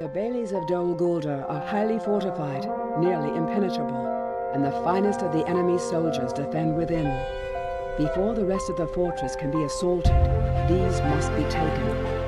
The Baileys of Dol Guldur are highly fortified, nearly impenetrable, and the finest of the enemy's soldiers defend within. Before the rest of the fortress can be assaulted, these must be taken.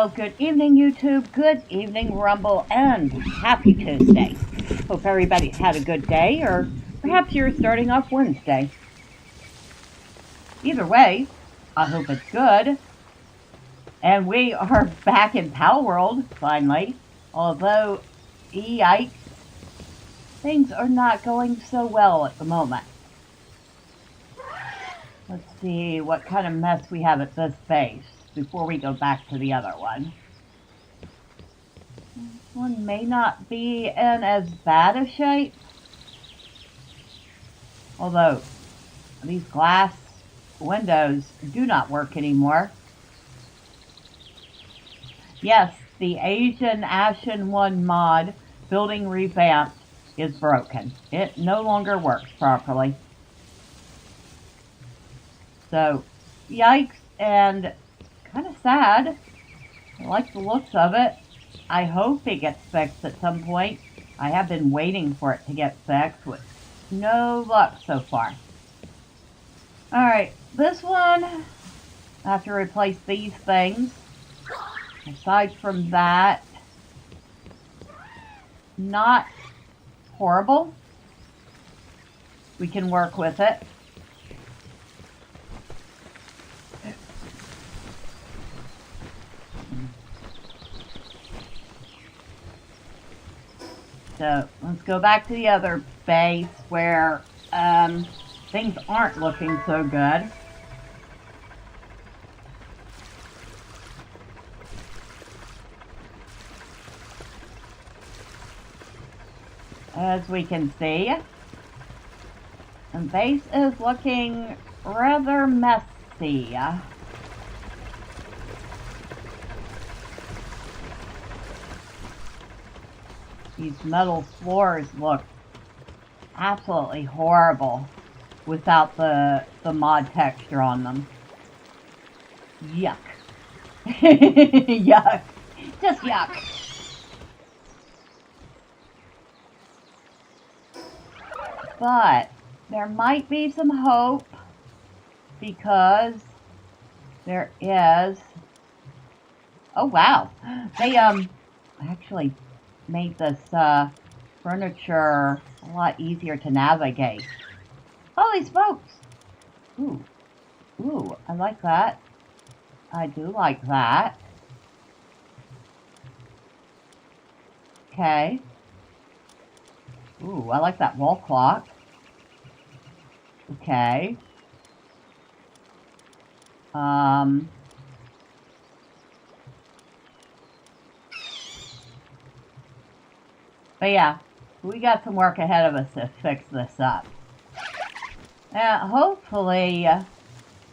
Well, good evening, YouTube. Good evening, Rumble, and happy Tuesday. Hope everybody had a good day, or perhaps you're starting off Wednesday. Either way, I hope it's good. And we are back in Palworld, finally. Although, yikes, things are not going so well at the moment. Let's see what kind of mess we have at this base before we go back to the other one. This one may not be in as bad a shape. Although, these glass windows do not work anymore. Yes, the Asian Ashen 1 mod, Building Revamped, is broken. It no longer works properly. So, yikes, and kind of sad. I like the looks of it. I hope it gets fixed at some point. I have been waiting for it to get fixed with no luck so far. Alright, this one, I have to replace these things. Aside from that, not horrible. We can work with it. So let's go back to the other base where things aren't looking so good. As we can see, the base is looking rather messy. These metal floors look absolutely horrible without the mod texture on them. Yuck. Yuck. Just yuck. But there might be some hope because there is... Oh wow. They actually made this furniture a lot easier to navigate. Holy smokes! Ooh. Ooh, I like that. I do like that. Okay. Ooh, I like that wall clock. Okay. But yeah, we got some work ahead of us to fix this up. Hopefully,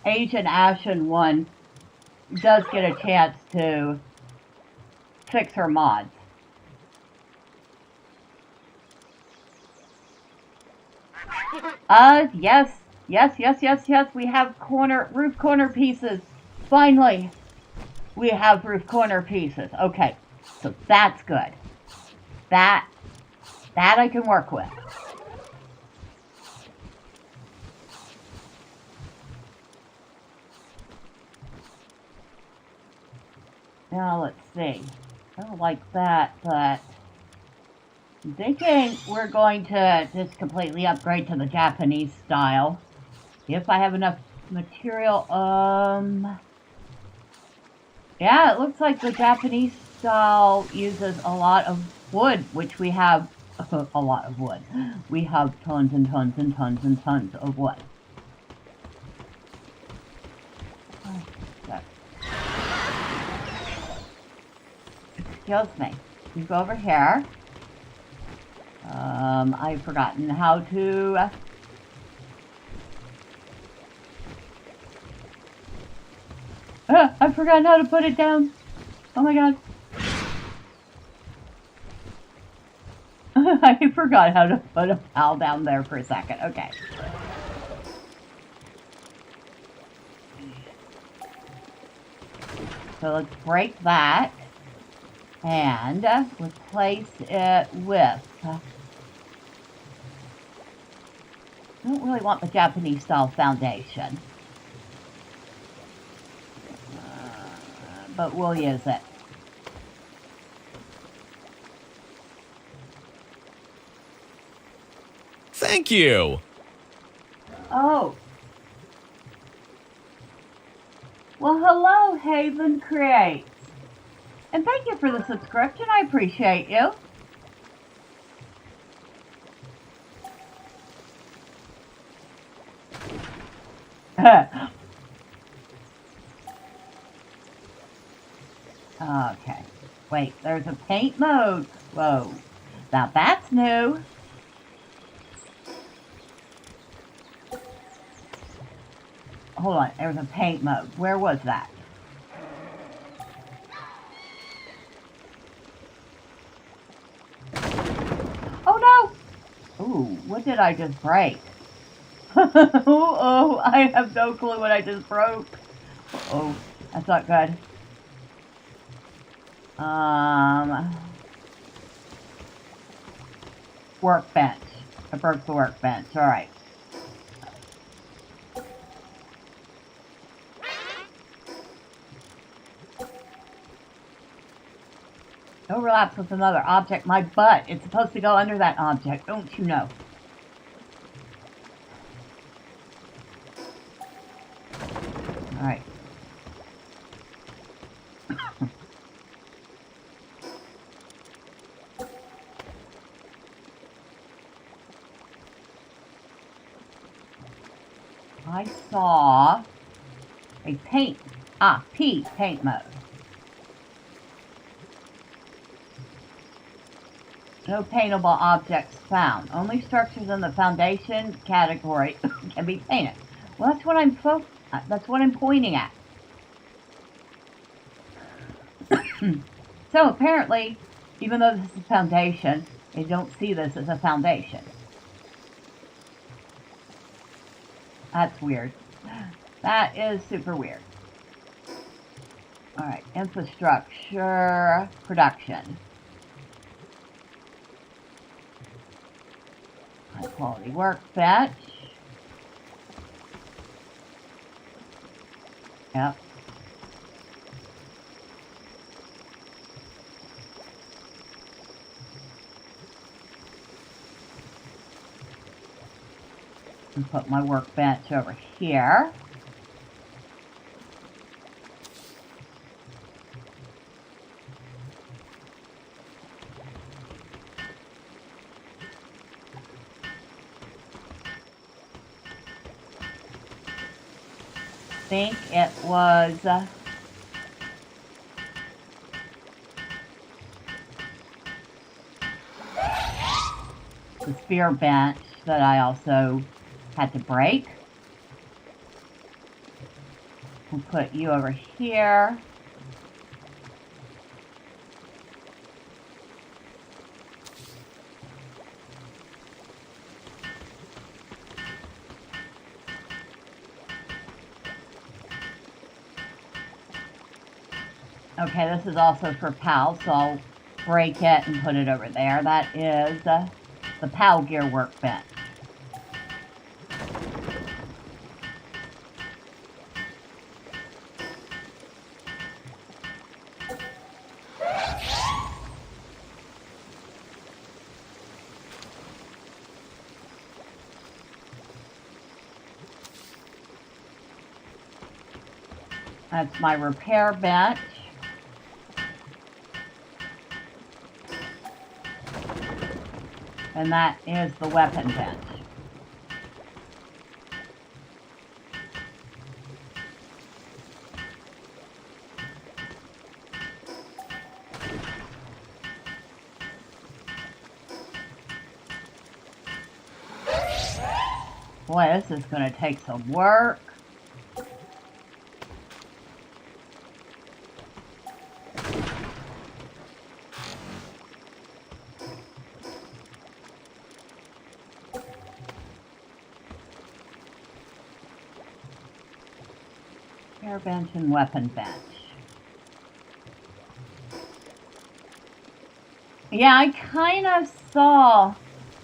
Asian Ashen 1 does get a chance to fix her mods. Yes. We have roof corner pieces. Finally, we have roof corner pieces. Okay, so that's good. That I can work with. Now let's see. I don't like that, but I'm thinking we're going to just completely upgrade to the Japanese style. If I have enough material, yeah, it looks like the Japanese style uses a lot of wood, which we have a lot of wood. We have tons and tons and tons and tons of wood. Excuse me. You go over here. I've forgotten how to... I've forgotten how to put it down. Oh my god. I forgot how to put a pal down there for a second. Okay. So let's break that and replace it with... I don't really want the Japanese style foundation. But we'll use it. Thank you. Oh. Well, hello, Haven Creates. And thank you for the subscription. I appreciate you. Okay. Wait, there's a paint mode. Whoa. Now that's new. Hold on, there's a paint mode. Where was that? Oh no! Ooh, what did I just break? Oh, I have no clue what I just broke. Oh, that's not good. Workbench. I broke the workbench. All right. Overlaps with another object. My butt. It's supposed to go under that object. Don't you know? All right. I saw a paint. P, paint mode. No paintable objects found. Only structures in the foundation category can be painted. Well, that's what I'm pointing at. So apparently, even though this is a foundation, they don't see this as a foundation. That's weird. That is super weird. All right, infrastructure, production. High quality workbench. Yep. And put my workbench over here. I think it was the spear bench that I also had to break. We'll put you over here. Okay, this is also for PAL, so I'll break it and put it over there. That is the PAL gear workbench. That's my repair bench. And that is the weapon bench. Boy, this is going to take some work. Repair bench and weapon bench. Yeah, I kind of saw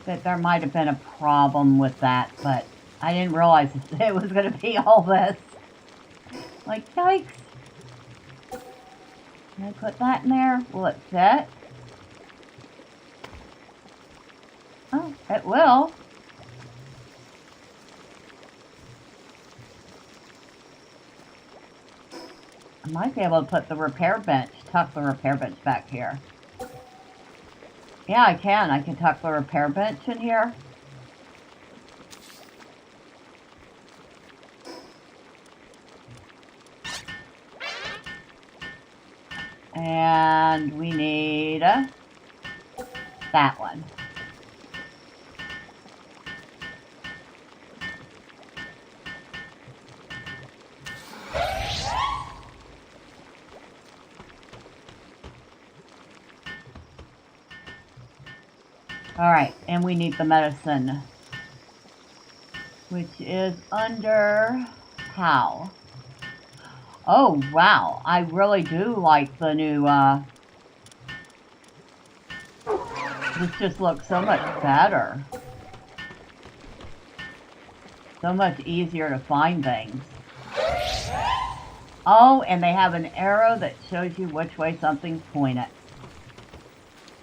that there might have been a problem with that, but I didn't realize it was going to be all this. Like, yikes. Can I put that in there? Will it fit? Oh, it will. I might be able to put the repair bench, tuck the repair bench back here. Yeah, I can. I can tuck the repair bench in here. And we need that one. Alright, and we need the medicine, which is under how? Oh, wow. I really do like the new, this just looks so much better. So much easier to find things. Oh, and they have an arrow that shows you which way something's pointed.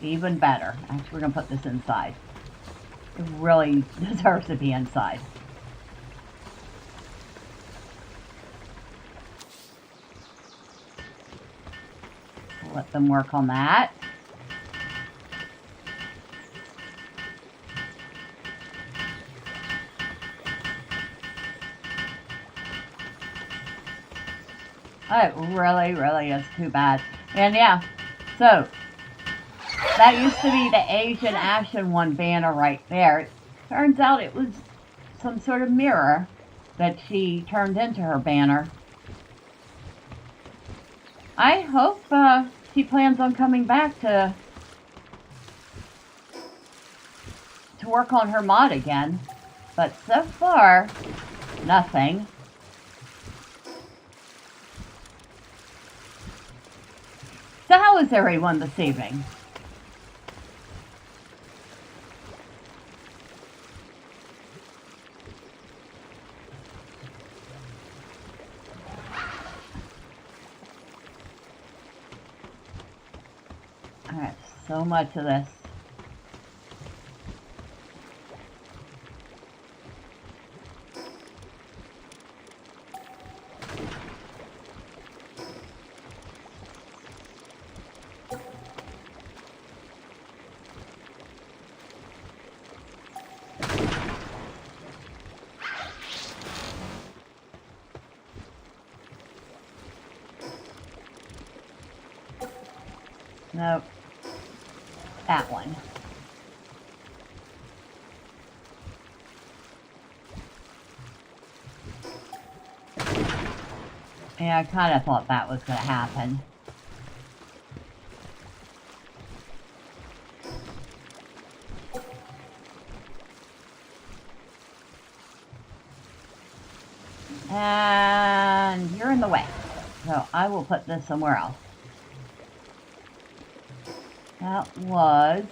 Even better. Actually, we're going to put this inside. It really deserves to be inside. Let them work on that. It really, really is too bad. And yeah, so that used to be the Asian Ashen one banner right there. It turns out it was some sort of mirror that she turned into her banner. I hope she plans on coming back to work on her mod again. But so far, nothing. So how is everyone this evening? Alright, so much of this. Nope. That one. Yeah, I kind of thought that was going to happen. And you're in the way. So I will put this somewhere else. That was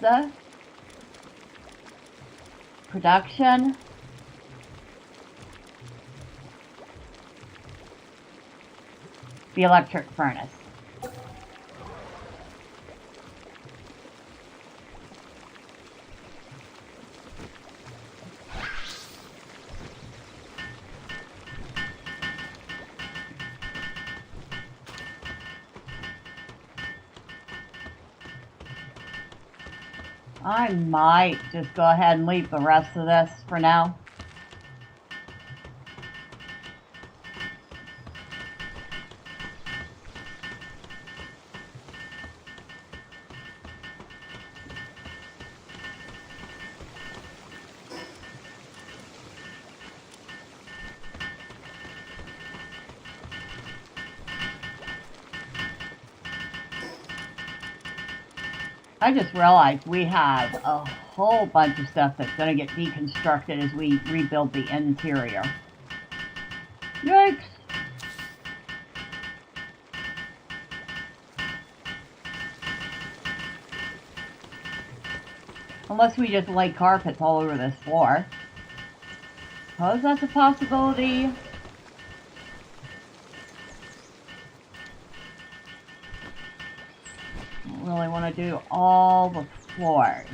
production. The electric furnace. I might just go ahead and leave the rest of this for now. I just realized we have a whole bunch of stuff that's going to get deconstructed as we rebuild the interior. Yikes! Unless we just lay carpets all over this floor. Suppose that's a possibility. Really want to do all the floors.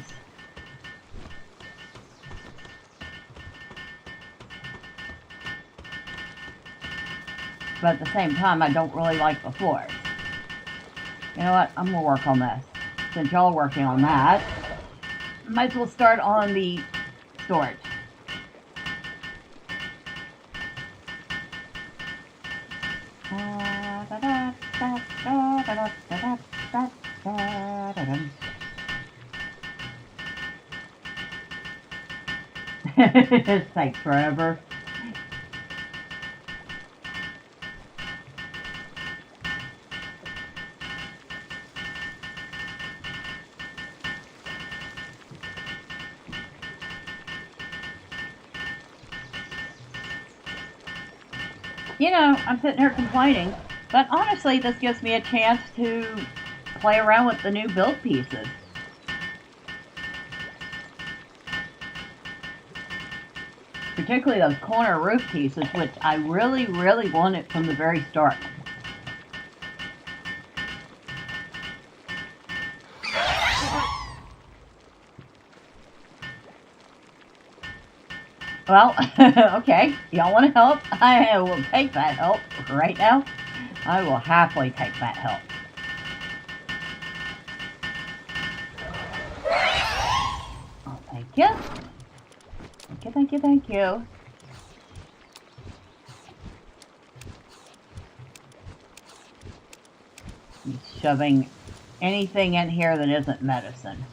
But at the same time, I don't really like the floors. You know what? I'm going to work on this. Since y'all are working on that, might as well start on the storage. It takes forever. You know, I'm sitting here complaining, but honestly, this gives me a chance to play around with the new build pieces. Particularly those corner roof pieces, which I really, really wanted from the very start. Well, okay, y'all want to help? I will take that help right now. I will happily take that help. Oh, thank you. Thank you, thank you, thank you. I'm shoving anything in here that isn't medicine.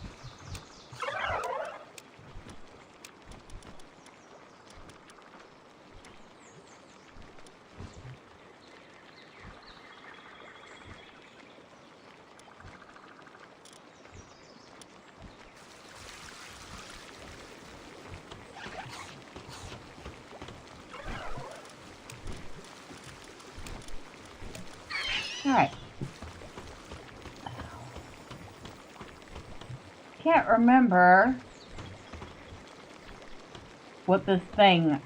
Alright. Can't remember what this thing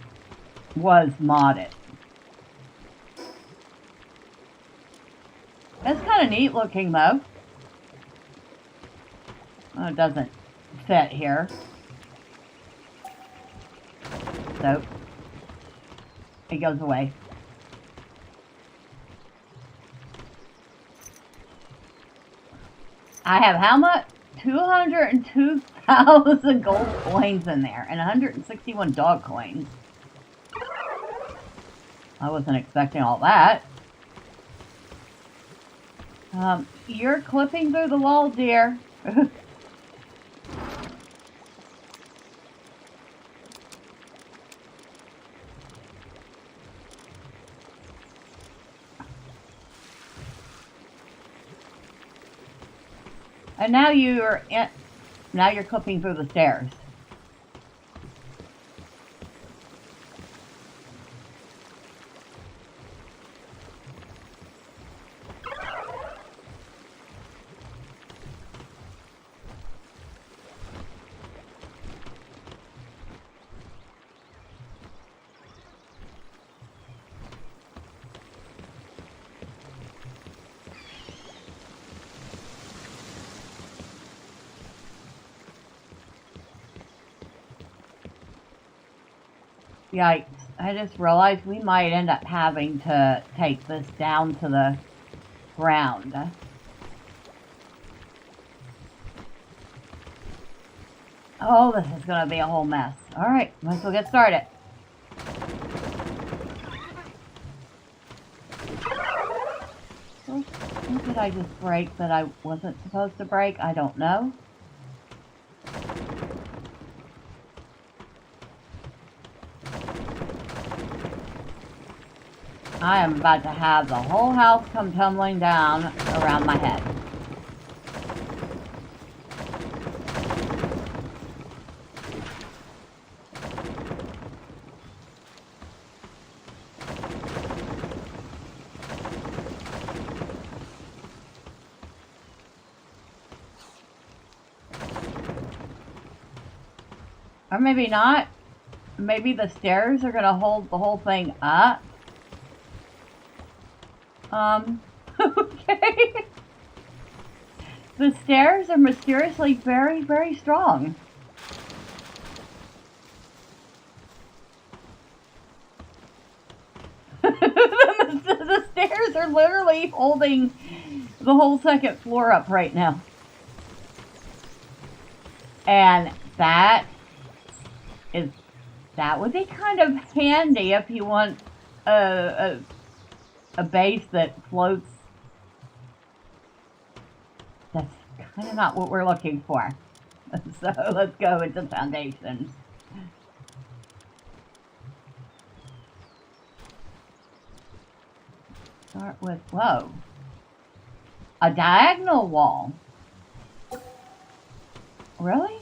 was modded. It's kind of neat looking though. Oh, it doesn't fit here. So, it goes away. I have how much? 202,000 gold coins in there and 161 dog coins. I wasn't expecting all that. You're clipping through the wall, dear. And now you're clipping through the stairs. Yikes, I just realized we might end up having to take this down to the ground. Oh, this is going to be a whole mess. Alright, might as well get started. What did I just break that I wasn't supposed to break? I don't know. I am about to have the whole house come tumbling down around my head. Or maybe not. Maybe the stairs are going to hold the whole thing up. Okay. The stairs are mysteriously very, very strong. The because they're literally holding the whole second floor up right now. And that would be kind of handy if you want a base that floats. That's kind of not what we're looking for. So let's go into foundations. Start with, whoa, a diagonal wall. Really?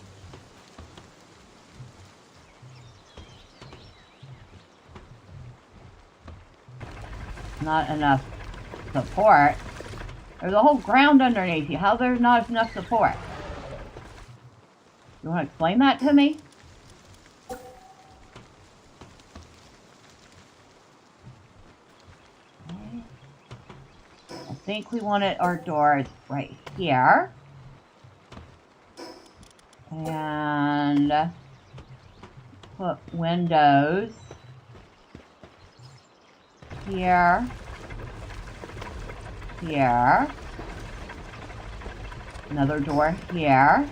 Not enough support. There's a whole ground underneath you. How there's not enough support? You want to explain that to me? Okay. I think we wanted our doors right here. And put windows here, here, another door here.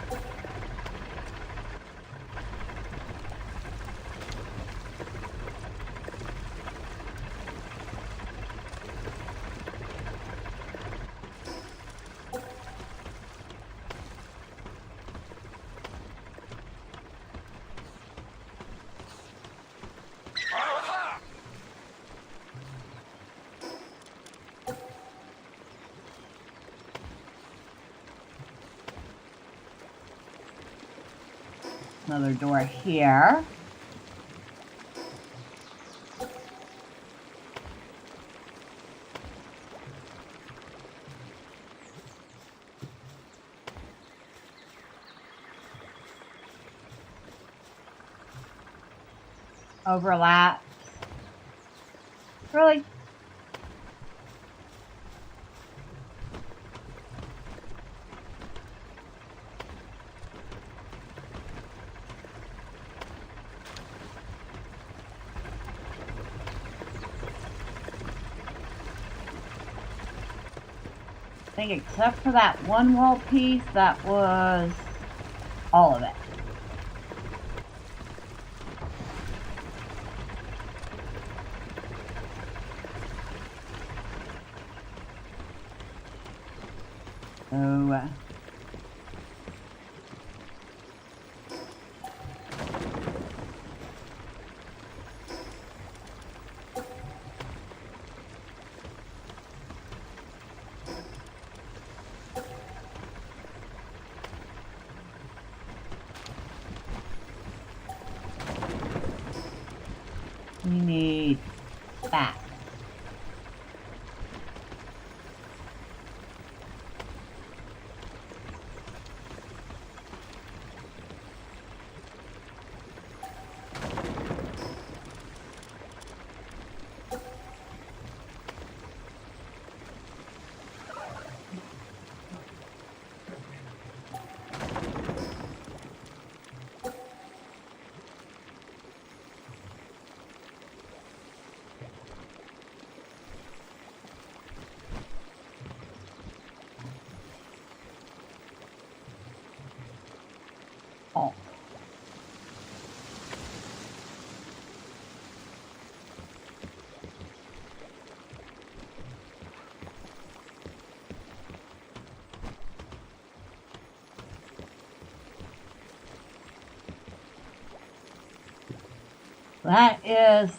Another door here. Overlap. Really? I think except for that one wall piece, that was all of it. So, we need that. Oh. That is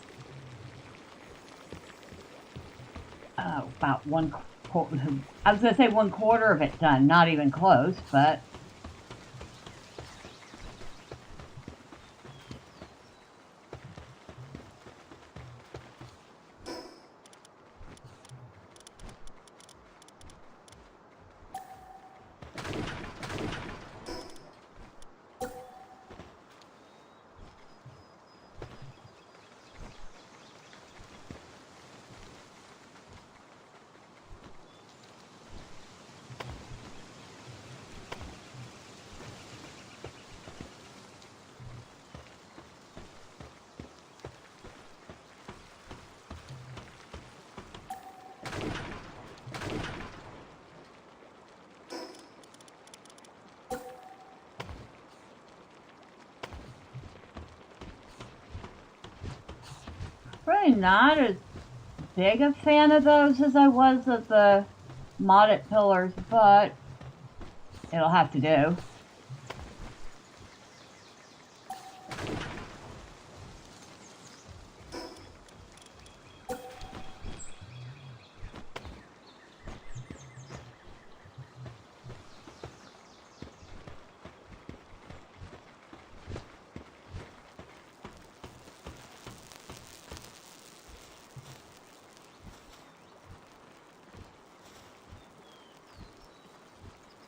about one quarter. I was going to say 1/4 of it done. Not even close, but Really not as big a fan of those as I was of the modded pillars, but it'll have to do.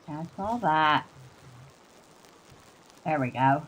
That's all that. There we go.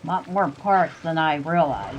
A lot more parts than I realized.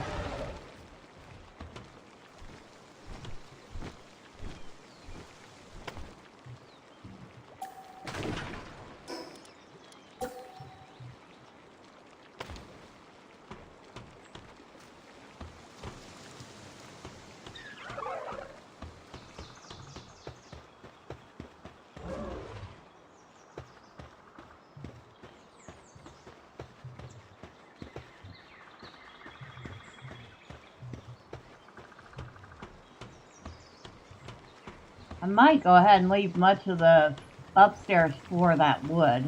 I might go ahead and leave much of the upstairs floor that wood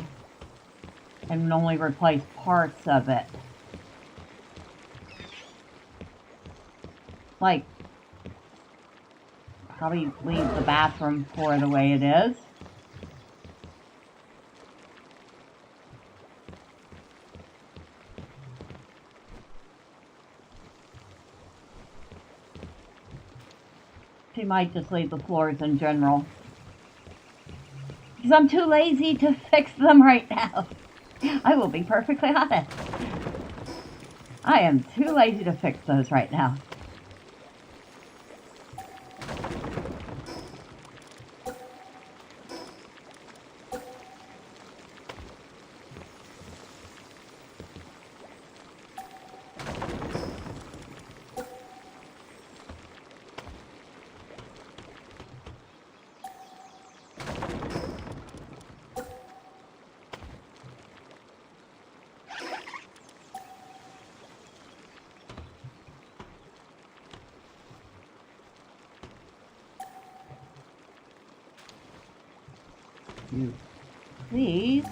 and only replace parts of it. Like, probably leave the bathroom floor the way it is. She might just leave the floors in general. Because I'm too lazy to fix them right now. I will be perfectly honest. I am too lazy to fix those right now. You please.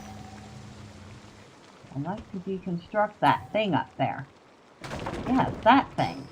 I'd like to deconstruct that thing up there. Yes, that thing.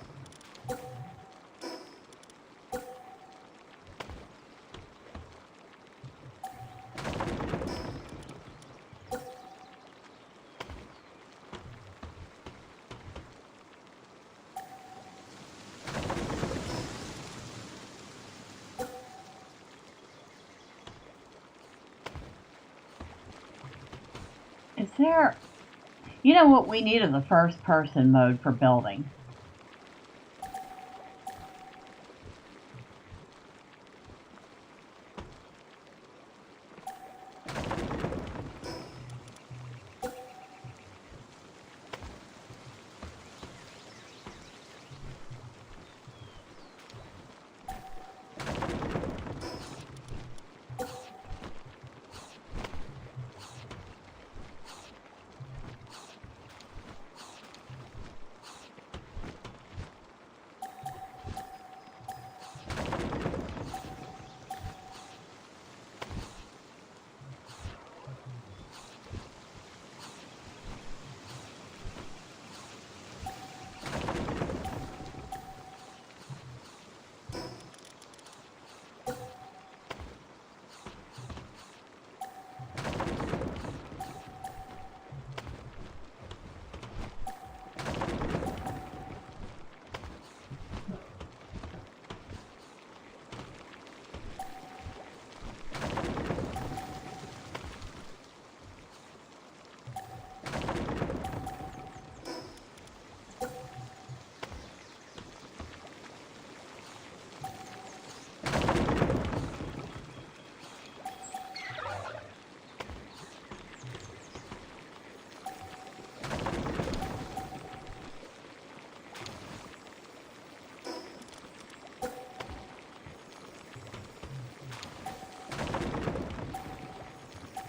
Is there... You know what we need is a first-person mode for building.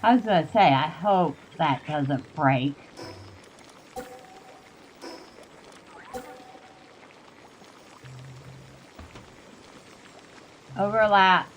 I was going to say, I hope that doesn't break. Overlaps.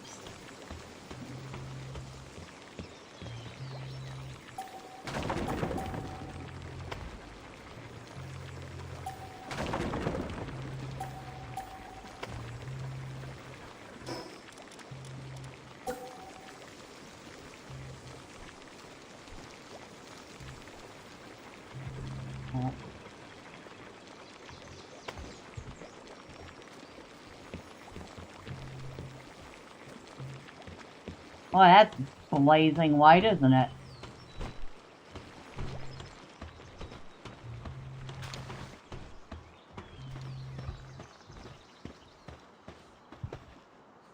Well, that's blazing white, isn't it?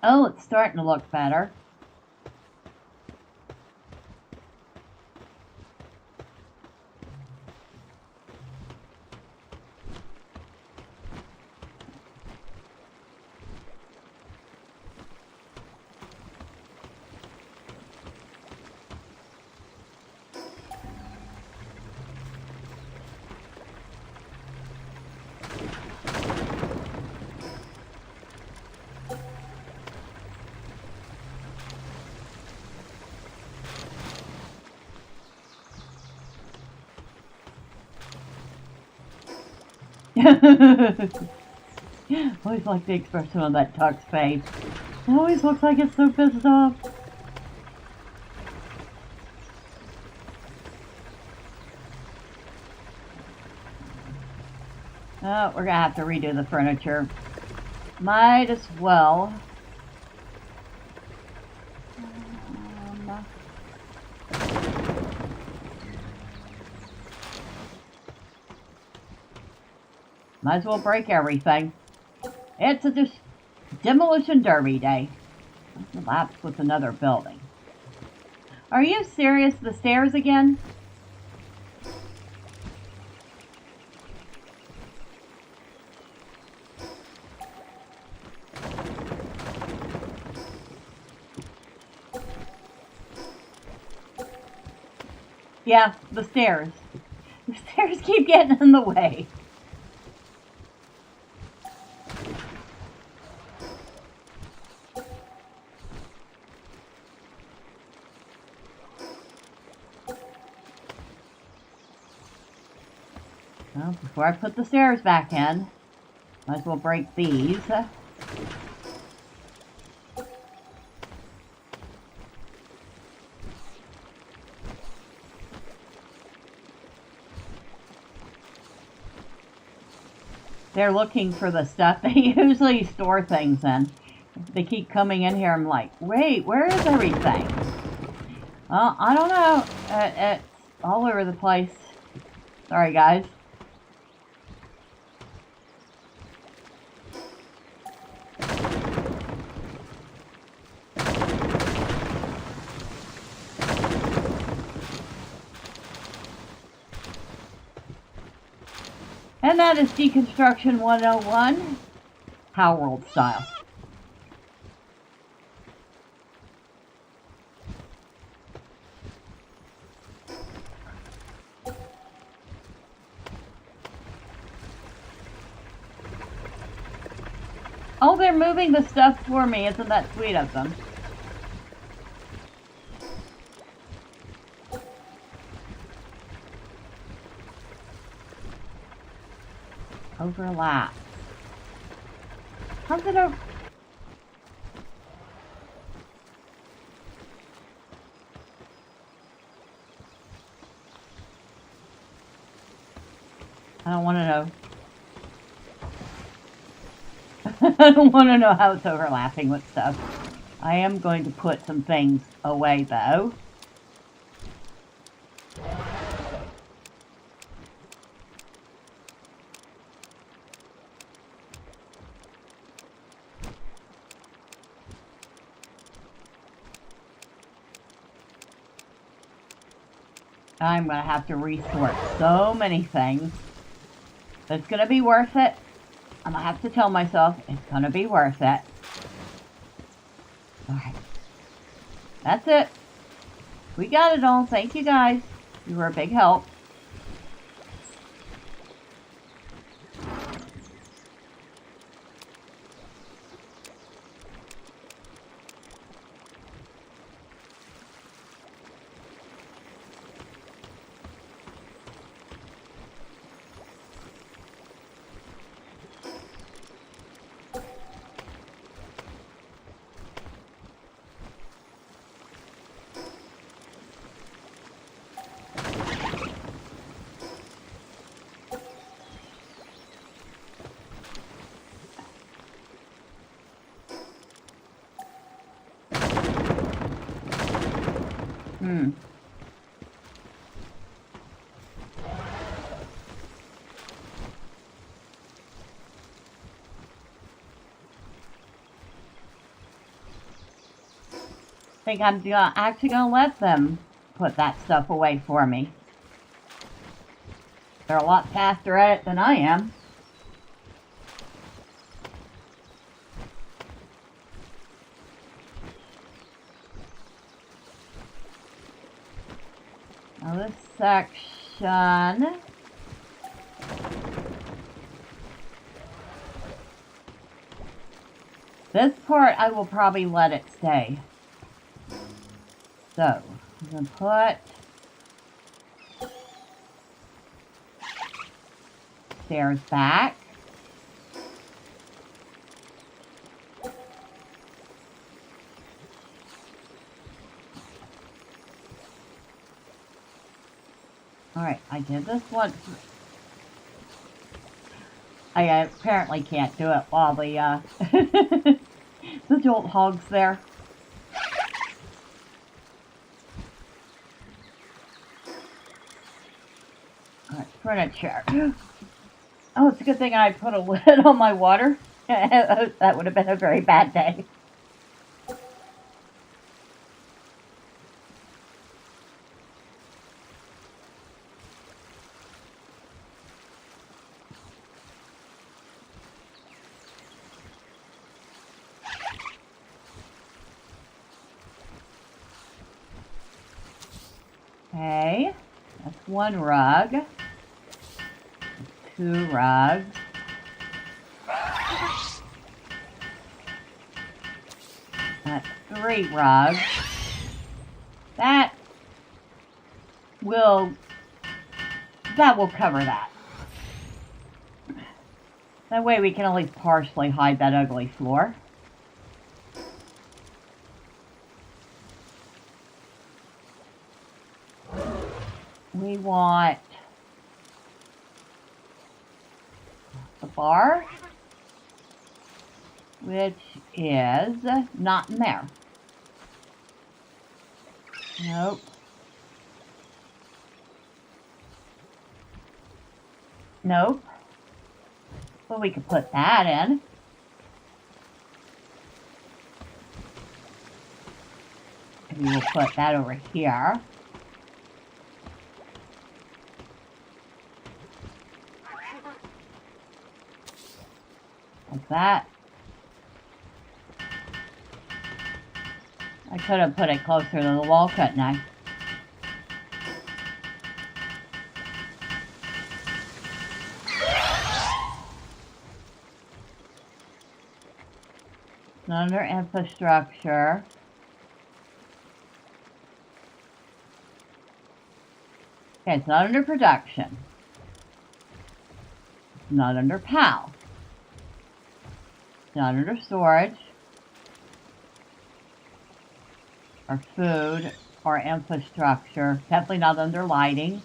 Oh, it's starting to look better. Always like the expression on that duck's face. It always looks like it's so pissed off. Oh, we're gonna have to redo the furniture. Might as well. Might as well break everything. It's a demolition derby day. Collapsed with another building. Are you serious? The stairs again? Yeah, the stairs. The stairs keep getting in the way. Well, before I put the stairs back in, might as well break these. They're looking for the stuff they usually store things in. They keep coming in here. I'm like, wait, where is everything? I don't know. It's all over the place. Sorry, guys. And that is Deconstruction 101, Palworld style. Oh, they're moving the stuff for me. Isn't that sweet of them? Overlap. How's it over? I don't want to know. I don't want to know how it's overlapping with stuff. I am going to put some things away, though. I'm going to have to resort so many things. But it's going to be worth it. I'm going to have to tell myself it's going to be worth it. Alright. That's it. We got it all. Thank you guys. You were a big help. I think I'm actually going to let them put that stuff away for me. They're a lot faster at it than I am. Now this section... This part I will probably let it stay. So, I'm going to put stairs back. Alright, I did this once. I apparently can't do it while the, the jolt hog's there. Alright, furniture. Oh, it's a good thing I put a lid on my water. That would have been a very bad day. Okay, that's one rug, 2 rugs, that's 3 rugs. That will cover that. That way we can at least partially hide that ugly floor. We want the bar, which is not in there. Nope. Nope. Well, we could put that in. And we will put that over here. Like that. I could have put it closer to the wall, couldn't I? It's not under infrastructure. Okay, it's not under production. It's not under PAL. Not under storage, or food, or infrastructure. Definitely not under lighting.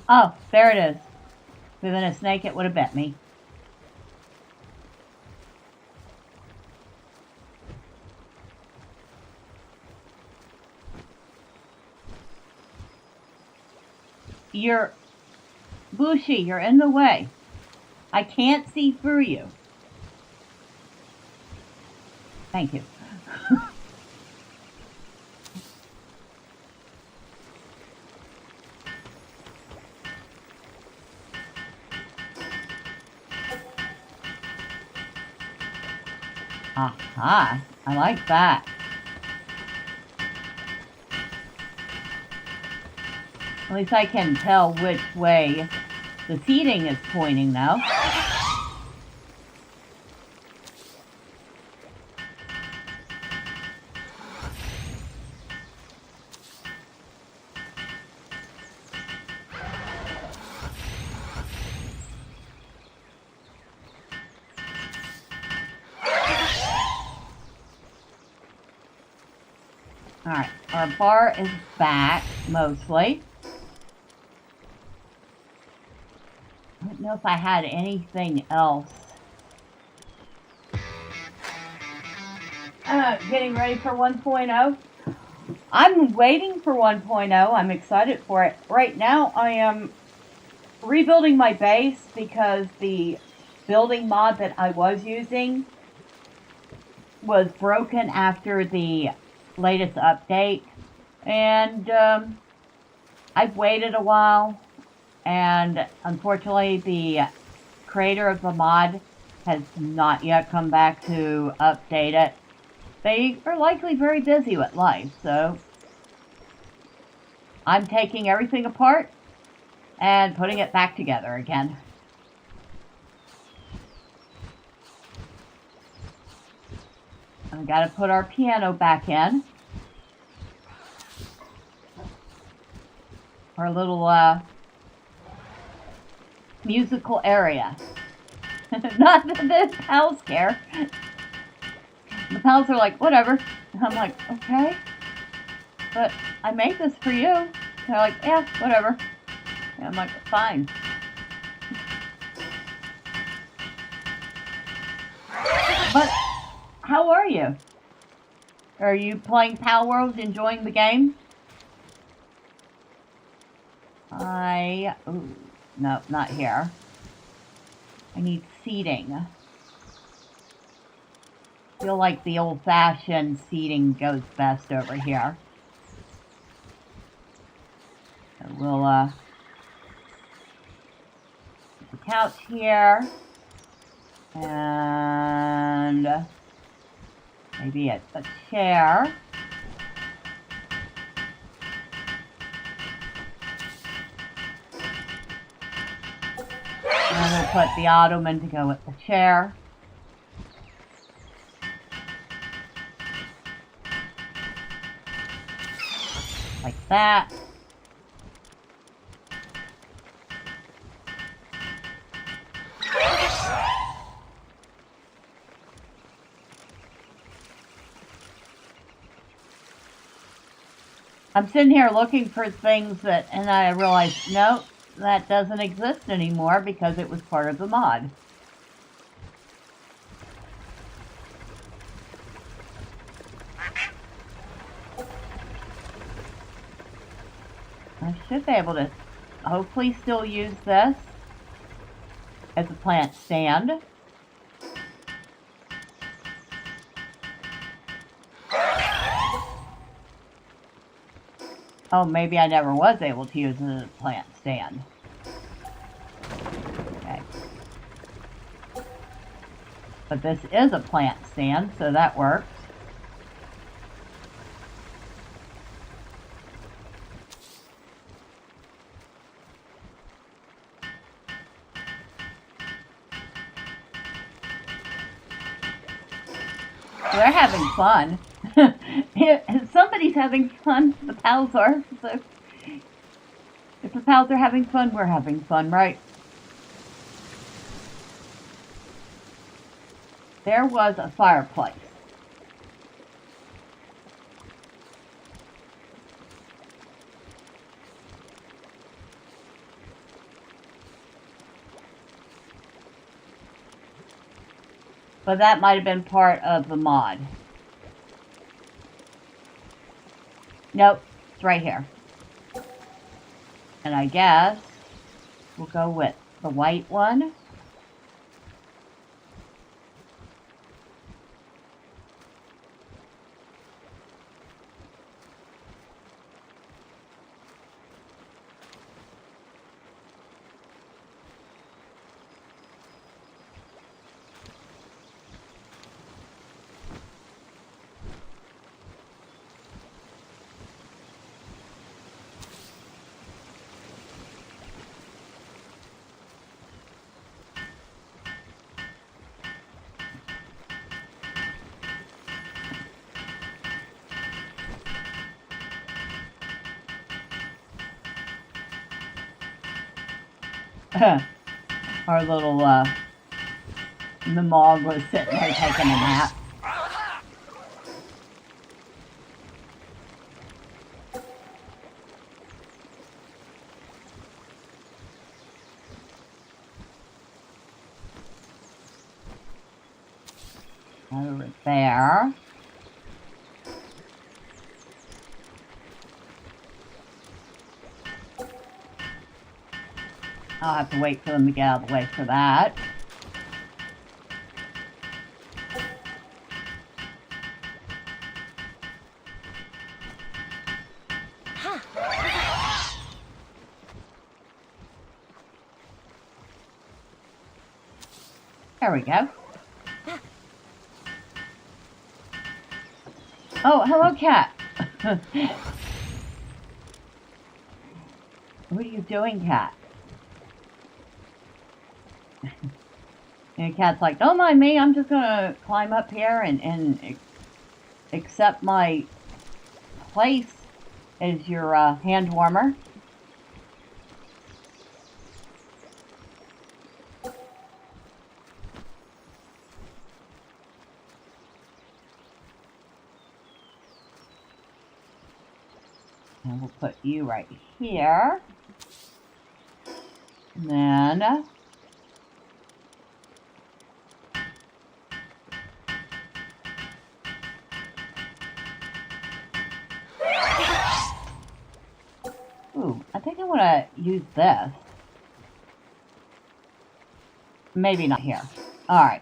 Oh, there it is. If it had been a snake, it would have bit me. Bushy, you're in the way. I can't see through you. Thank you. Aha. I like that. At least I can tell which way the seating is pointing now. Alright, our bar is back, mostly. I don't know if I had anything else. Getting ready for 1.0. I'm waiting for 1.0. I'm excited for it. Right now, I am rebuilding my base because the building mod that I was using was broken after the latest update. And I've waited a while. And unfortunately, the creator of the mod has not yet come back to update it. They are likely very busy with life, so I'm taking everything apart and putting it back together again. I've got to put our piano back in. Our little musical area. Not that the pals care. The pals are like, whatever. And I'm like, okay. But I made this for you. And they're like, yeah, whatever. And I'm like, fine. But how are you? Are you playing Palworld, enjoying the game? Ooh, no, not here. I need seating. I feel like the old-fashioned seating goes best over here. So we'll put the couch here. And maybe a chair. And we'll put the ottoman to go with the chair. Like that. I'm sitting here looking for things and I realized, no, that doesn't exist anymore because it was part of the mod. I should be able to hopefully still use this as a plant stand. Oh, maybe I never was able to use it as a plant stand. Okay. But this is a plant stand, so that works. They're having fun. If somebody's having fun, the pals are. So if the pals are having fun, we're having fun, right? There was a fireplace. But that might have been part of the mod. Nope, it's right here. And I guess we'll go with the white one. Our little Mamog was sitting there taking a nap. Over there. I'll have to wait for them to get out of the way for that. There we go. Oh, hello, cat. What are you doing, cat? And the cat's like, don't mind me, I'm just gonna climb up here and accept my place as your hand warmer. And we'll put you right here. And then ooh, I think I want to use this. Maybe not here. All right.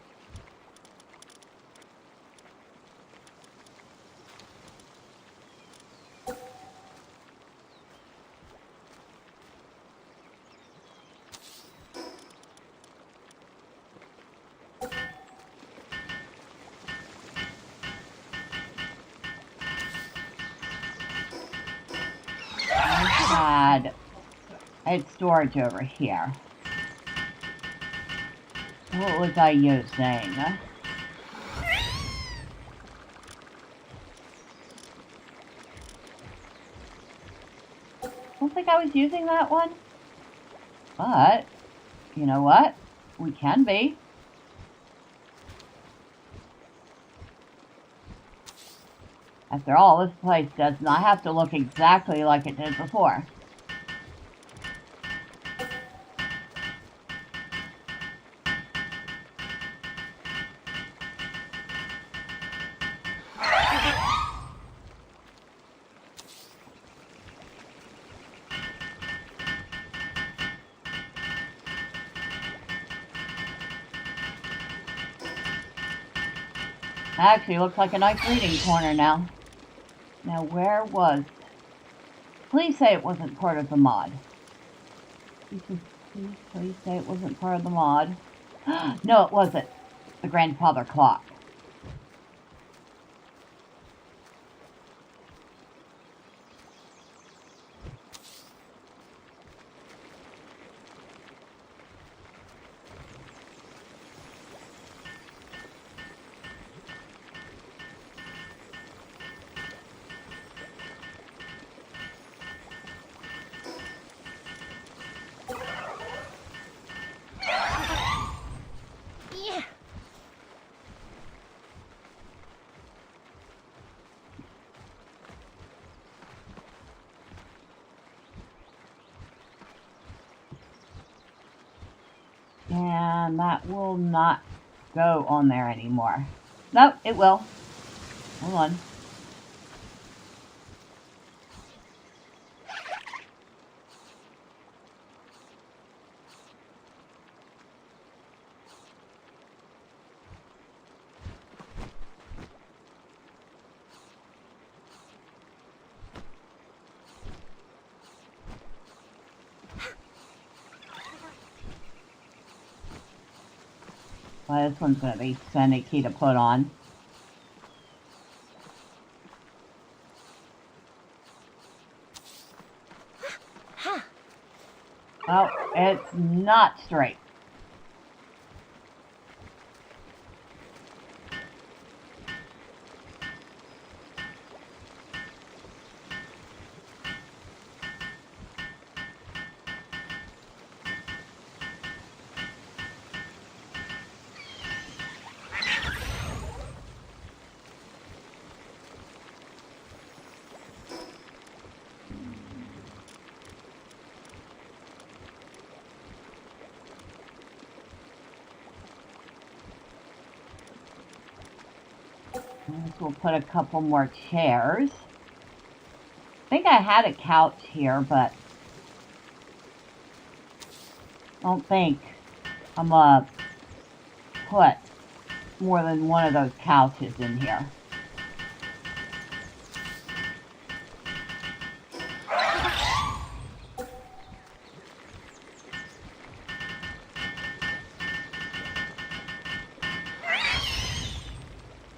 I had storage over here. What was I using? I don't think I was using that one. But, you know what? We can be. After all, this place does not have to look exactly like it did before. Actually, looks like a nice reading corner now. Now, where was... Please say it wasn't part of the mod. Please say it wasn't part of the mod. No, it wasn't. The grandfather clock. And that will not go on there anymore. Nope, it will. Hold on. Well, this one's going to be finicky to put on. Oh, it's not straight. guess we'll put a couple more chairs. I think I had a couch here, but I don't think I'm gonna put more than one of those couches in here.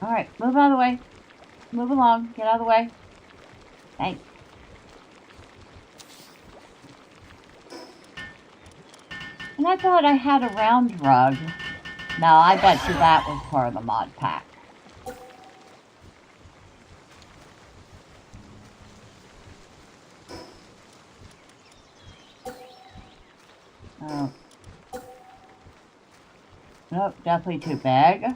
Alright, move out of the way. Move along. Get out of the way. Thanks. And I thought I had a round rug. No, I bet you that was part of the mod pack. Oh. Nope, definitely too big.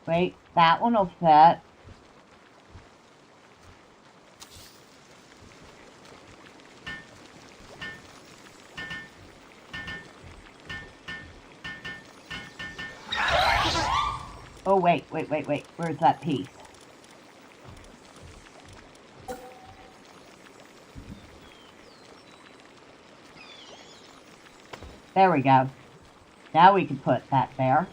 Wait, that one will fit. Oh, wait. Where's that piece? There we go. Now we can put that there.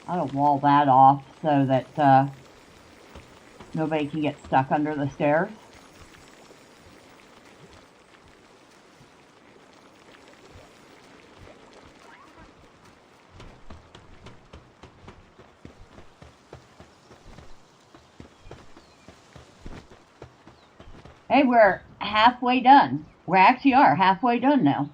I'll wall that off so that nobody can get stuck under the stairs. Hey, we're halfway done. We actually are halfway done now.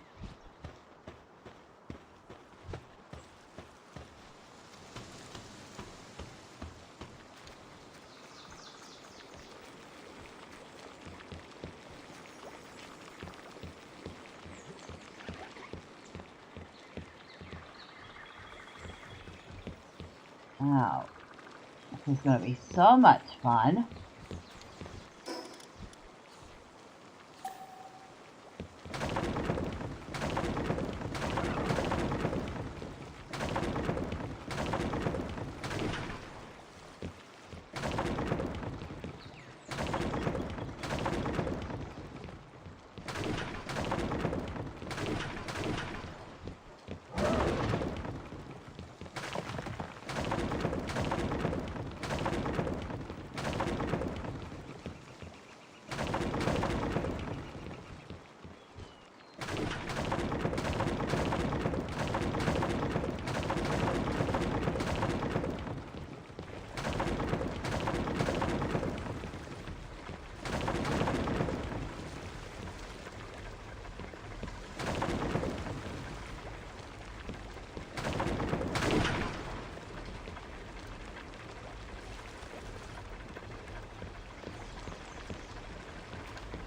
Wow, this is going to be so much fun.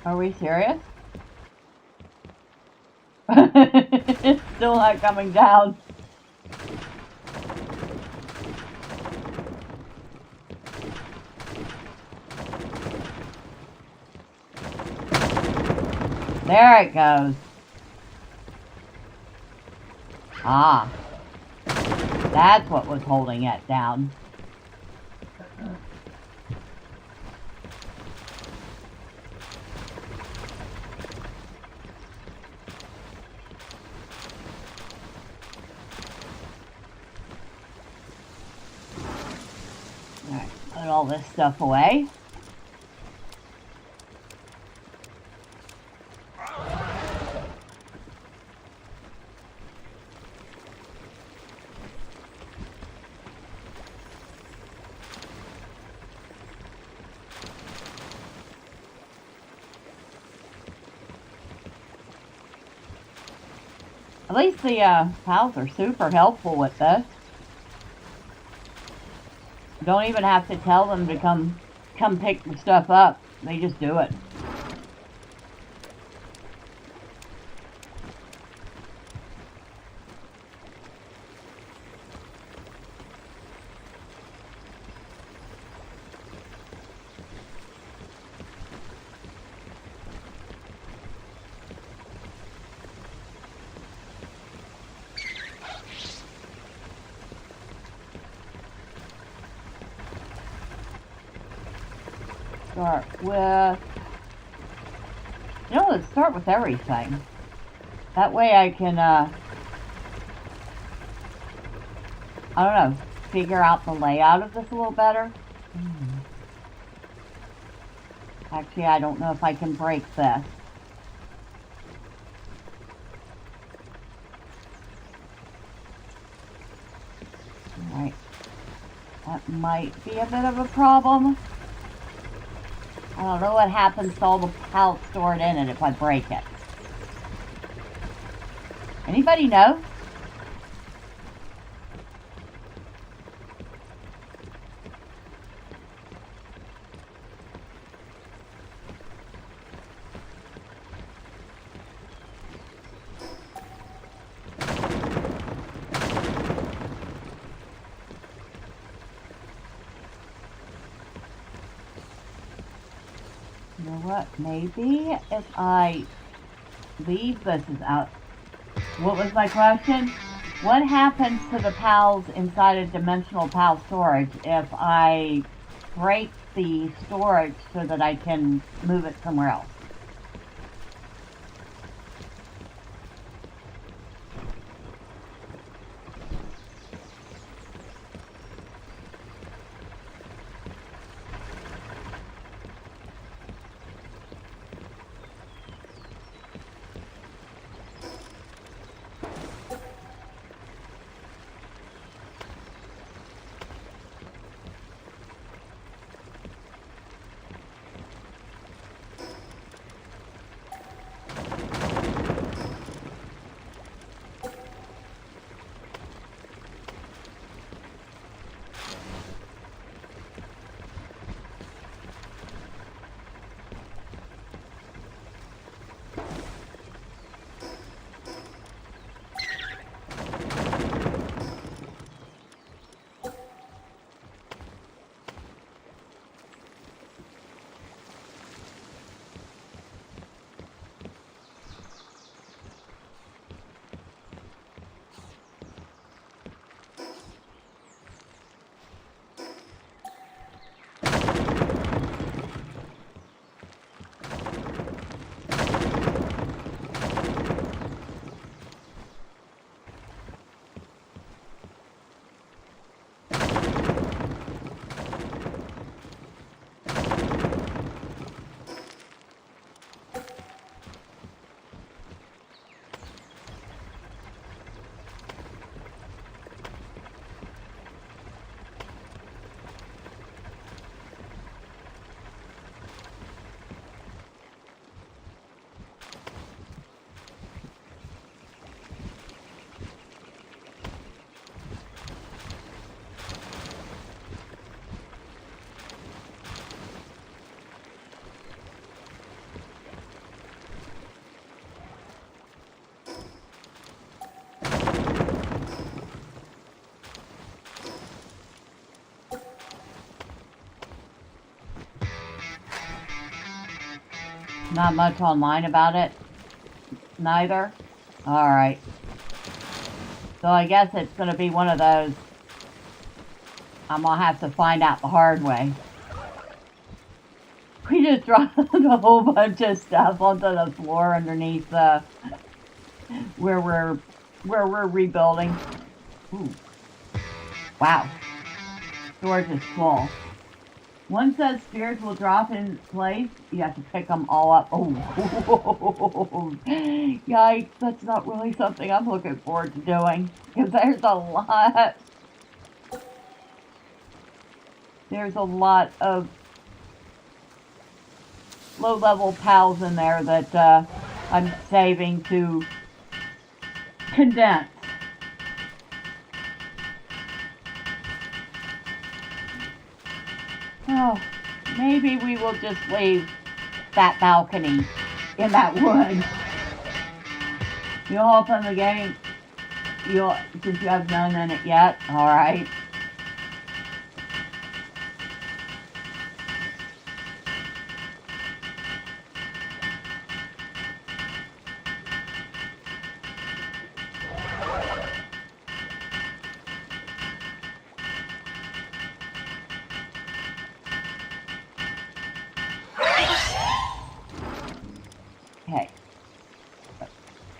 Are we serious? It's still not coming down. There it goes. Ah. That's what was holding it down. Alright, put all this stuff away. At least the pals are super helpful with this. You don't even have to tell them to come pick the stuff up. They just do it. start with... You know, let's start with everything. That way I can, I don't know, figure out the layout of this a little better. Actually, I don't know if I can break this. Alright. That might be a bit of a problem. I don't know what happens to all the pallets stored in it if I break it. Anybody know? You know what? Maybe if I leave this out. What was my question? What happens to the pals inside a dimensional pal storage if I break the storage so that I can move it somewhere else? Not much online about it? Neither? Alright. So I guess it's going to be one of those I'm going to have to find out the hard way. We just dropped a whole bunch of stuff onto the floor underneath where we're rebuilding. Ooh. Wow. Storage is full. One says spirits will drop in place. You have to pick them all up. Oh, yikes. That's not really something I'm looking forward to doing. Because there's a lot. There's a lot of low-level pals in there that I'm saving to condense. Oh, maybe we will just leave that balcony in that wood. You'll open the game. Since you have none in it yet. All right.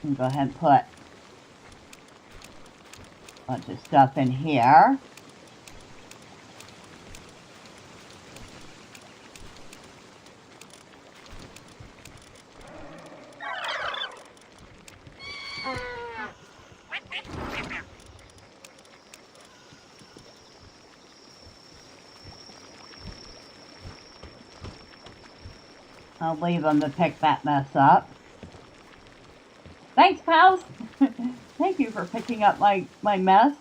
I'm gonna go ahead and put a bunch of stuff in here. I'll leave them to pick that mess up. Thanks, pals! Thank you for picking up my mess.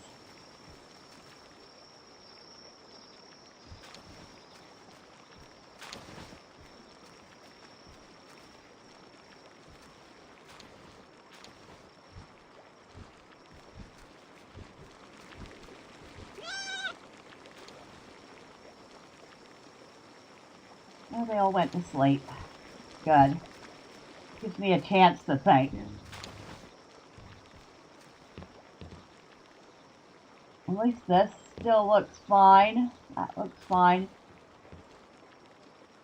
Oh, they all went to sleep. Good. Gives me a chance to think. At least this still looks fine. That looks fine.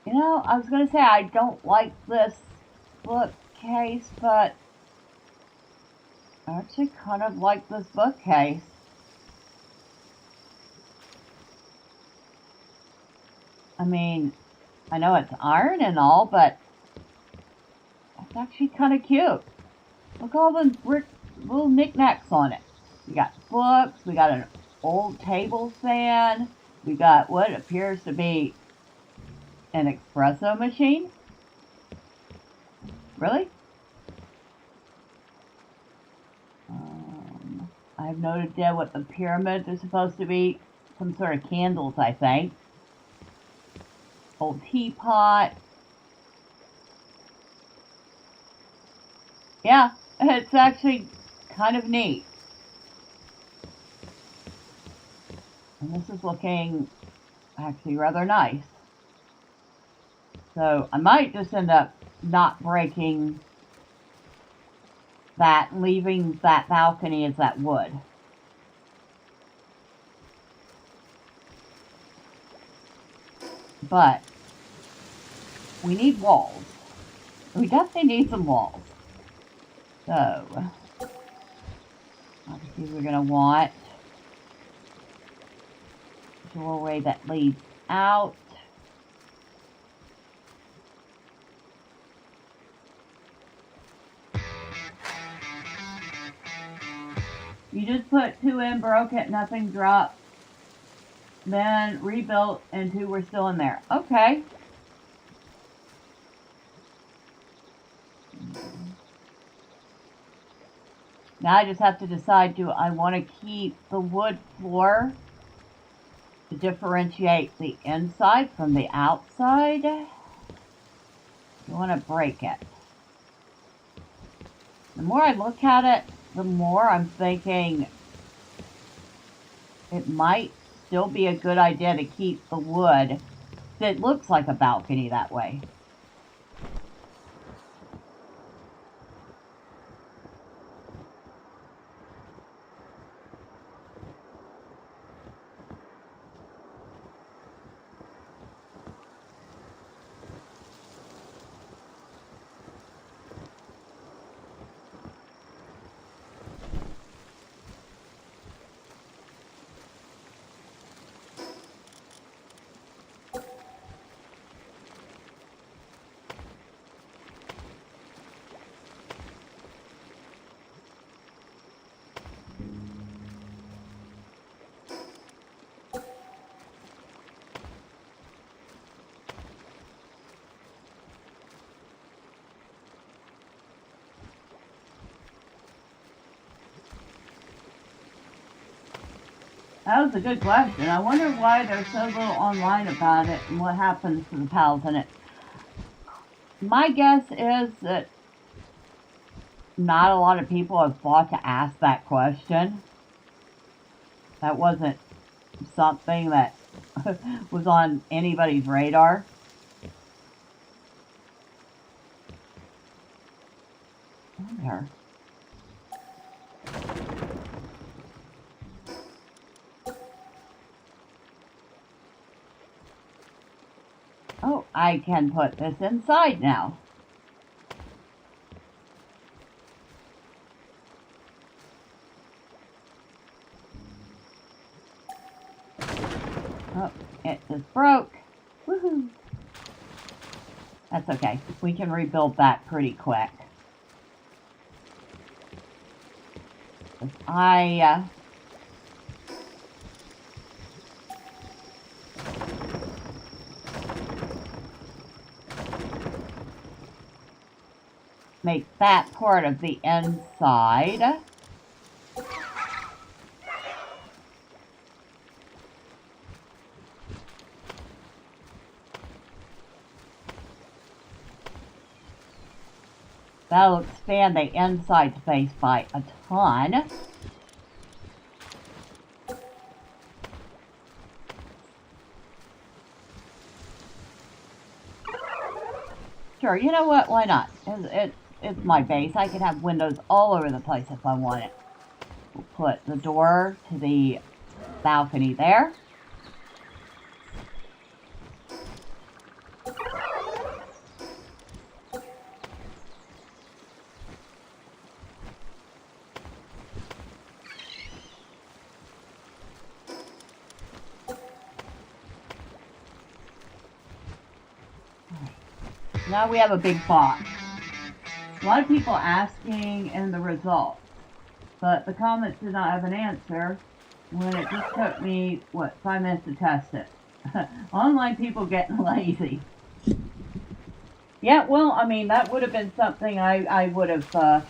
You know, I was going to say I don't like this bookcase, but I actually kind of like this bookcase. I mean, I know it's iron and all, but it's actually kind of cute. Look at all the little knickknacks on it. We got books, we got an old table fan, we got what appears to be an espresso machine. Really? I have no idea what the pyramids are supposed to be. Some sort of candles, I think. Old teapot. Yeah, it's actually kind of neat. And this is looking actually rather nice. So I might just end up not breaking that, leaving that balcony as that wood. But we need walls. We definitely need some walls. So obviously we're going to want a doorway that leads out. You just put 2 in, broke it, nothing dropped. Then rebuilt and 2 were still in there. Okay. Now I just have to decide, do I want to keep the wood floor to differentiate the inside from the outside? You want to break it. The more I look at it, the more I'm thinking it might still be a good idea to keep the wood that looks like a balcony that way. That was a good question. I wonder why there's so little online about it and what happens to the pals in it. My guess is that not a lot of people have thought to ask that question. That wasn't something that was on anybody's radar. There. Oh, I can put this inside now. That's okay. We can rebuild that pretty quick. I make that part of the inside. That'll expand the inside space by a ton. Sure, you know what? Why not? It's my base. I can have windows all over the place if I want it. We'll put the door to the balcony there. Now we have a big box. A lot of people asking in the results, but the comments did not have an answer when it just took me, 5 minutes to test it. Online people getting lazy. Yeah, well, I mean, that would have been something I would have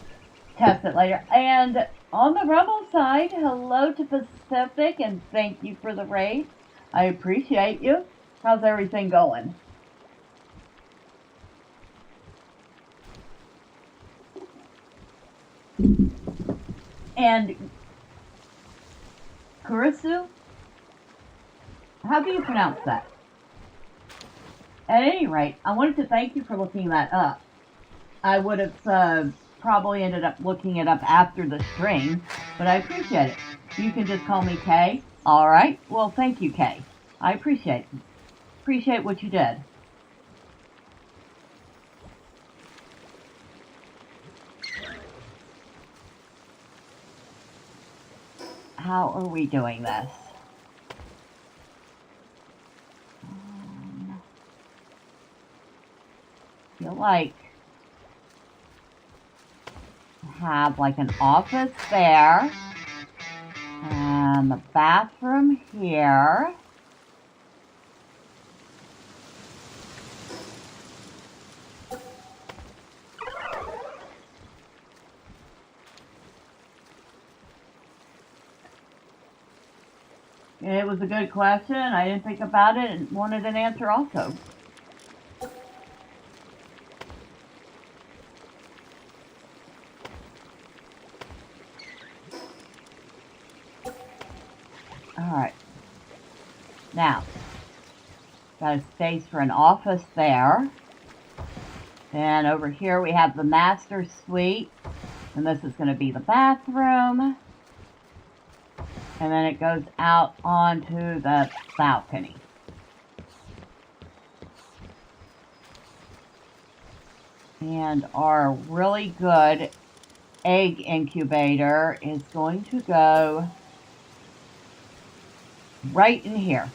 tested later. And on the Rebel side, hello to Pacific, and thank you for the raid. I appreciate you. How's everything going? And Kurisu? How do you pronounce that? At any rate, I wanted to thank you for looking that up. I would have probably ended up looking it up after the stream, but I appreciate it. You can just call me Kay. Alright, well thank you, Kay. I appreciate what you did. How are we doing this? Feel like I have like an office there and the bathroom here. It was a good question. I didn't think about it and wanted an answer also. Alright. Now, got a space for an office there. Then over here we have the master suite. And this is going to be the bathroom. And then it goes out onto the balcony. And our really good egg incubator is going to go right in here.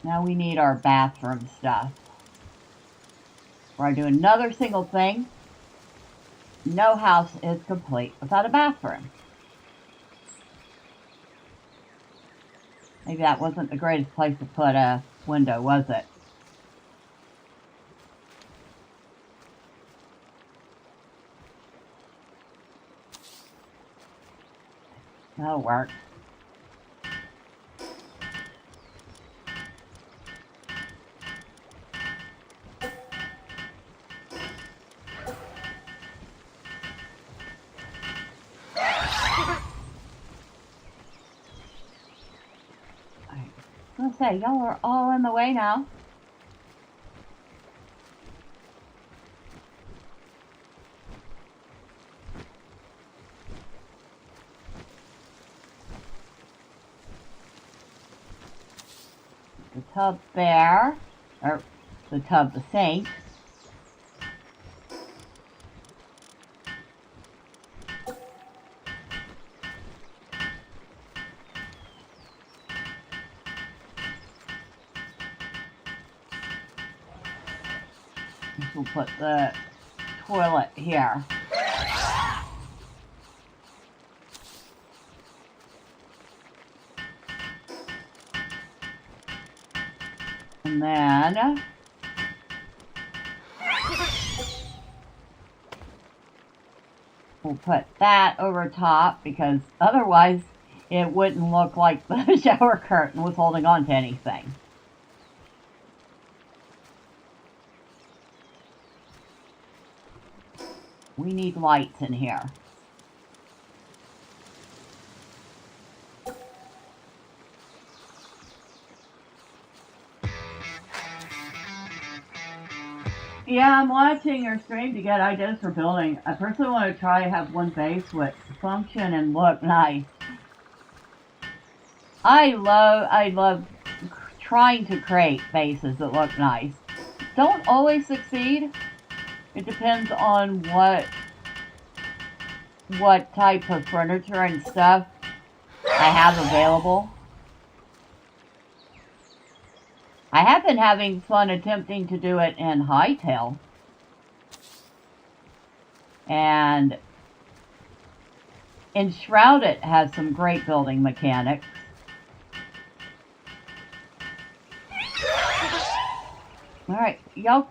Now we need our bathroom stuff. Before I do another single thing, no house is complete without a bathroom. Maybe that wasn't the greatest place to put a window, was it? That'll work. I was gonna say, y'all are all in the way now. the tub there, or the tub, the sink. We'll put the toilet here. And then we'll put that over top because otherwise it wouldn't look like the shower curtain was holding on to anything. We need lights in here. Yeah, I'm watching your stream to get ideas for building. I personally want to try to have one base with function and look nice. I love trying to create bases that look nice. Don't always succeed. It depends on what type of furniture and stuff I have available. I have been having fun attempting to do it in Hightail. And Enshrouded has some great building mechanics. Alright, y'all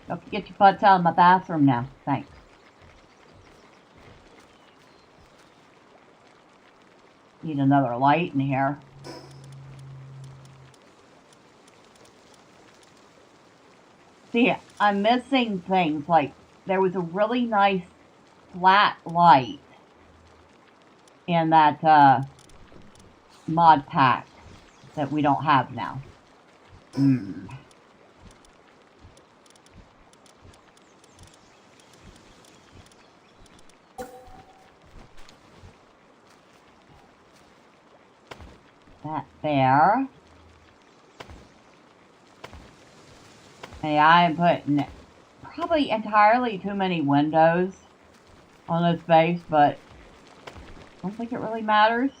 can get your butts out of my bathroom now. Thanks. Need another light in here. See, I'm missing things like there was a really nice flat light in that mod pack that we don't have now. That there. Yeah, I'm putting probably entirely too many windows on this base, but I don't think it really matters.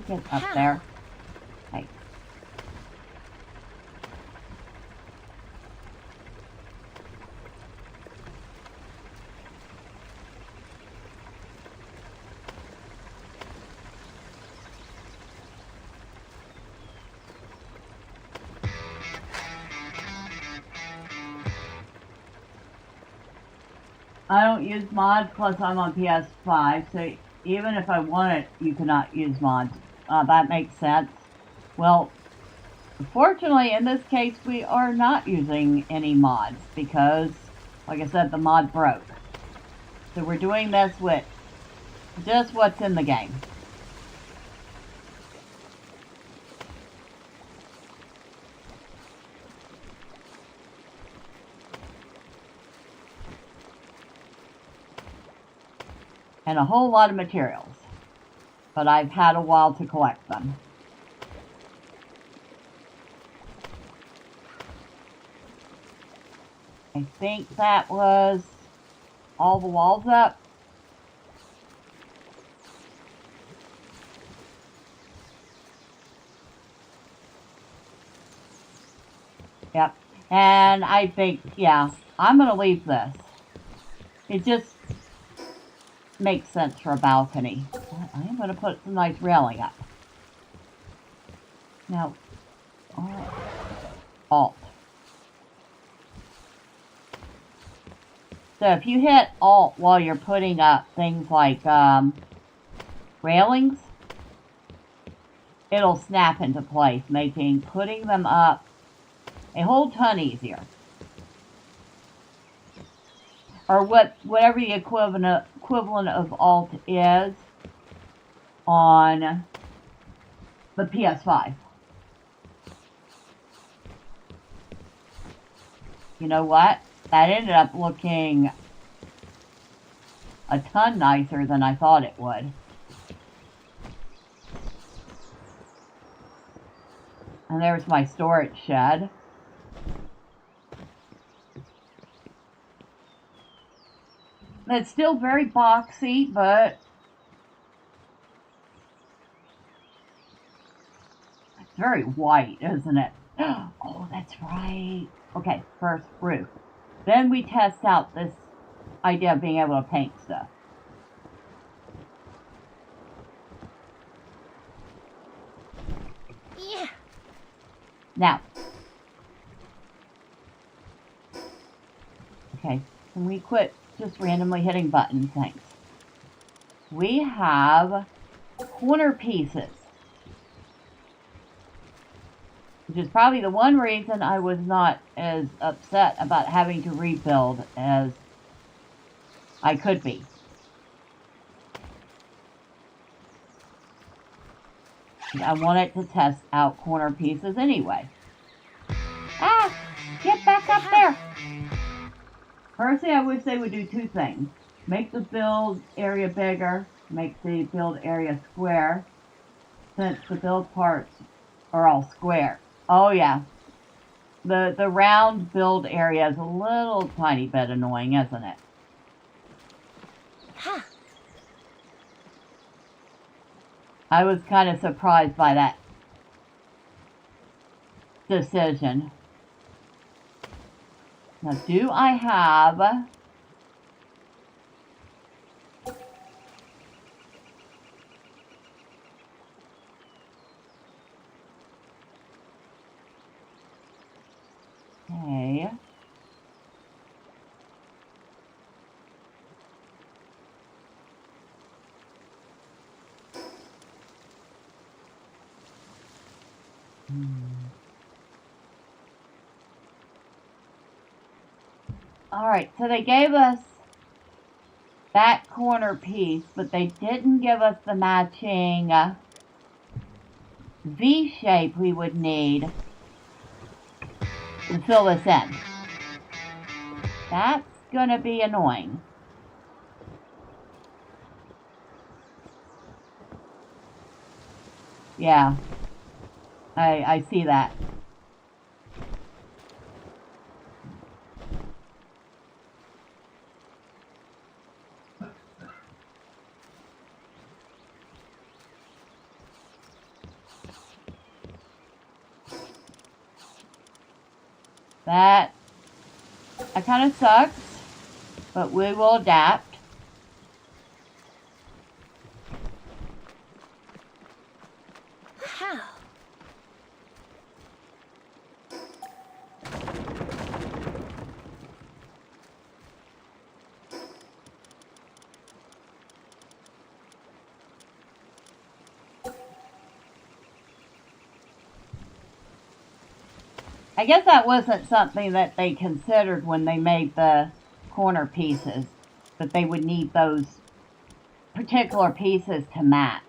Get up there. Hey. I don't use mods, plus I'm on PS5, so even if I want it, you cannot use mods. That makes sense. Well, fortunately, in this case, we are not using any mods because, like I said, the mod broke. So we're doing this with just what's in the game. And a whole lot of materials. But I've had a while to collect them. I think that was all the walls up. Yep. And I think, yeah, I'm going to leave this. It just makes sense for a balcony. I am going to put some nice railing up. Now, Alt. So if you hit Alt while you're putting up things like railings, it'll snap into place, making putting them up a whole ton easier. or whatever the equivalent of Alt is on the PS5. You know what? That ended up looking a ton nicer than I thought it would. And there's my storage shed. It's still very boxy, but it's very white, isn't it? Oh, that's right. Okay, first roof. Then we test out this idea of being able to paint stuff. Yeah. Now. Okay, can we quit just randomly hitting buttons? Thanks. We have corner pieces, which is probably the one reason I was not as upset about having to rebuild as I could be. I wanted to test out corner pieces anyway. Ah! Get back up there! Personally, I wish they would do two things. Make the build area bigger, make the build area square, since the build parts are all square. Oh yeah. The round build area is a little tiny bit annoying, isn't it? Huh. I was kind of surprised by that decision. Now, do I have... Okay. Alright, so they gave us that corner piece, but they didn't give us the matching V shape we would need to fill this in. That's gonna be annoying. Yeah, I see that. That kind of sucks, but we will adapt. How? I guess that wasn't something that they considered when they made the corner pieces, that they would need those particular pieces to match.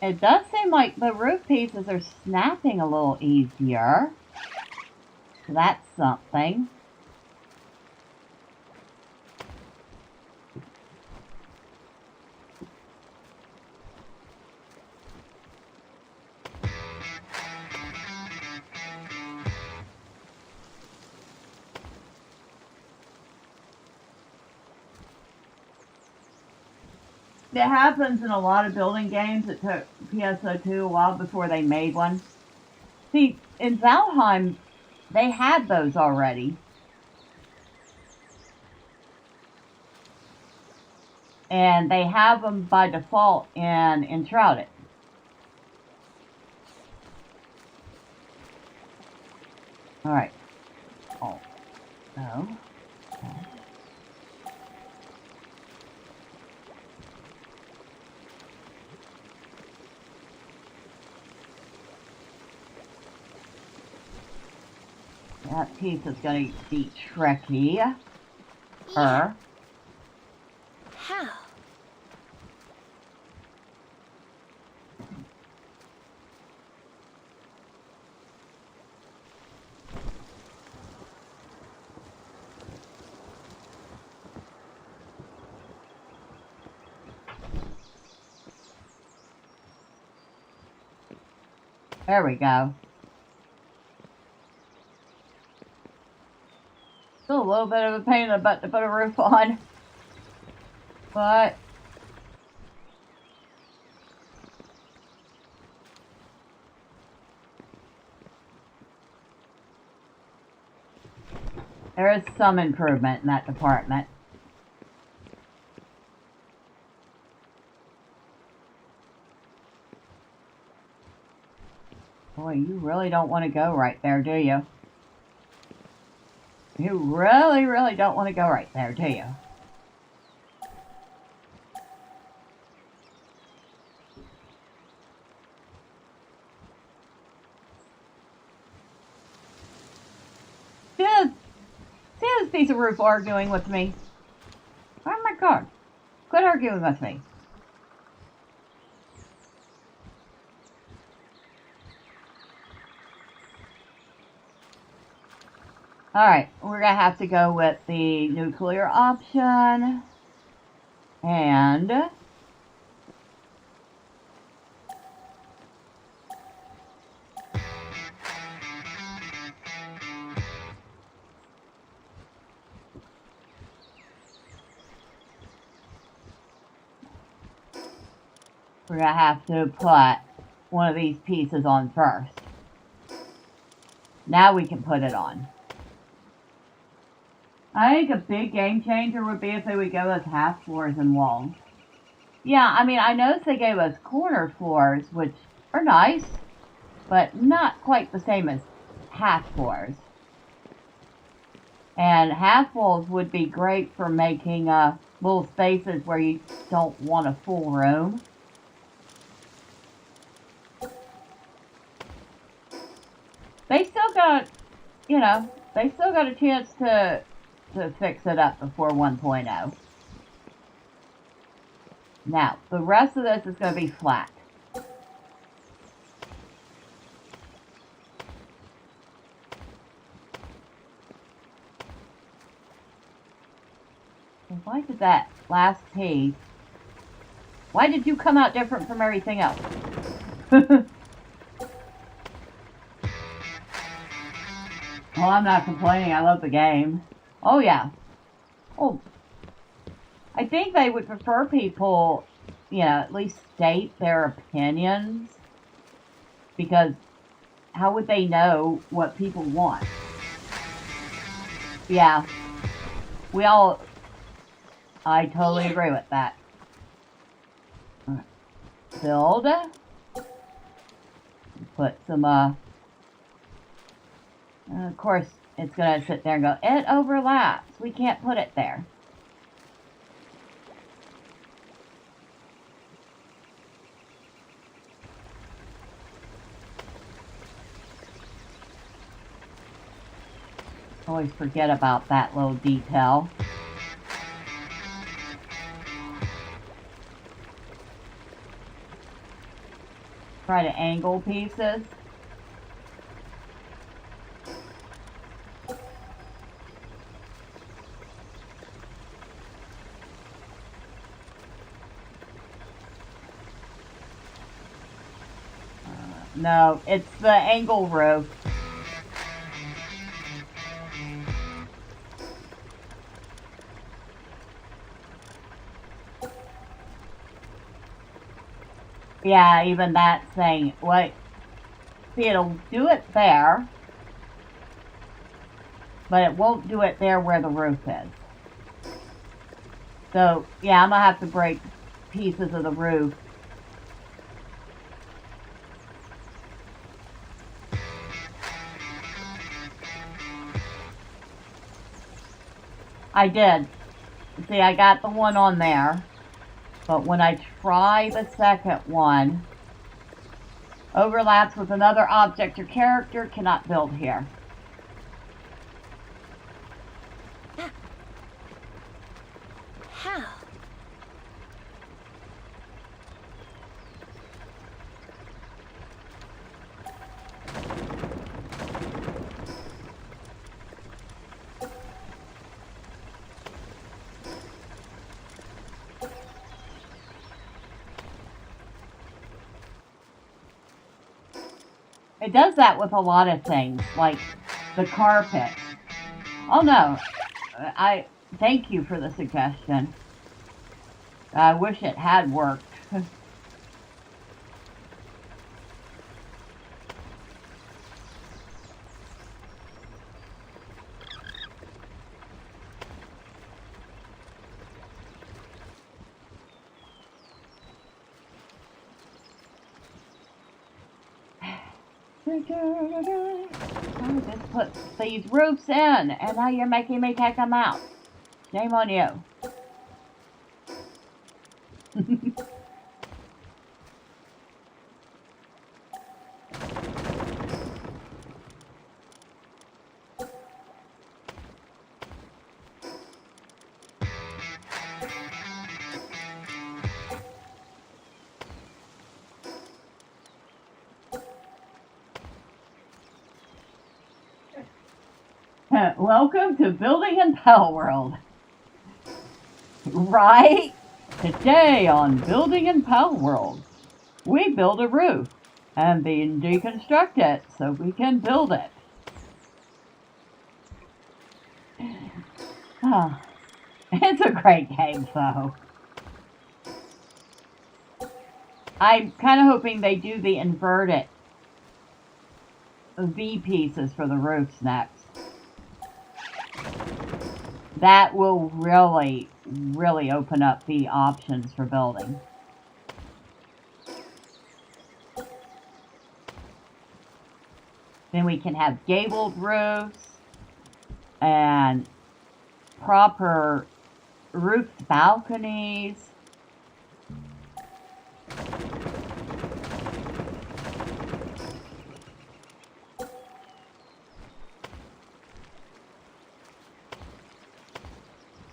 It does seem like the roof pieces are snapping a little easier. So that's something. It happens in a lot of building games. It took PSO2 a while before they made one. See, in Valheim, they had those already. And they have them by default in Enshrouded. Alright. Oh. No. Okay. That piece is going to be tricky. How? There we go. Still a little bit of a pain in the butt to put a roof on. But there is some improvement in that department. Boy, you really don't want to go right there, do you? You really, really don't want to go right there, do you? See this piece of roof arguing with me? Oh my god. Quit arguing with me. Alright, we're going to have to go with the nuclear option. And we're going to have to put one of these pieces on first. Now we can put it on. I think a big game changer would be if they would give us half floors and walls. Yeah, I mean, I noticed they gave us corner floors, which are nice, but not quite the same as half floors. And half walls would be great for making little spaces where you don't want a full room. They still got, you know, they still got a chance to fix it up before 1.0. Now, the rest of this is going to be flat. Why did that last piece... Why did you come out different from everything else? Oh, I'm not complaining. I love the game. Oh, yeah. Oh, I think they would prefer people, you know, at least state their opinions. Because how would they know what people want? Yeah. I totally agree with that. Right. Build. Put some, of course, it's going to sit there and go, it overlaps. We can't put it there. Always forget about that little detail. Try to angle pieces. No, it's the angle roof. Yeah, even that thing. Wait. See, it'll do it there. But it won't do it there where the roof is. So, yeah, I'm going to have to break pieces of the roof. I did. See, I got the one on there. But when I try the second one, overlaps with another object or character, cannot build here. How? It does that with a lot of things, like the carpet. Oh no, I thank you for the suggestion. I wish it had worked. I just put these roofs in, and now you're making me take them out. Shame on you. Welcome to Building in Palworld. Right? Today on Building in Palworld, we build a roof and then deconstruct it so we can build it. It's a great game, though. I'm kind of hoping they do the inverted V pieces for the roofs next. That will really, really open up the options for building. Then we can have gabled roofs and proper roofed balconies.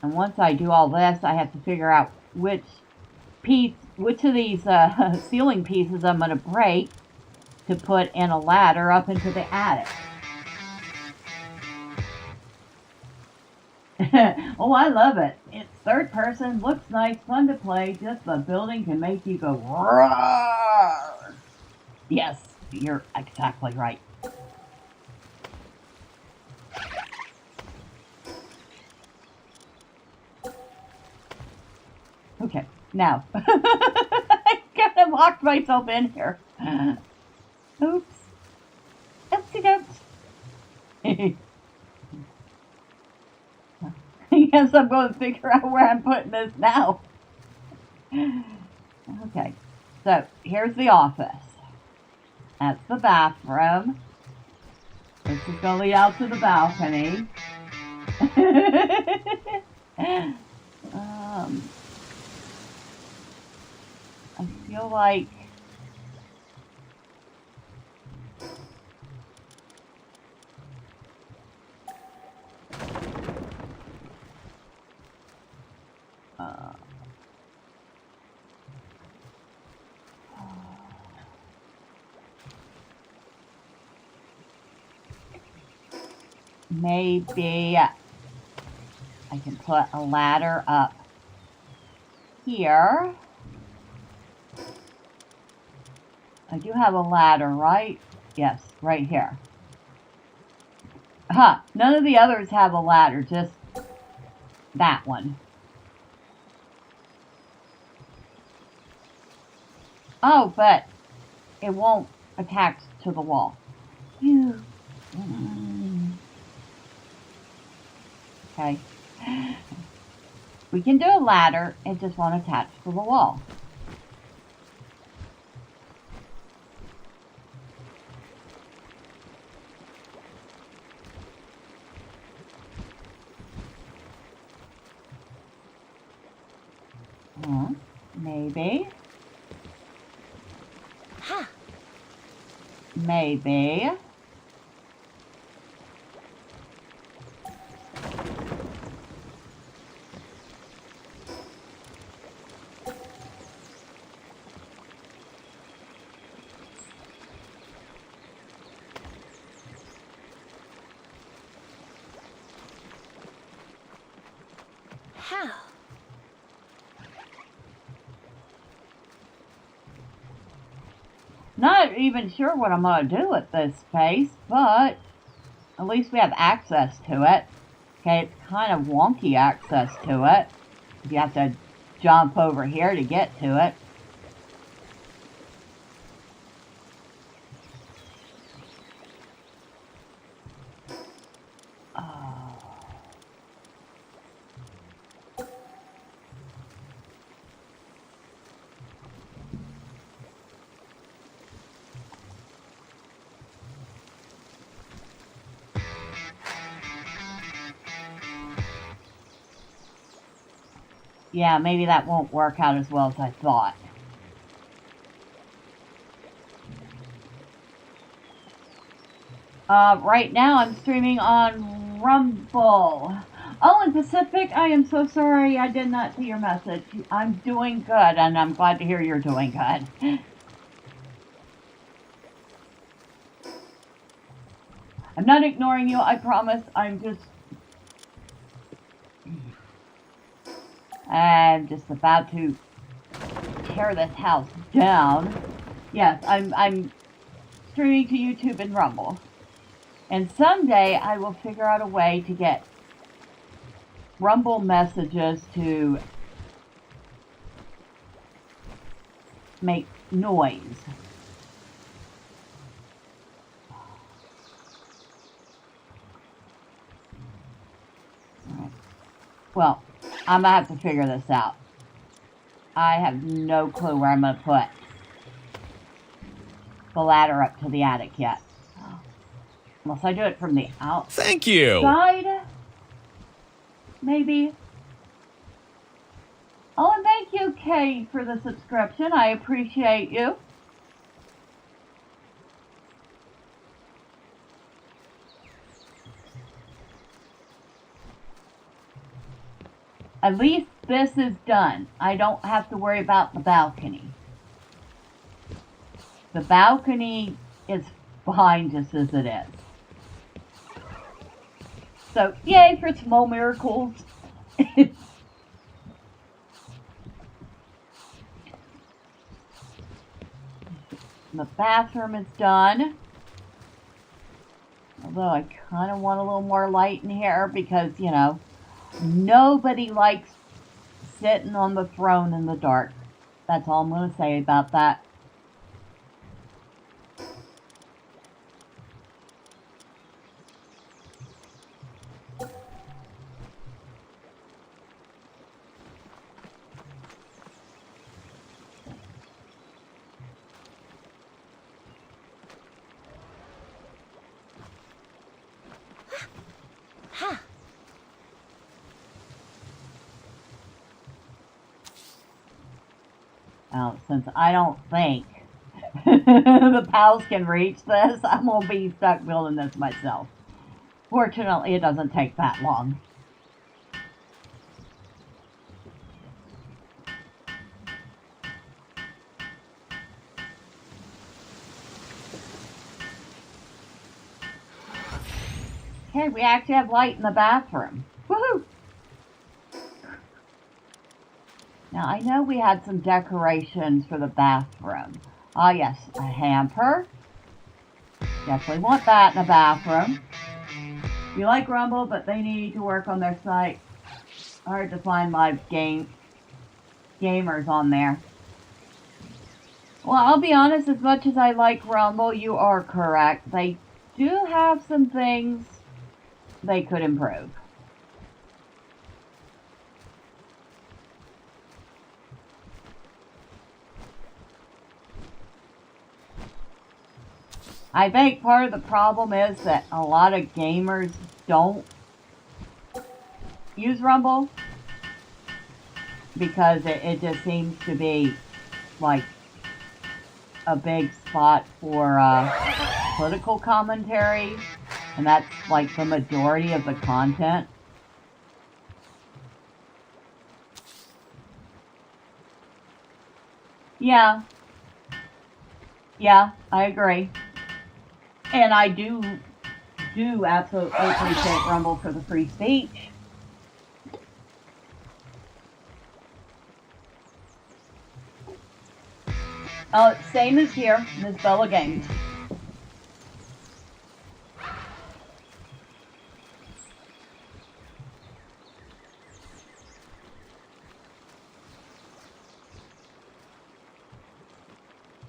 And once I do all this, I have to figure out which of these ceiling pieces I'm going to break to put in a ladder up into the attic. Oh, I love it. It's third person, looks nice, fun to play. Just the building can make you go roar. Yes, you're exactly right. Okay, now, I kind of locked myself in here. Oops. Oopsie doops. I guess I'm going to figure out where I'm putting this now. Okay, so here's the office. That's the bathroom. This is going to lead out to the balcony. I feel like maybe I can put a ladder up here. I do have a ladder, right? Yes, right here. None of the others have a ladder, just that one. Oh, but it won't attach to the wall. Okay. We can do a ladder, it just won't attach to the wall. Maybe. Ha! Maybe. How? Not even sure what I'm going to do with this space, but at least we have access to it. Okay, it's kind of wonky access to it. You have to jump over here to get to it. Yeah, maybe that won't work out as well as I thought. Right now I'm streaming on Rumble. Oh, and Pacific, I am so sorry I did not see your message. I'm doing good, and I'm glad to hear you're doing good. I'm not ignoring you, I promise. I'm just about to tear this house down. Yes, I'm streaming to YouTube and Rumble. And someday I will figure out a way to get Rumble messages to make noise. Well, I'm going to have to figure this out. I have no clue where I'm going to put the ladder up to the attic yet. Unless I do it from the outside. Thank you. Maybe. Oh, and thank you, Kay, for the subscription. I appreciate you. At least this is done. I don't have to worry about the balcony. The balcony is fine just as it is. So, yay for small miracles. The bathroom is done. Although I kind of want a little more light in here because, you know, nobody likes sitting on the throne in the dark. That's all I'm going to say about that. Ha! Now, since I don't think the pals can reach this, I'm going to be stuck building this myself. Fortunately, it doesn't take that long. Okay, we actually have light in the bathroom. Woohoo! Now, I know we had some decorations for the bathroom. Ah, yes, a hamper. Definitely want that in the bathroom. You like Rumble, but they need to work on their site. Hard to find live gamers on there. Well, I'll be honest, as much as I like Rumble, you are correct. They do have some things they could improve. I think part of the problem is that a lot of gamers don't use Rumble. because it just seems to be like a big spot for political commentary, and that's like the majority of the content. Yeah, yeah, I agree. And I do absolutely appreciate Rumble for the free speech. Same as here, Miss Bella Games.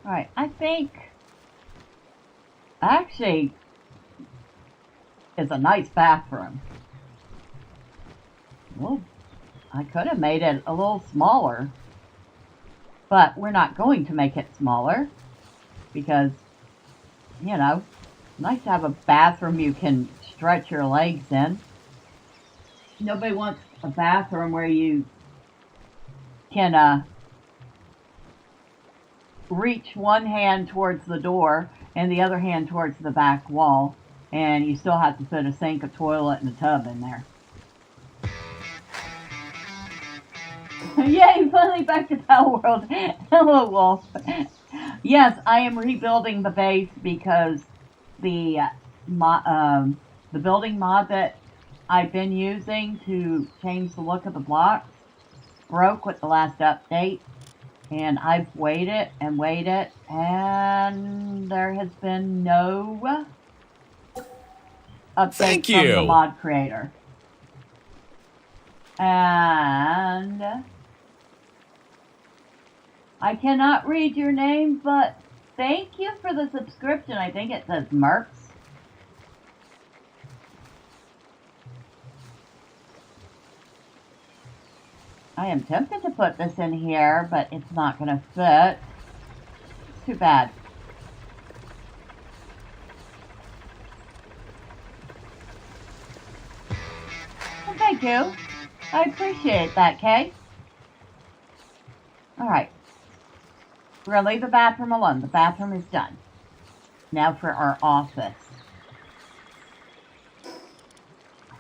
Alright, I think actually it's a nice bathroom. Well, I could have made it a little smaller, but we're not going to make it smaller because, you know, it's nice to have a bathroom you can stretch your legs in. Nobody wants a bathroom where you can reach one hand towards the door and the other hand towards the back wall, and you still have to put a sink, a toilet, and a tub in there. Yay, finally back to Palworld. Hello, Wolf. Yes, I am rebuilding the base because the building mod that I've been using to change the look of the blocks broke with the last update. And I've waited and waited, and there has been no update from the mod creator. And I cannot read your name, but thank you for the subscription. I think it says Mercs. I am tempted to put this in here, but it's not going to fit. It's too bad. Well, thank you. I appreciate that, Kay. Alright. We're going to leave the bathroom alone. The bathroom is done. Now for our office.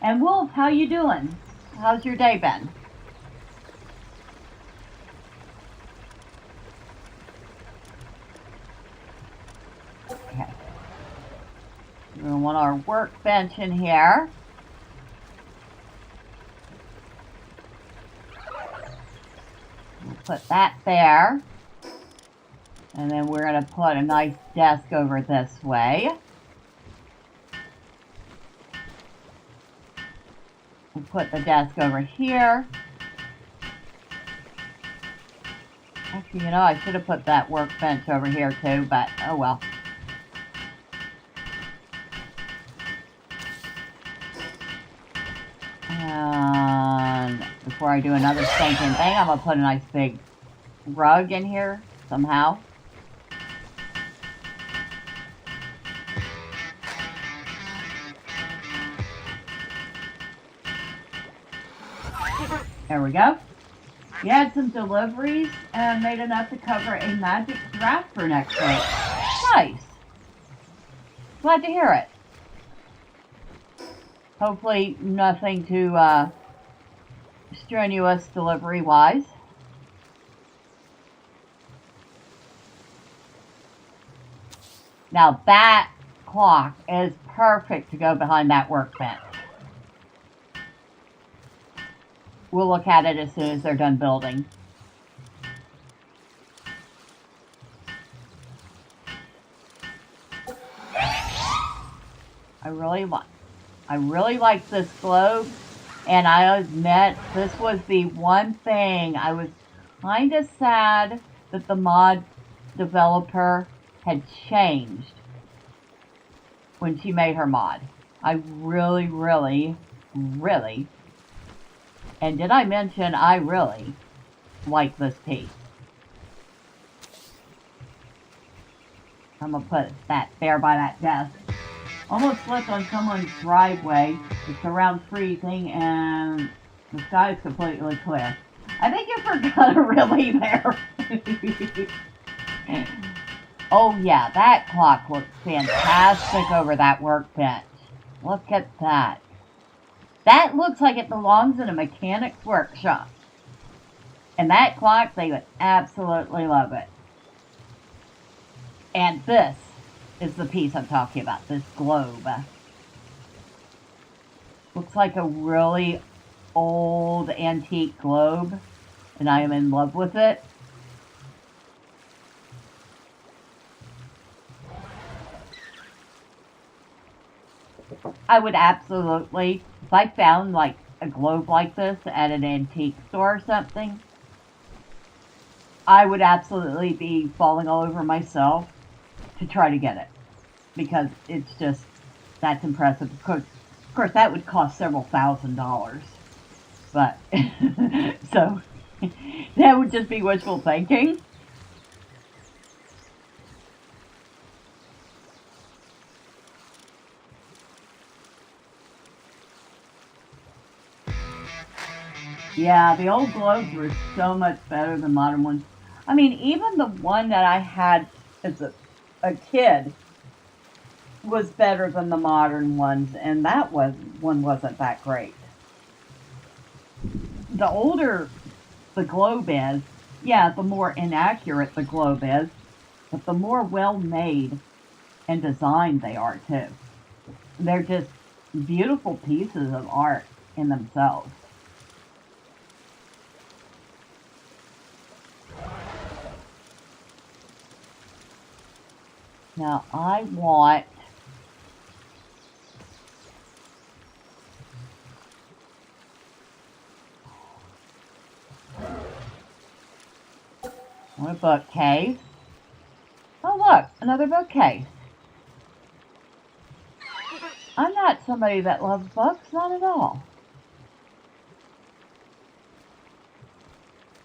And Wolf, how you doing? How's your day been? Okay. We're going to want our workbench in here. We'll put that there. And then we're going to put a nice desk over this way. We'll put the desk over here. Actually, you know, I should have put that workbench over here too, but oh well. And before I do another stinking thing, I'm going to put a nice big rug in here somehow. There we go. We had some deliveries and made enough to cover a magic draft for next week. Nice. Glad to hear it. Hopefully nothing too strenuous delivery-wise. Now that clock is perfect to go behind that workbench. We'll look at it as soon as they're done building. I really like this globe, and I admit this was the one thing I was kind of sad that the mod developer had changed when she made her mod. I really, and did I mention I really like this piece? I'm going to put that there by that desk. Almost slipped on someone's driveway. It's around freezing and the sky is completely clear. I think you're we're gonna really there. Oh yeah, that clock looks fantastic over that workbench. Look at that. That looks like it belongs in a mechanic's workshop. And that clock, they would absolutely love it. And this is the piece I'm talking about, this globe. Looks like a really old antique globe, and I am in love with it. I would absolutely, if I found like a globe like this at an antique store or something, I would absolutely be falling all over myself to try to get it. Because it's just, that's impressive. Of course that would cost several $1,000s. But, so, that would just be wishful thinking. Yeah, the old globes were so much better than modern ones. I mean, even the one that I had as a kid was better than the modern ones, and that one wasn't that great. The older the globe is, yeah, the more inaccurate the globe is, but the more well-made and designed they are, too. They're just beautiful pieces of art in themselves. Now, I want a bookcase. Oh, look, another bookcase. I'm not somebody that loves books, not at all.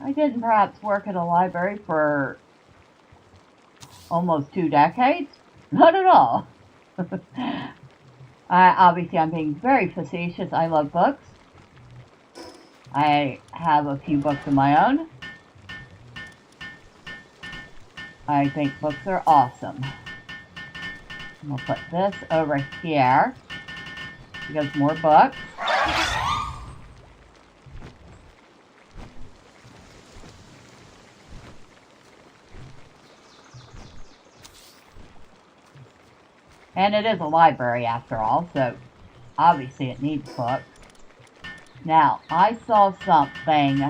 I didn't perhaps work at a library for almost 2 decades. Not at all. Obviously, I'm being very facetious. I love books. I have a few books of my own. I think books are awesome. I'm going to put this over here because more books. And it is a library after all, so obviously it needs books. Now, I saw something.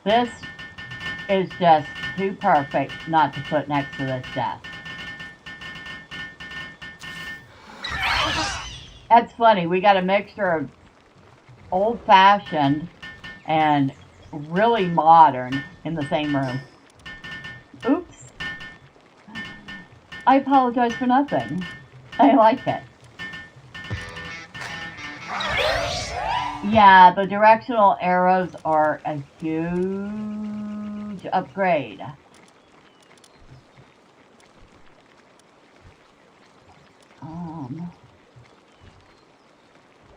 This is just too perfect not to put next to this desk. That's funny, we got a mixture of old-fashioned and really modern in the same room. Oops. I apologize for nothing. I like it. Yeah, the directional arrows are a huge upgrade.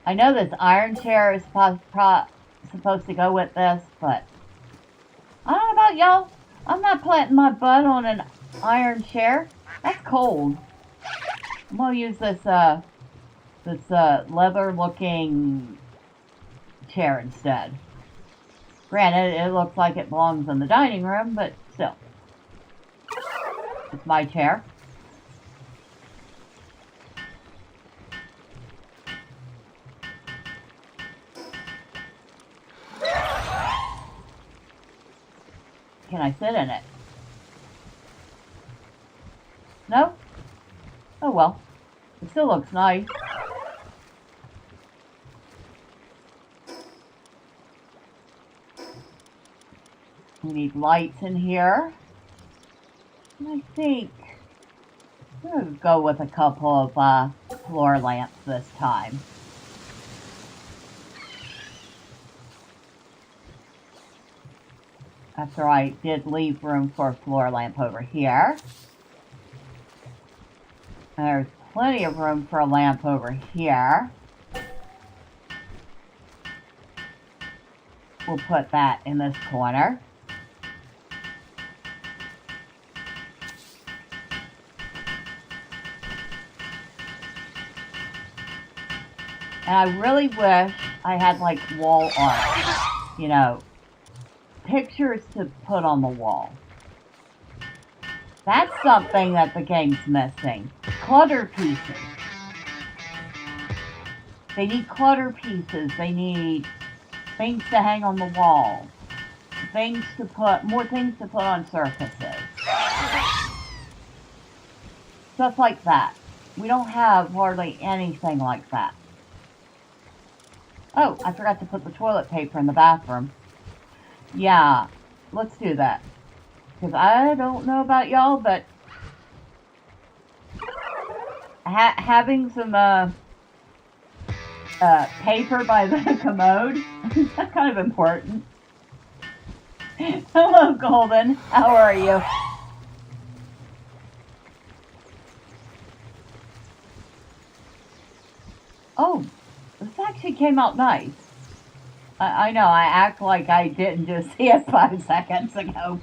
I know this iron chair is supposed to go with this, but I don't know about y'all. I'm not planting my butt on an iron chair. That's cold. I'm gonna use this leather-looking chair instead. Granted, it looks like it belongs in the dining room, but still. It's my chair. Can I sit in it? No? Oh well. It still looks nice. We need lights in here. And I think I'm going to go with a couple of floor lamps this time. After I did leave room for a floor lamp over here. There's plenty of room for a lamp over here. We'll put that in this corner. And I really wish I had like wall art, you know, pictures to put on the wall. That's something that the game's missing. Clutter pieces. They need clutter pieces. They need things to hang on the wall. More things to put on surfaces. Stuff like that. We don't have hardly anything like that. Oh, I forgot to put the toilet paper in the bathroom. Yeah, let's do that. Because I don't know about y'all, but having some paper by the commode is kind of important. Hello, Golden. How are you? Oh, this actually came out nice. I know, I act like I didn't just see it 5 seconds ago.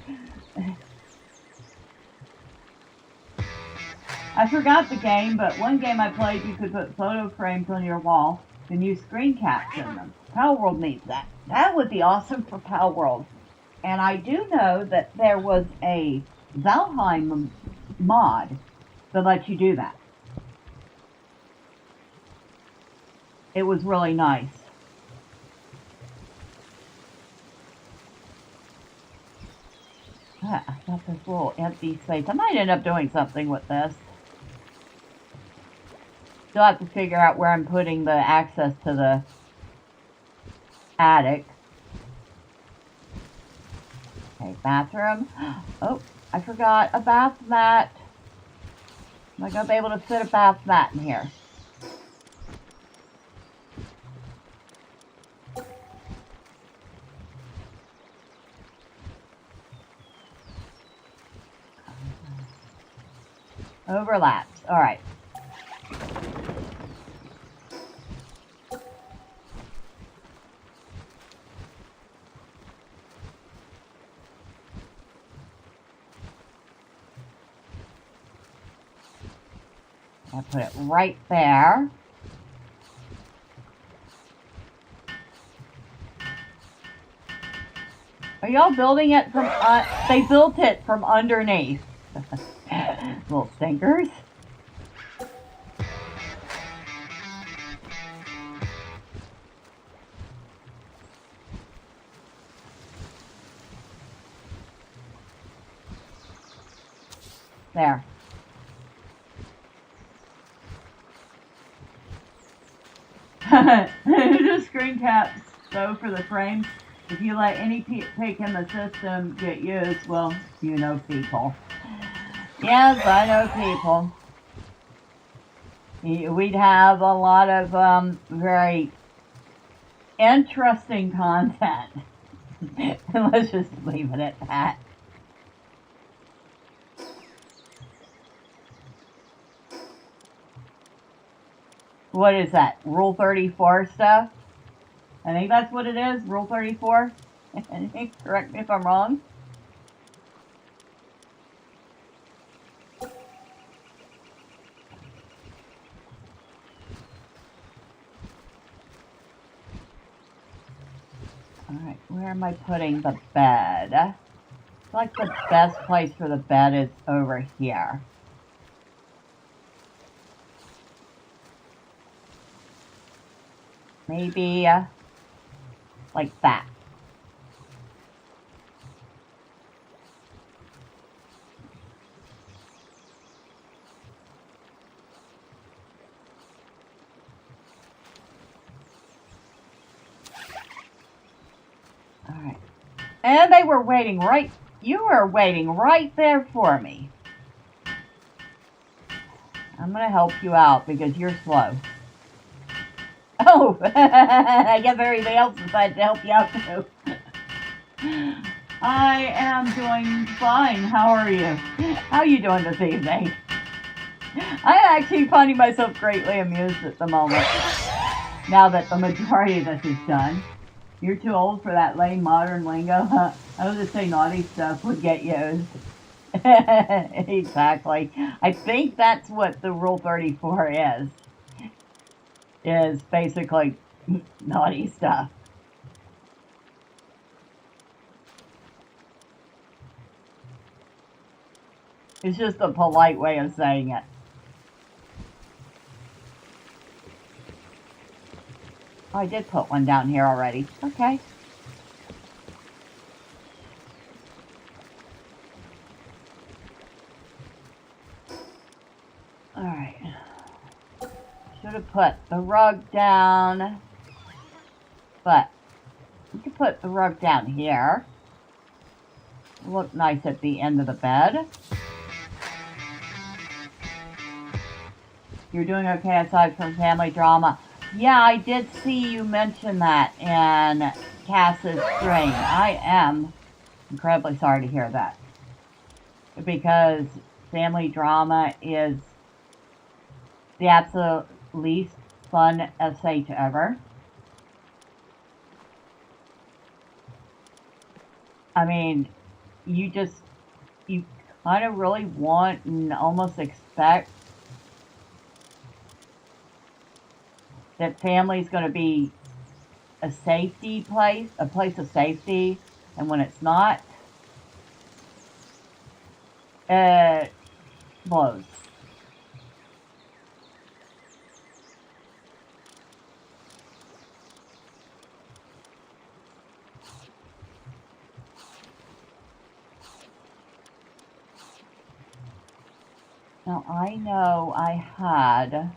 I forgot the game, but one game I played, you could put photo frames on your wall and use screen caps in them. Palworld needs that. That would be awesome for Palworld. And I do know that there was a Valheim mod that lets you do that. It was really nice. I got this little empty space. I might end up doing something with this. Still have to figure out where I'm putting the access to the attic. Okay, bathroom. Oh, I forgot a bath mat. Am I going to be able to fit a bath mat in here? Overlaps. All right. I'll put it right there. Are y'all building it from, they built it from underneath. Little stinkers. There. Just screen caps, though, for the frames. If you let any pick in the system get used, well, you know people. Yes, I know people. We'd have a lot of very interesting content. Let's just leave it at that. What is that? Rule 34 stuff? I think that's what it is. Rule 34. Correct me if I'm wrong. Alright, where am I putting the bed? I feel like the best place for the bed is over here. Maybe like that. Alright. And they were waiting right, you were waiting right there for me. I'm going to help you out because you're slow. Oh, I guess everybody else decided to help you out too. I am doing fine. How are you? How are you doing this evening? I'm actually finding myself greatly amused at the moment. Now that the majority of this is done. You're too old for that lame modern lingo, huh? I was just say naughty stuff would get used. Exactly. I think that's what the Rule 34 is. Is basically naughty stuff. It's just a polite way of saying it. Oh, I did put one down here already. Okay. Alright. Should have put the rug down. But we could put the rug down here. Look nice at the end of the bed. You're doing okay aside from family drama. Yeah, I did see you mention that in Cass's string. I am incredibly sorry to hear that. Because family drama is the absolute least fun SH ever. I mean, you kind of really want and almost expect that family's going to be a safety place, a place of safety, and when it's not, it blows. Now I know I had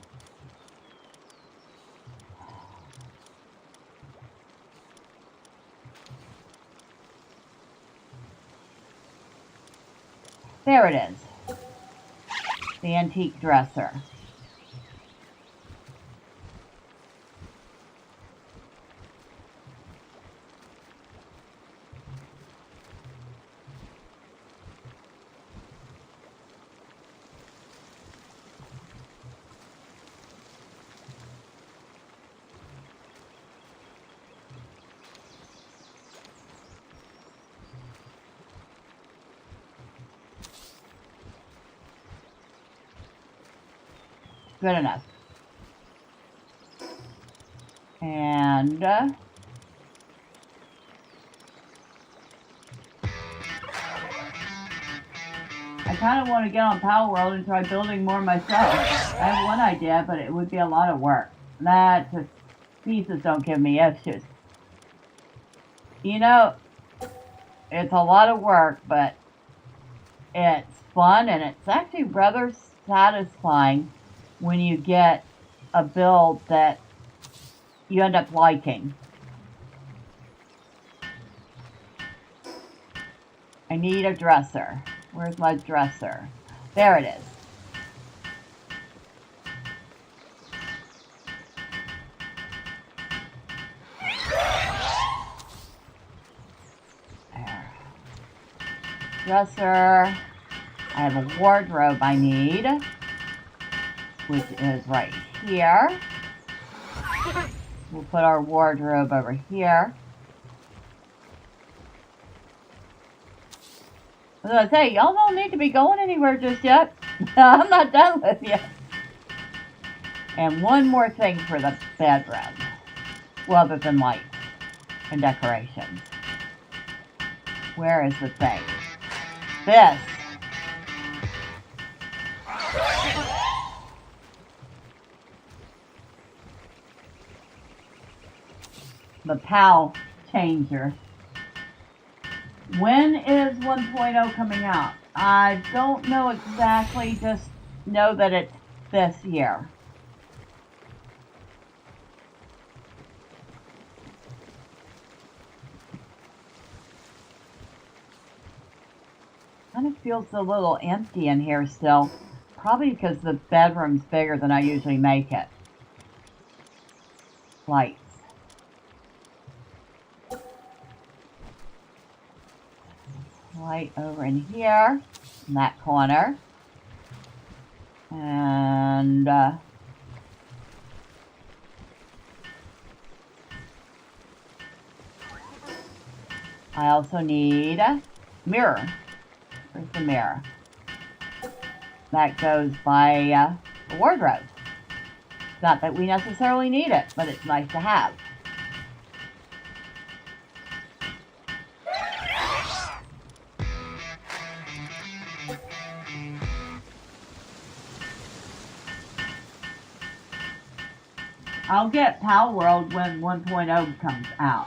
there it is. The antique dresser. Good enough. And I kind of want to get on Palworld and try building more myself. I have one idea, but it would be a lot of work. That just pieces don't give me issues. You know, it's a lot of work, but it's fun and it's actually rather satisfying when you get a build that you end up liking. I need a dresser. Where's my dresser? There it is. There. Dresser. I have a wardrobe I need, which is right here. We'll put our wardrobe over here. As I say, y'all don't need to be going anywhere just yet. I'm not done with you. And one more thing for the bedroom. Well, other than lights and decorations. Where is the thing? This. The PAL changer. When is 1.0 coming out? I don't know exactly, just know that it's this year. Kind of feels a little empty in here still. Probably because the bedroom's bigger than I usually make it. Lights. Light over in here, in that corner. And And I also need a mirror. Where's the mirror? That goes by the wardrobe. Not that we necessarily need it, but it's nice to have. I'll get Palworld when 1.0 comes out.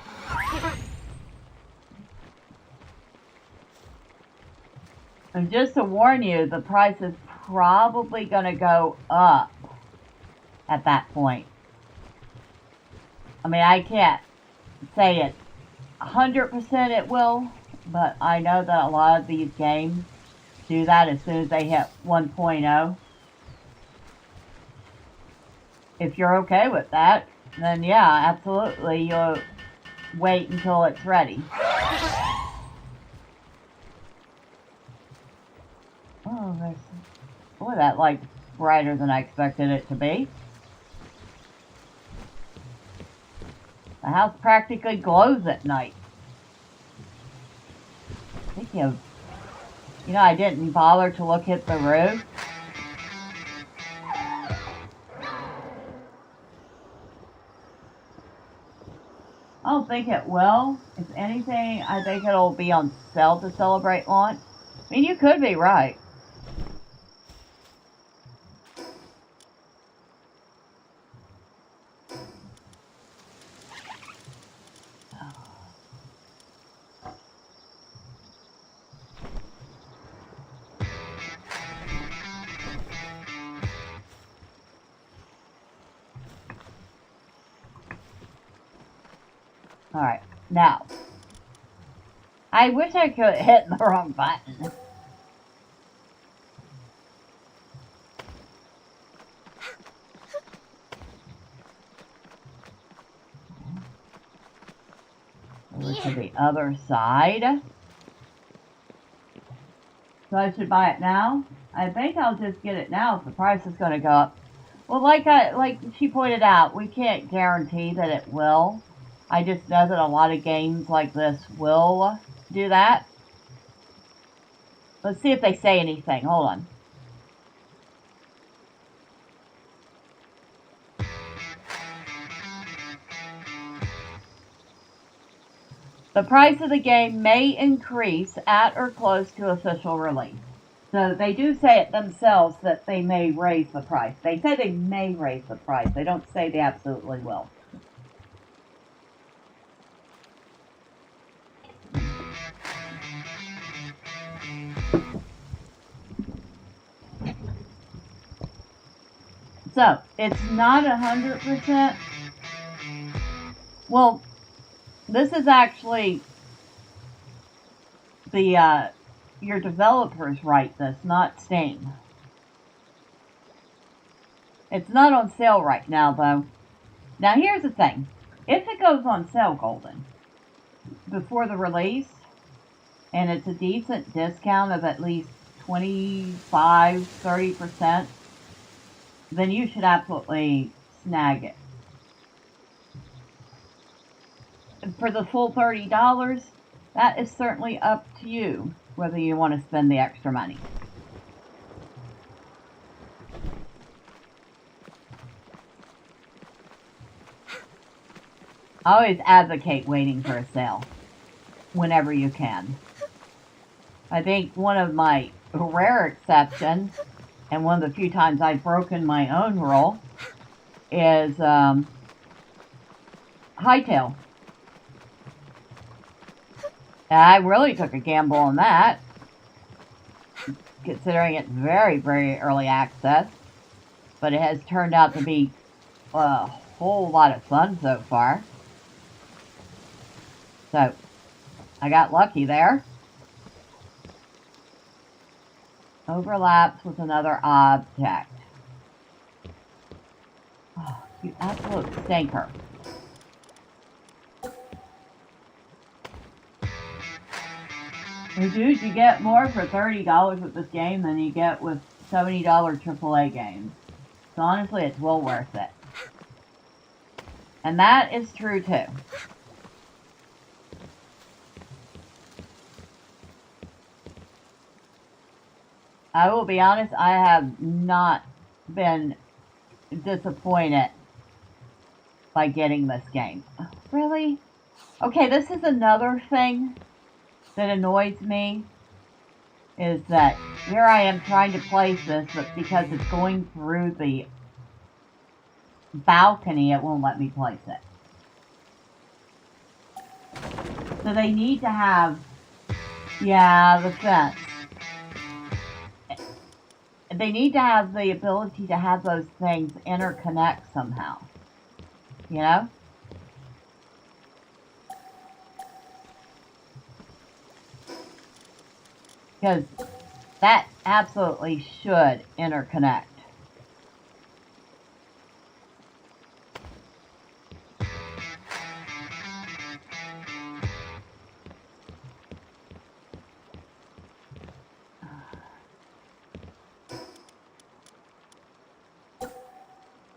And just to warn you, the price is probably going to go up at that point. I mean, I can't say it 100% it will, but I know that a lot of these games do that as soon as they hit 1.0. If you're okay with that, then yeah, absolutely, you'll wait until it's ready. Oh, boy, that light's brighter than I expected it to be. The house practically glows at night. Speaking of, I didn't bother to look at the roof. I don't think it will. If anything, I think it'll be on sale to celebrate launch. I mean, you could be right. Alright, now, I wish I could hit the wrong button. Over to the other side. So I should buy it now? I think I'll just get it now if the price is going to go up. Well, like she pointed out, we can't guarantee that it will. I just know that a lot of games like this will do that. Let's see if they say anything. Hold on. The price of the game may increase at or close to official release. So they do say it themselves that they may raise the price. They say they may raise the price. They don't say they absolutely will. So, it's not 100%. Well, this is actually the, your developers write this, not Steam. It's not on sale right now, though. Now, here's the thing. If it goes on sale, Golden, before the release, and it's a decent discount of at least 25-30%, then you should absolutely snag it. For the full $30, that is certainly up to you, whether you want to spend the extra money. I always advocate waiting for a sale, whenever you can. I think one of my rare exceptions, and one of the few times I've broken my own rule, is Hightail. I really took a gamble on that, considering it's very, very early access, but it has turned out to be a whole lot of fun so far. So, I got lucky there. Overlaps with another object. Oh, you absolute stinker. Dude, you get more for $30 with this game than you get with $70 AAA games. So honestly, it's well worth it. And that is true too. I will be honest, I have not been disappointed by getting this game. Really? Okay, this is another thing that annoys me, is that here I am trying to place this, but because it's going through the balcony, it won't let me place it. So they need to have, yeah, the fence. They need to have the ability to have those things interconnect somehow. You know? Because that absolutely should interconnect.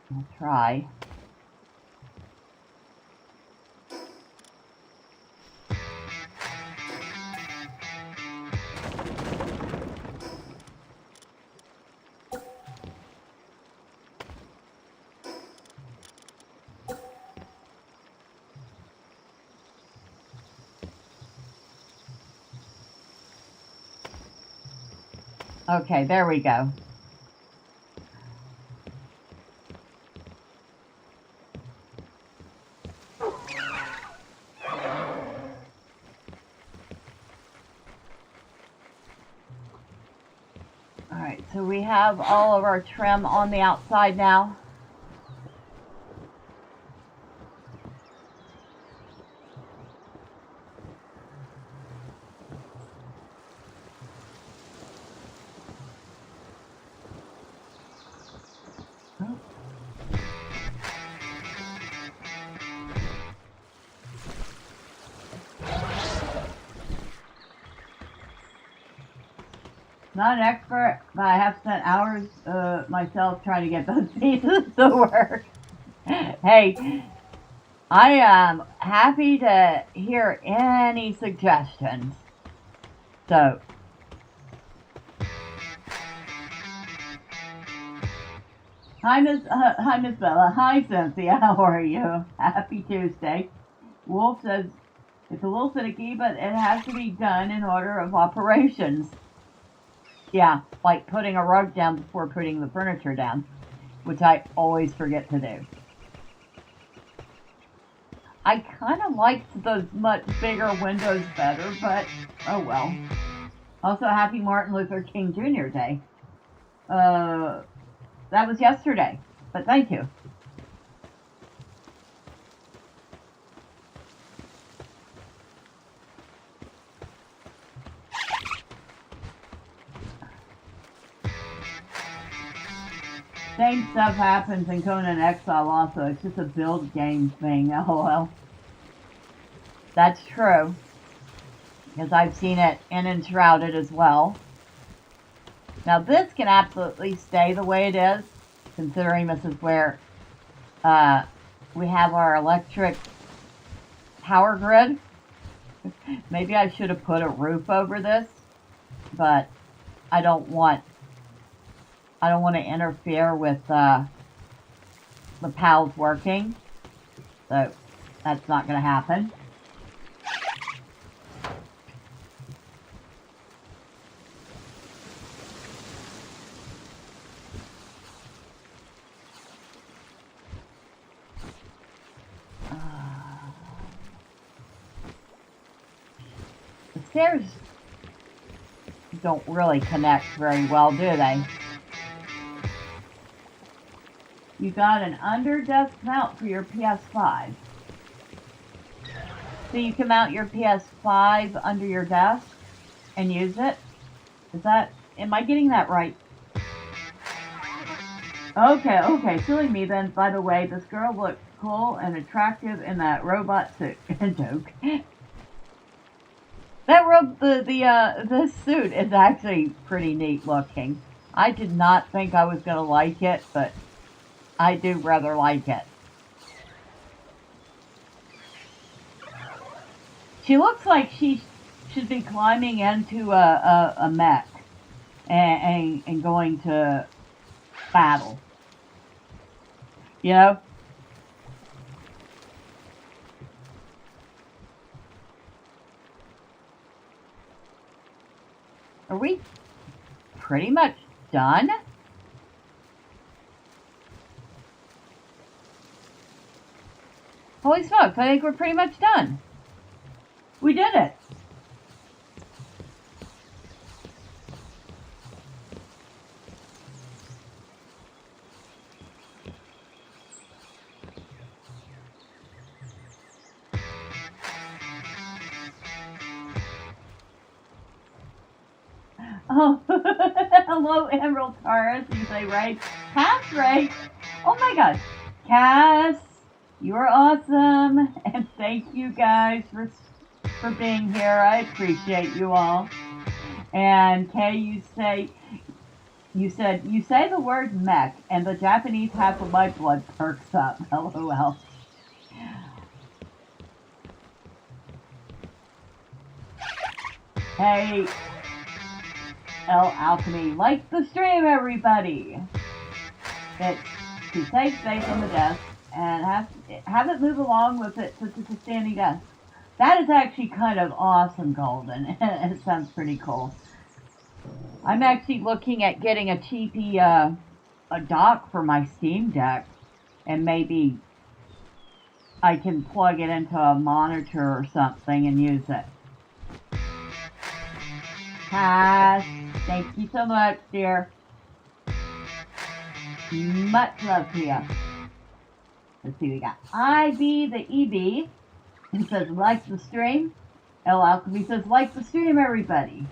I'll try. Okay, there we go. Alright, so we have all of our trim on the outside now. Not an expert, but I have spent hours myself trying to get those pieces to work. Hey, I am happy to hear any suggestions. So, hi Miss Bella. Hi Cynthia. How are you? Happy Tuesday. Wolf says it's a little finicky, but it has to be done in order of operations. Yeah, like putting a rug down before putting the furniture down, which I always forget to do. I kind of liked those much bigger windows better, but oh well. Also, happy Martin Luther King Jr. Day. That was yesterday, but thank you. Same stuff happens in Conan Exile also. It's just a build game thing, lol. That's true. Because I've seen it in Enshrouded as well. Now this can absolutely stay the way it is, considering this is where we have our electric power grid. Maybe I should have put a roof over this, but I don't want to interfere with the PALs working, so that's not going to happen. The stairs don't really connect very well, do they? You got an under-desk mount for your PS5. So you can mount your PS5 under your desk and use it? Am I getting that right? Okay, silly me then. By the way, this girl looks cool and attractive in that robot suit. Joke. This suit is actually pretty neat looking. I did not think I was gonna like it, but I do rather like it. She looks like she should be climbing into a mech and going to battle. You know? Are we pretty much done? Holy smokes, I think we're pretty much done. We did it. Oh, hello, Emerald Taurus. You say right? Cass, right? Oh my gosh. Cass, you are awesome. And thank you guys for being here. I appreciate you all. And Kay, you say the word mech and the Japanese half of my blood perks up. LOL. Hey, L Alchemy, like the stream, everybody. It's to save space on the desk and have it move along with it to the standing desk. That is actually kind of awesome, Golden. It sounds pretty cool. I'm actually looking at getting a cheapy a dock for my Steam Deck, and maybe I can plug it into a monitor or something and use it. Cass, thank you so much, dear. Much love to you. Let's see, we got IB the EB. He says, like the stream. L Alchemy says, like the stream, everybody.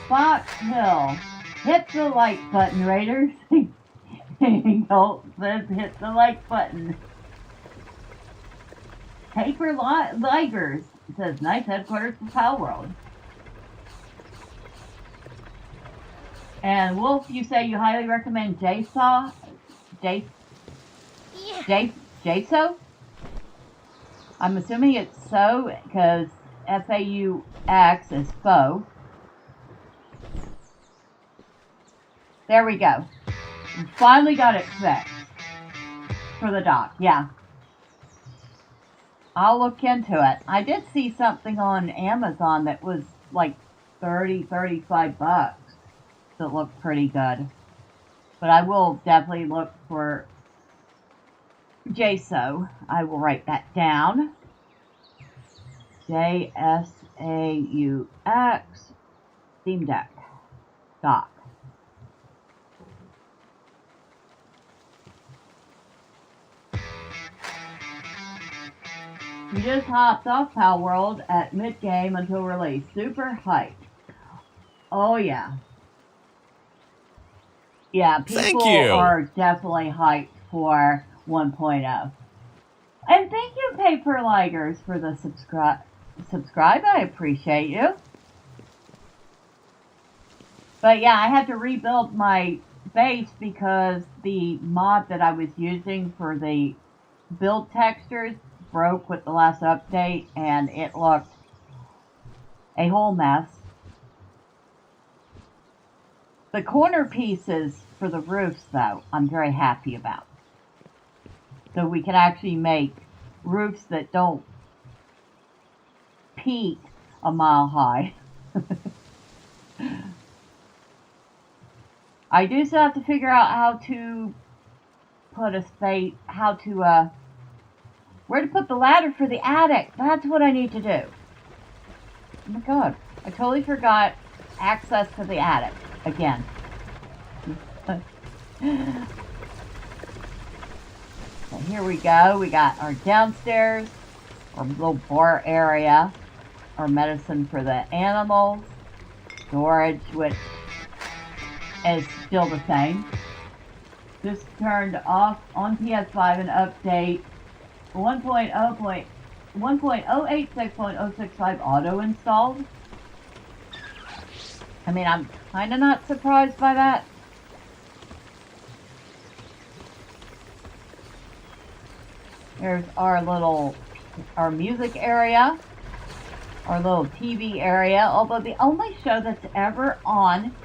Fox Hill, hit the like button, Raiders. Colt says, hit the like button. Paper Ligers says, nice headquarters for Palworld. And Wolf, you say you highly recommend JSO? JSO? I'm assuming it's so because FAUX is faux. There we go. We finally got it fixed for the dock. Yeah. I'll look into it. I did see something on Amazon that was like $35 that looked pretty good. But I will definitely look for JSO. I will write that down. JSAUX Steam Deck dock. We just hopped off Palworld at mid-game until release. Super hyped. Oh yeah. Yeah, people are definitely hyped for 1.0. And thank you, Paper Ligers, for the subscribe. I appreciate you. But yeah, I had to rebuild my base because the mod that I was using for the build textures broke with the last update, and it looked a whole mess. The corner pieces for the roofs, though, I'm very happy about. So we can actually make roofs that don't peak a mile high. I do still have to figure out how to put a space, where to put the ladder for the attic. That's what I need to do. Oh my god, I totally forgot access to the attic again. So here we go. We got our downstairs, our little bar area, our medicine for the animals, storage, which is still the same. Just turned off on PS5 and update 1.086.065 auto installed. I mean, I'm kind of not surprised by that. There's our music area, our little TV area, although the only show that's ever on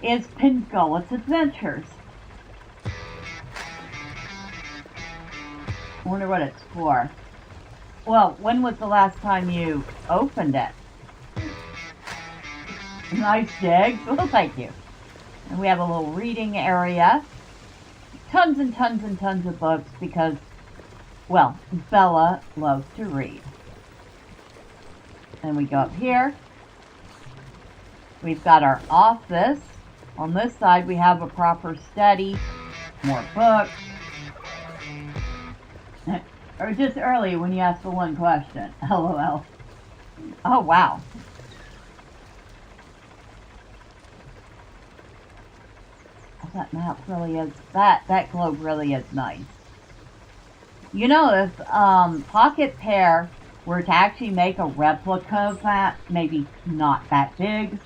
is Pingullet's Adventures. I wonder what it's for. Well, when was the last time you opened it? Nice dig. Well, thank you. And we have a little reading area. Tons and tons and tons of books because, well, Bella loves to read. And we go up here. We've got our office. On this side, we have a proper study. More books. Or just earlier when you asked the one question. LOL. Oh, wow. That map really is, that globe really is nice. You know, if Pocketpair were to actually make a replica of that, maybe not that big,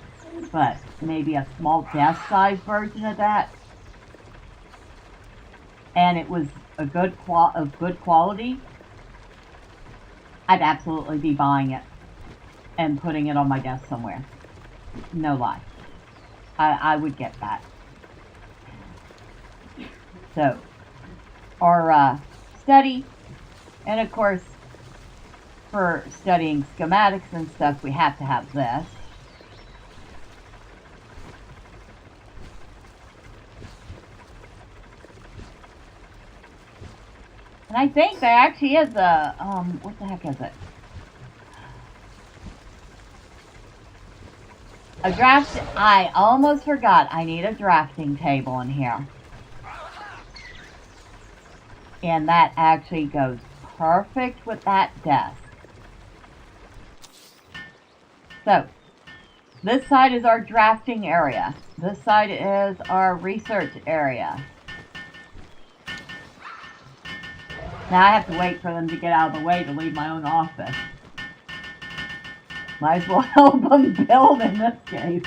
but maybe a small desk-sized version of that, and it was of good quality, I'd absolutely be buying it and putting it on my desk somewhere. No lie. I would get that. So, our study, and of course, for studying schematics and stuff, we have to have this. And I think there actually is a, what the heck is it? A draft, I almost forgot, I need a drafting table in here. And that actually goes perfect with that desk. So, this side is our drafting area. This side is our research area. Now I have to wait for them to get out of the way to leave my own office. Might as well help them build in this case.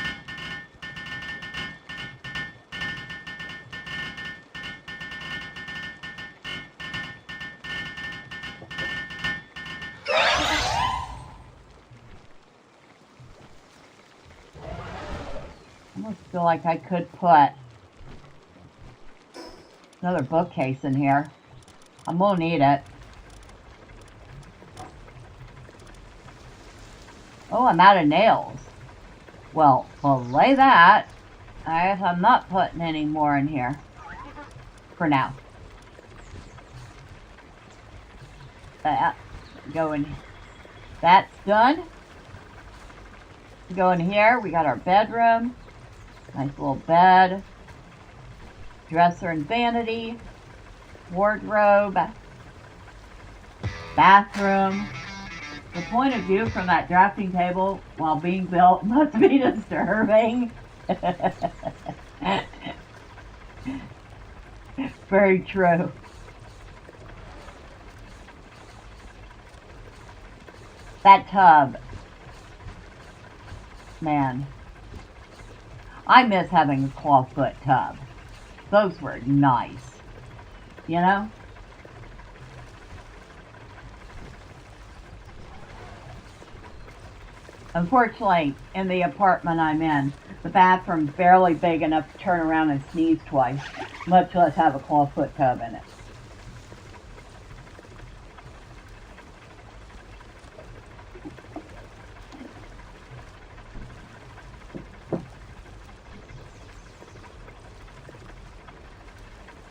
I almost feel like I could put another bookcase in here. I'm gonna need it. Oh, I'm out of nails. Well, belay that. I guess I'm not putting any more in here. For now. That. Go in. That's done. Go in here. We got our bedroom. Nice little bed. Dresser and vanity. Wardrobe. Bathroom. The point of view from that drafting table while being built must be disturbing. Very true. That tub. Man. I miss having a clawfoot tub. Those were nice. You know? Unfortunately, in the apartment I'm in, the bathroom's barely big enough to turn around and sneeze twice, much less have a clawfoot tub in it.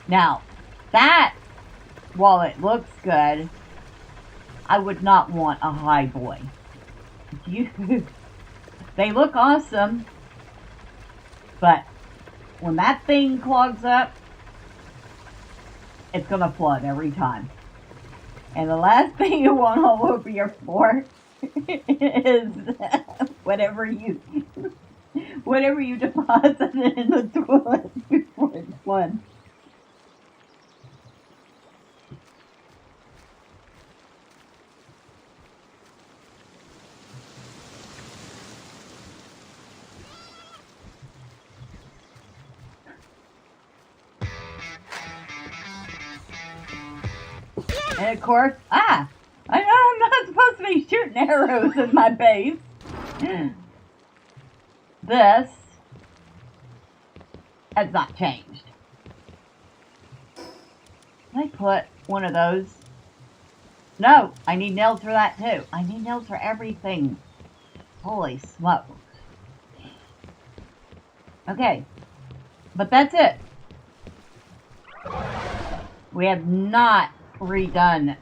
Now, that, while it looks good, I would not want a high boy. They look awesome, but when that thing clogs up, it's gonna flood every time. And the last thing you want all over your floor is whatever you deposit in the toilet before it floods. And of course, I know I'm not supposed to be shooting arrows in my base. This has not changed. Can I put one of those? No, I need nails for that too. I need nails for everything. Holy smokes. Okay, but that's it. We have not redone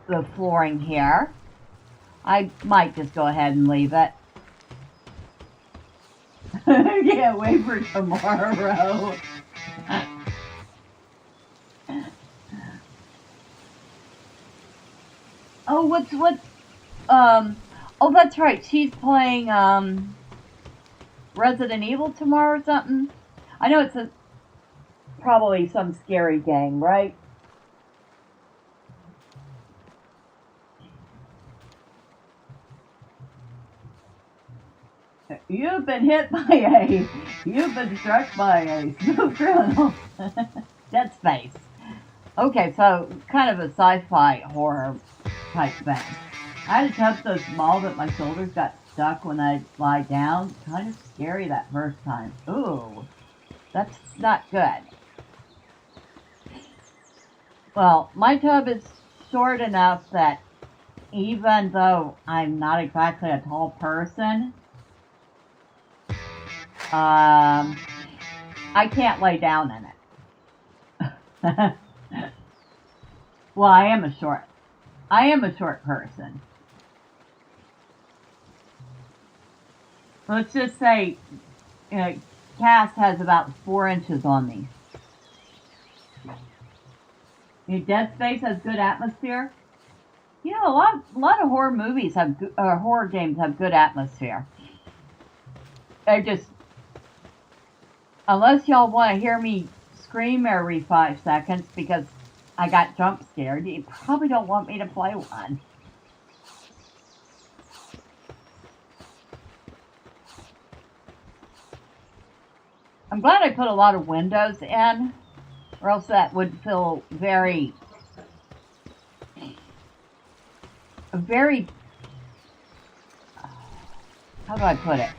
the flooring here. I might just go ahead and leave it. Can't wait for tomorrow. Oh, what's oh, that's right. She's playing Resident Evil tomorrow or something. I know it's probably some scary game, right? You've been hit by you've been struck by a smooth criminal. Dead Space. Okay, so kind of a sci-fi horror type thing. I had a tub so small that my shoulders got stuck when I lie down. Kind of scary that first time. Ooh, that's not good. Well, my tub is short enough that even though I'm not exactly a tall person, I can't lay down in it. Well, I am a short person. Let's just say, Cass has about 4 inches on me. Dead Space has good atmosphere. You know, a lot of horror movies have, horror games have good atmosphere. I just, unless y'all want to hear me scream every 5 seconds because I got jump scared, you probably don't want me to play one. I'm glad I put a lot of windows in, or else that would feel very, how do I put it?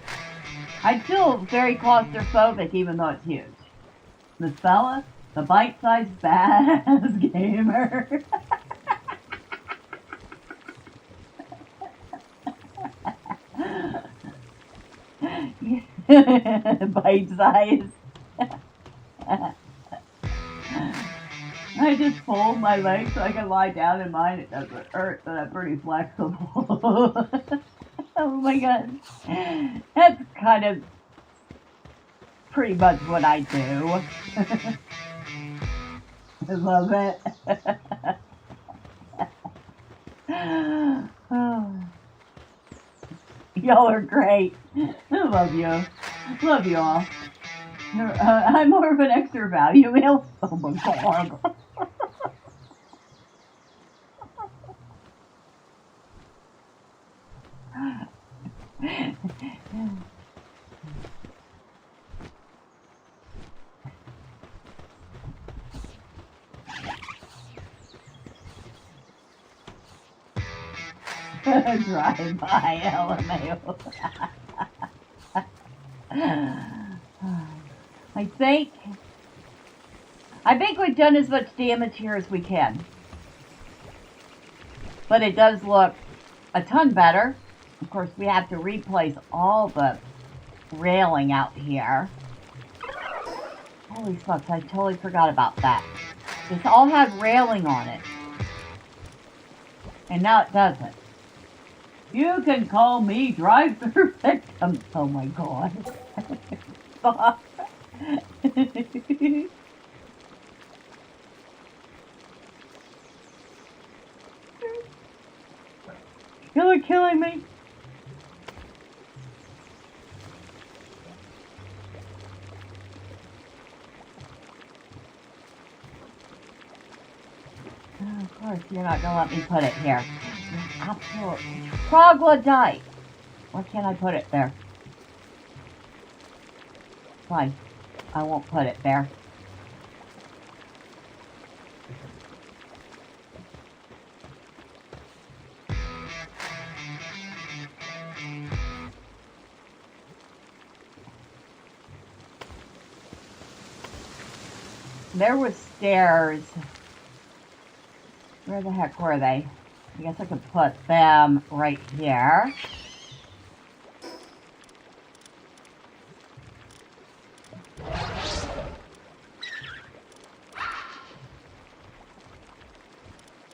I'd feel very claustrophobic even though it's huge. Miss Bella, the bite-sized badass gamer. Bite-sized. I just fold my legs so I can lie down in mine. It doesn't hurt, but I'm pretty flexible. Oh my god. That's kind of pretty much what I do. I love it. Oh. Y'all are great. I love you. Love you all. I'm more of an extra value male. Oh my god. Drive by LMAO. I think we've done as much damage here as we can. But it does look a ton better. Of course, we have to replace all the railing out here. Holy smokes, I totally forgot about that. This all had railing on it. And now it doesn't. You can call me drive-through victim. Oh my god. Stop. You're killing me. Oh, of course, you're not going to let me put it here. Absolute troglodyte. Why can't I put it there? Fine. I won't put it there. there were stairs. Where the heck were they? I guess I could put them right here.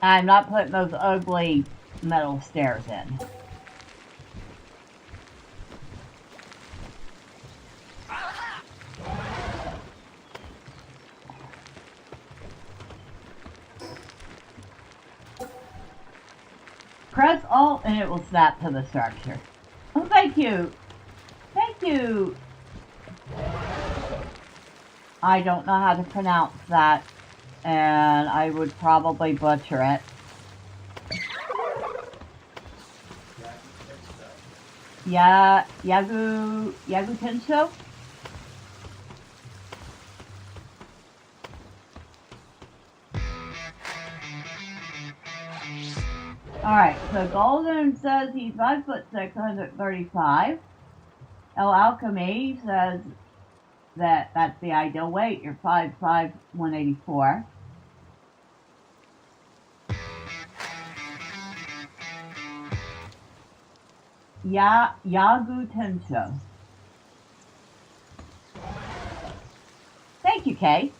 I'm not putting those ugly metal stairs in. Press Alt and it will snap to the structure. Oh, thank you. Thank you. I don't know how to pronounce that, and I would probably butcher it. Yeah, Yagu Tensho? Alright, so Golden says he's 5'6", 135. El Alchemy says that that's the ideal weight. You're 5'5", 184. Yagu Tensho. Thank you, Kay.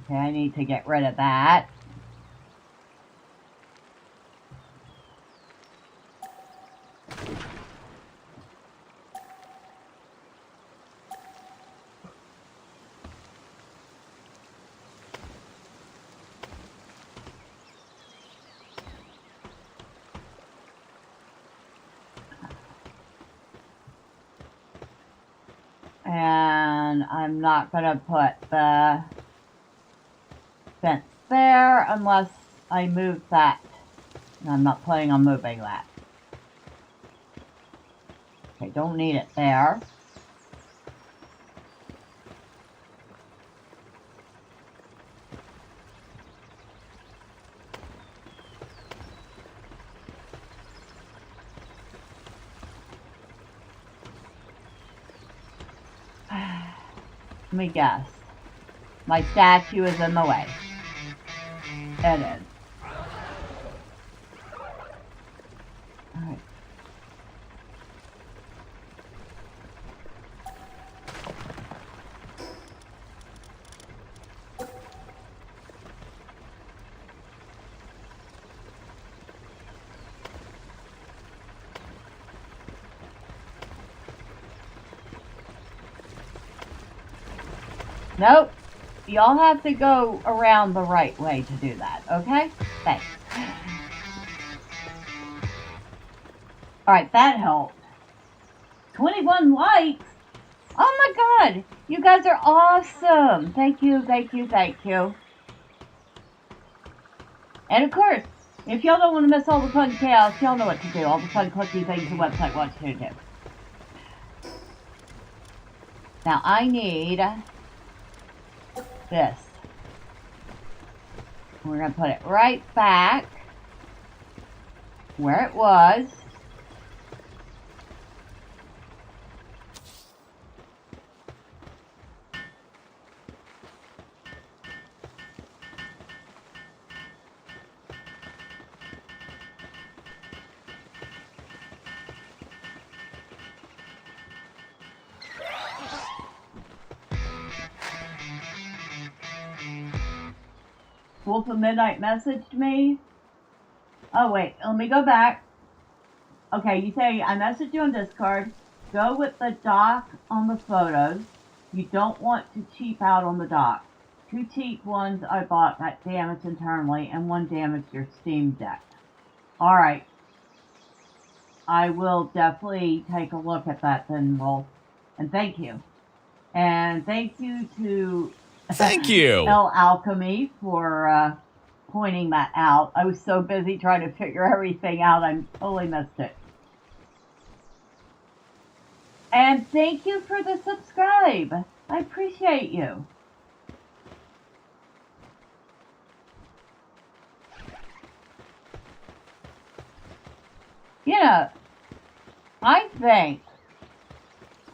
Okay, I need to get rid of that. And I'm not going to put the fence there unless I move that. And I'm not planning on moving that. Okay, don't need it there. Let me guess. My statue is in the way. It is. Alright. Nope. Y'all have to go around the right way to do that, okay? Thanks. Alright, that helped. 21 likes? Oh my god! You guys are awesome! Thank you, thank you, thank you. And of course, if y'all don't want to miss all the fun chaos, y'all know what to do. All the fun clicky things the website wants you to do. Now I need this. We're going to put it right back where it was. Wolf of Midnight messaged me. Oh wait, let me go back. Okay, you say I messaged you on Discord. Go with the dock on the photos. You don't want to cheap out on the dock. 2 cheap ones I bought got damaged internally and 1 damaged your Steam Deck. Alright. I will definitely take a look at that then, Wolf. And thank you. And thank you to Thank you. El Alchemy for pointing that out. I was so busy trying to figure everything out, I totally missed it. And thank you for the subscribe. I appreciate you. You know, I think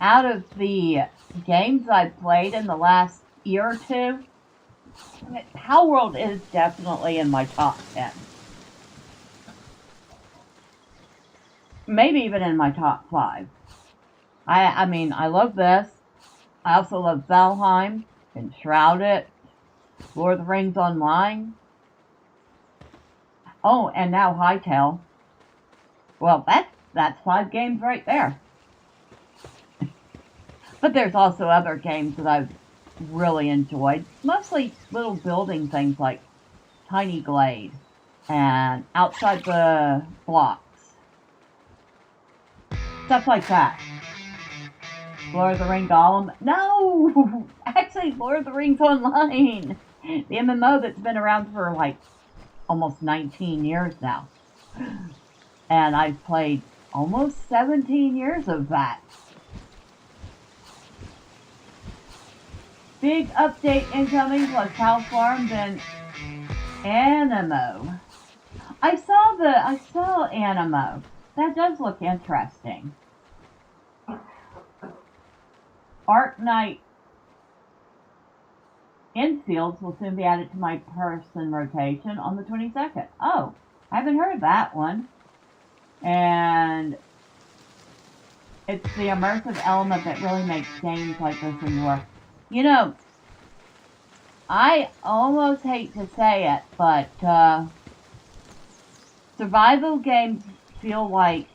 out of the games I've played in the last year or two, Palworld is definitely in my top 10. Maybe even in my top 5. I mean, I love this. I also love Valheim, Enshrouded, Lord of the Rings Online. Oh, and now Hytale. Well, that's 5 games right there. But there's also other games that I've really enjoyed. Mostly little building things like Tiny Glade and Outside the Blocks. Stuff like that. Lord of the Rings Golem? No! Actually, Lord of the Rings Online. The MMO that's been around for like almost 19 years now. And I've played almost 17 years of that. Big update incoming plus House Farms and Animo. I saw Animo. That does look interesting. Arc Knight Infields will soon be added to my person rotation on the 22nd. Oh, I haven't heard of that one. And it's the immersive element that really makes games like this endure. You know, I almost hate to say it, but survival games feel like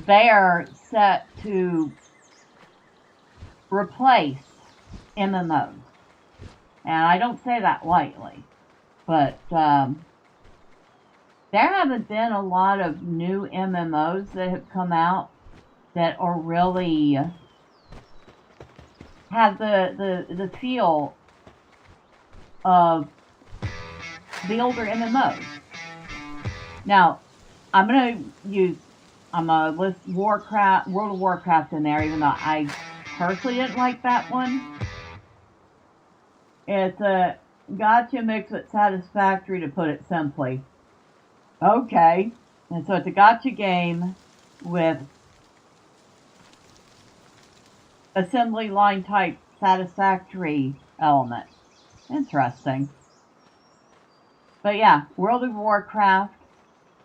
they're set to replace MMOs. And I don't say that lightly, but there haven't been a lot of new MMOs that have come out that are really have the feel of the older MMOs. Now, I'm gonna list World of Warcraft in there, even though I personally didn't like that one. It's a gacha mix with satisfactory, to put it simply. Okay. And so it's a gacha game with assembly line type satisfactory element. Interesting. But yeah, World of Warcraft,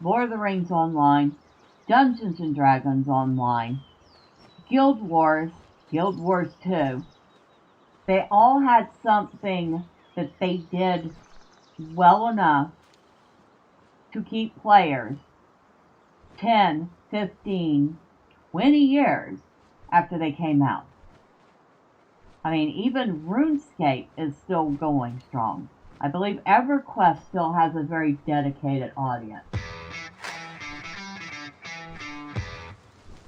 Lord of the Rings Online, Dungeons and Dragons Online, Guild Wars 2. They all had something that they did well enough to keep players 10, 15, 20 years after they came out. I mean, even RuneScape is still going strong. I believe EverQuest still has a very dedicated audience.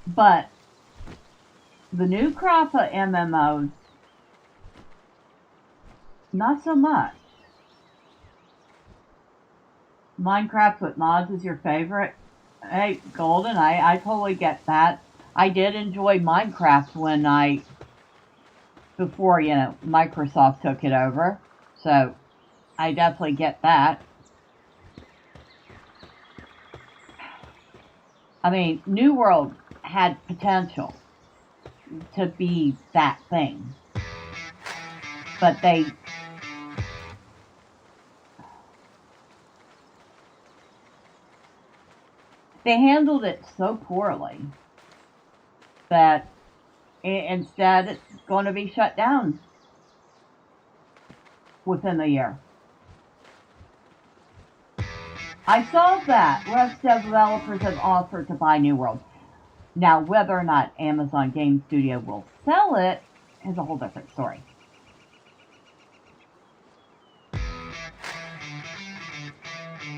But the new crop of MMOs, not so much. Minecraft with mods is your favorite? Hey, Golden, I totally get that. I did enjoy Minecraft before, Microsoft took it over. So, I definitely get that. I mean, New World had potential to be that thing. But they handled it so poorly that instead it's going to be shut down within the year. I saw that Rust developers have offered to buy New World. Now, whether or not Amazon Game Studio will sell it is a whole different story.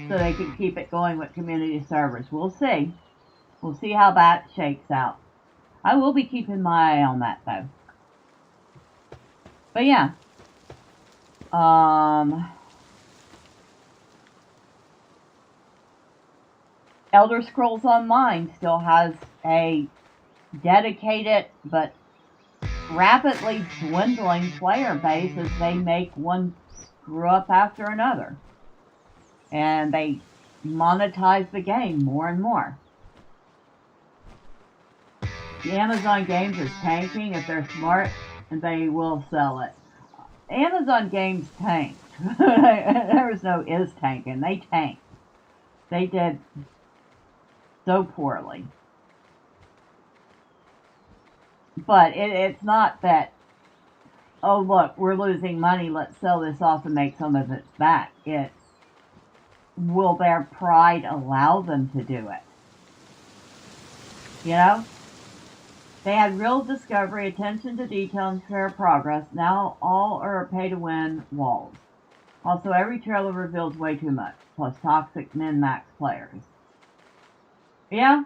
So they can keep it going with community servers. We'll see. We'll see how that shakes out. I will be keeping my eye on that, though. But yeah. Elder Scrolls Online still has a dedicated but rapidly dwindling player base as they make one screw up after another. And they monetize the game more and more. The Amazon Games is tanking. If they're smart, and they will sell it. Amazon Games tanked. There was no is tanking. They tanked. They did so poorly. But it's not that, oh look, we're losing money, let's sell this off and make some of it back. It's, will their pride allow them to do it? You know? They had real discovery, attention to detail, and fair progress. Now all are pay-to-win walls. Also, every trailer reveals way too much, plus toxic min-max players. Yeah?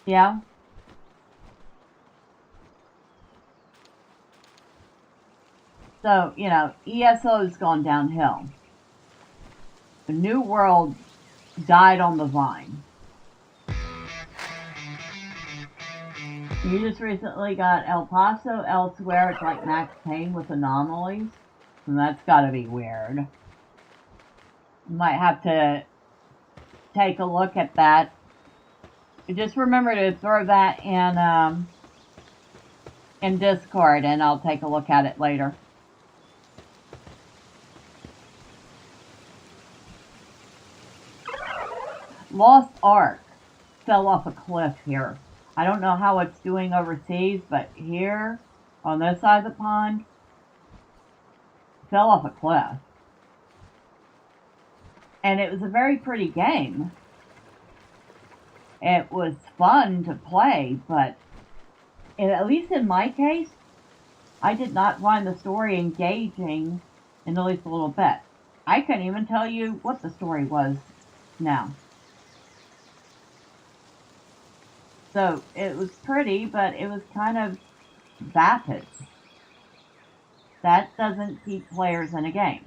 Yeah? So, you know, ESO's gone downhill. The New World died on the vine. You just recently got El Paso elsewhere. It's like Max Payne with anomalies. And that's gotta be weird. Might have to take a look at that. Just remember to throw that in Discord and I'll take a look at it later. Lost Ark fell off a cliff here. I don't know how it's doing overseas, but here, on this side of the pond, fell off a cliff. And it was a very pretty game. It was fun to play, but at least in my case, I did not find the story engaging in at least a little bit. I couldn't even tell you what the story was now. So it was pretty, but it was kind of vapid. That doesn't keep players in a game.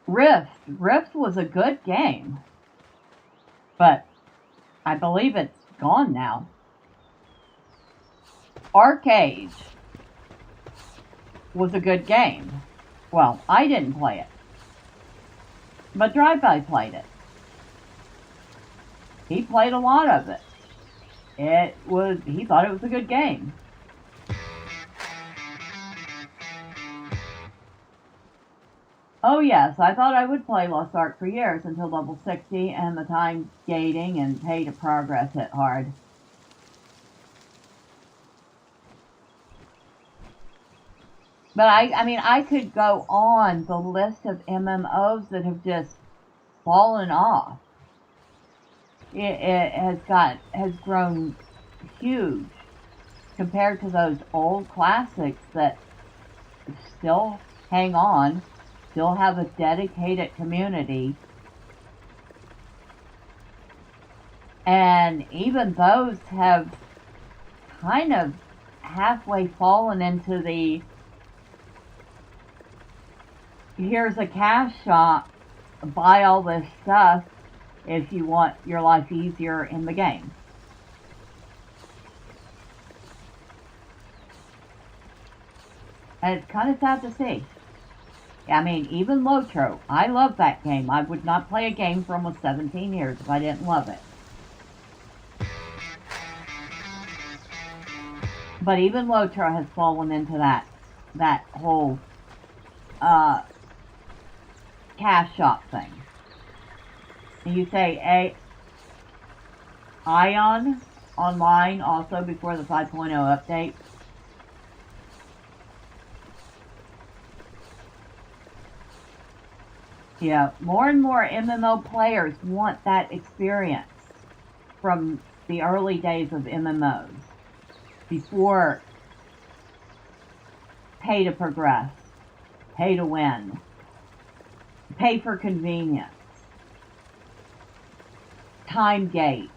Rift was a good game, but I believe it's gone now. Arcade was a good game. Well, I didn't play it. But Drive-By played it. He played a lot of it. He thought it was a good game. Oh yes, I thought I would play Lost Ark for years until level 60 and the time gating and pay to progress hit hard. But I mean, I could go on the list of MMOs that have just fallen off. It has grown huge compared to those old classics that still hang on, still have a dedicated community. And even those have kind of halfway fallen into the here's a cash shop, buy all this stuff if you want your life easier in the game. And it's kind of sad to see. I mean, even Lotro, I love that game. I would not play a game for almost 17 years if I didn't love it. But even Lotro has fallen into that whole cash shop thing. And you say Ion online also before the 5.0 update. Yeah, more and more MMO players want that experience from the early days of MMOs before pay to progress, pay to win, pay for convenience, time gates,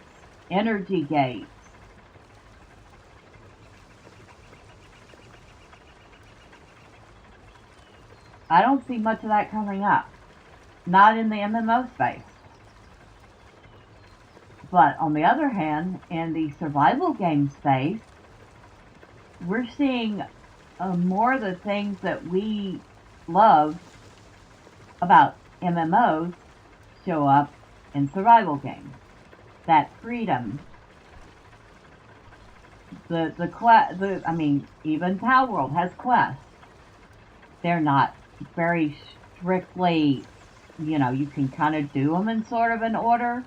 energy gates. I don't see much of that coming up. Not in the MMO space. But on the other hand, in the survival game space, we're seeing more of the things that we love about MMOs show up in survival games. That freedom, I mean, even Palworld has quests. They're not very strictly, you can kind of do them in sort of an order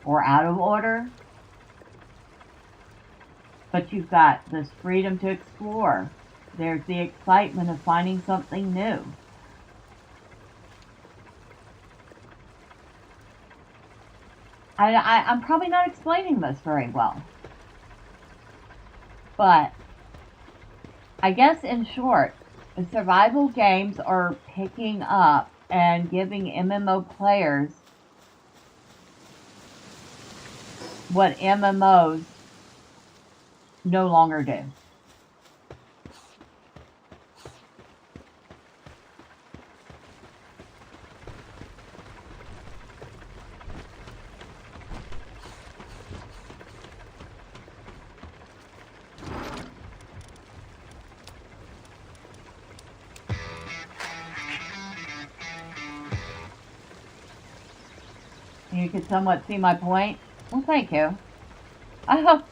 or out of order. But you've got this freedom to explore. There's the excitement of finding something new. I'm probably not explaining this very well. But I guess in short, survival games are picking up and giving MMO players what MMOs no longer do. You could somewhat see my point. Well, thank you. I hope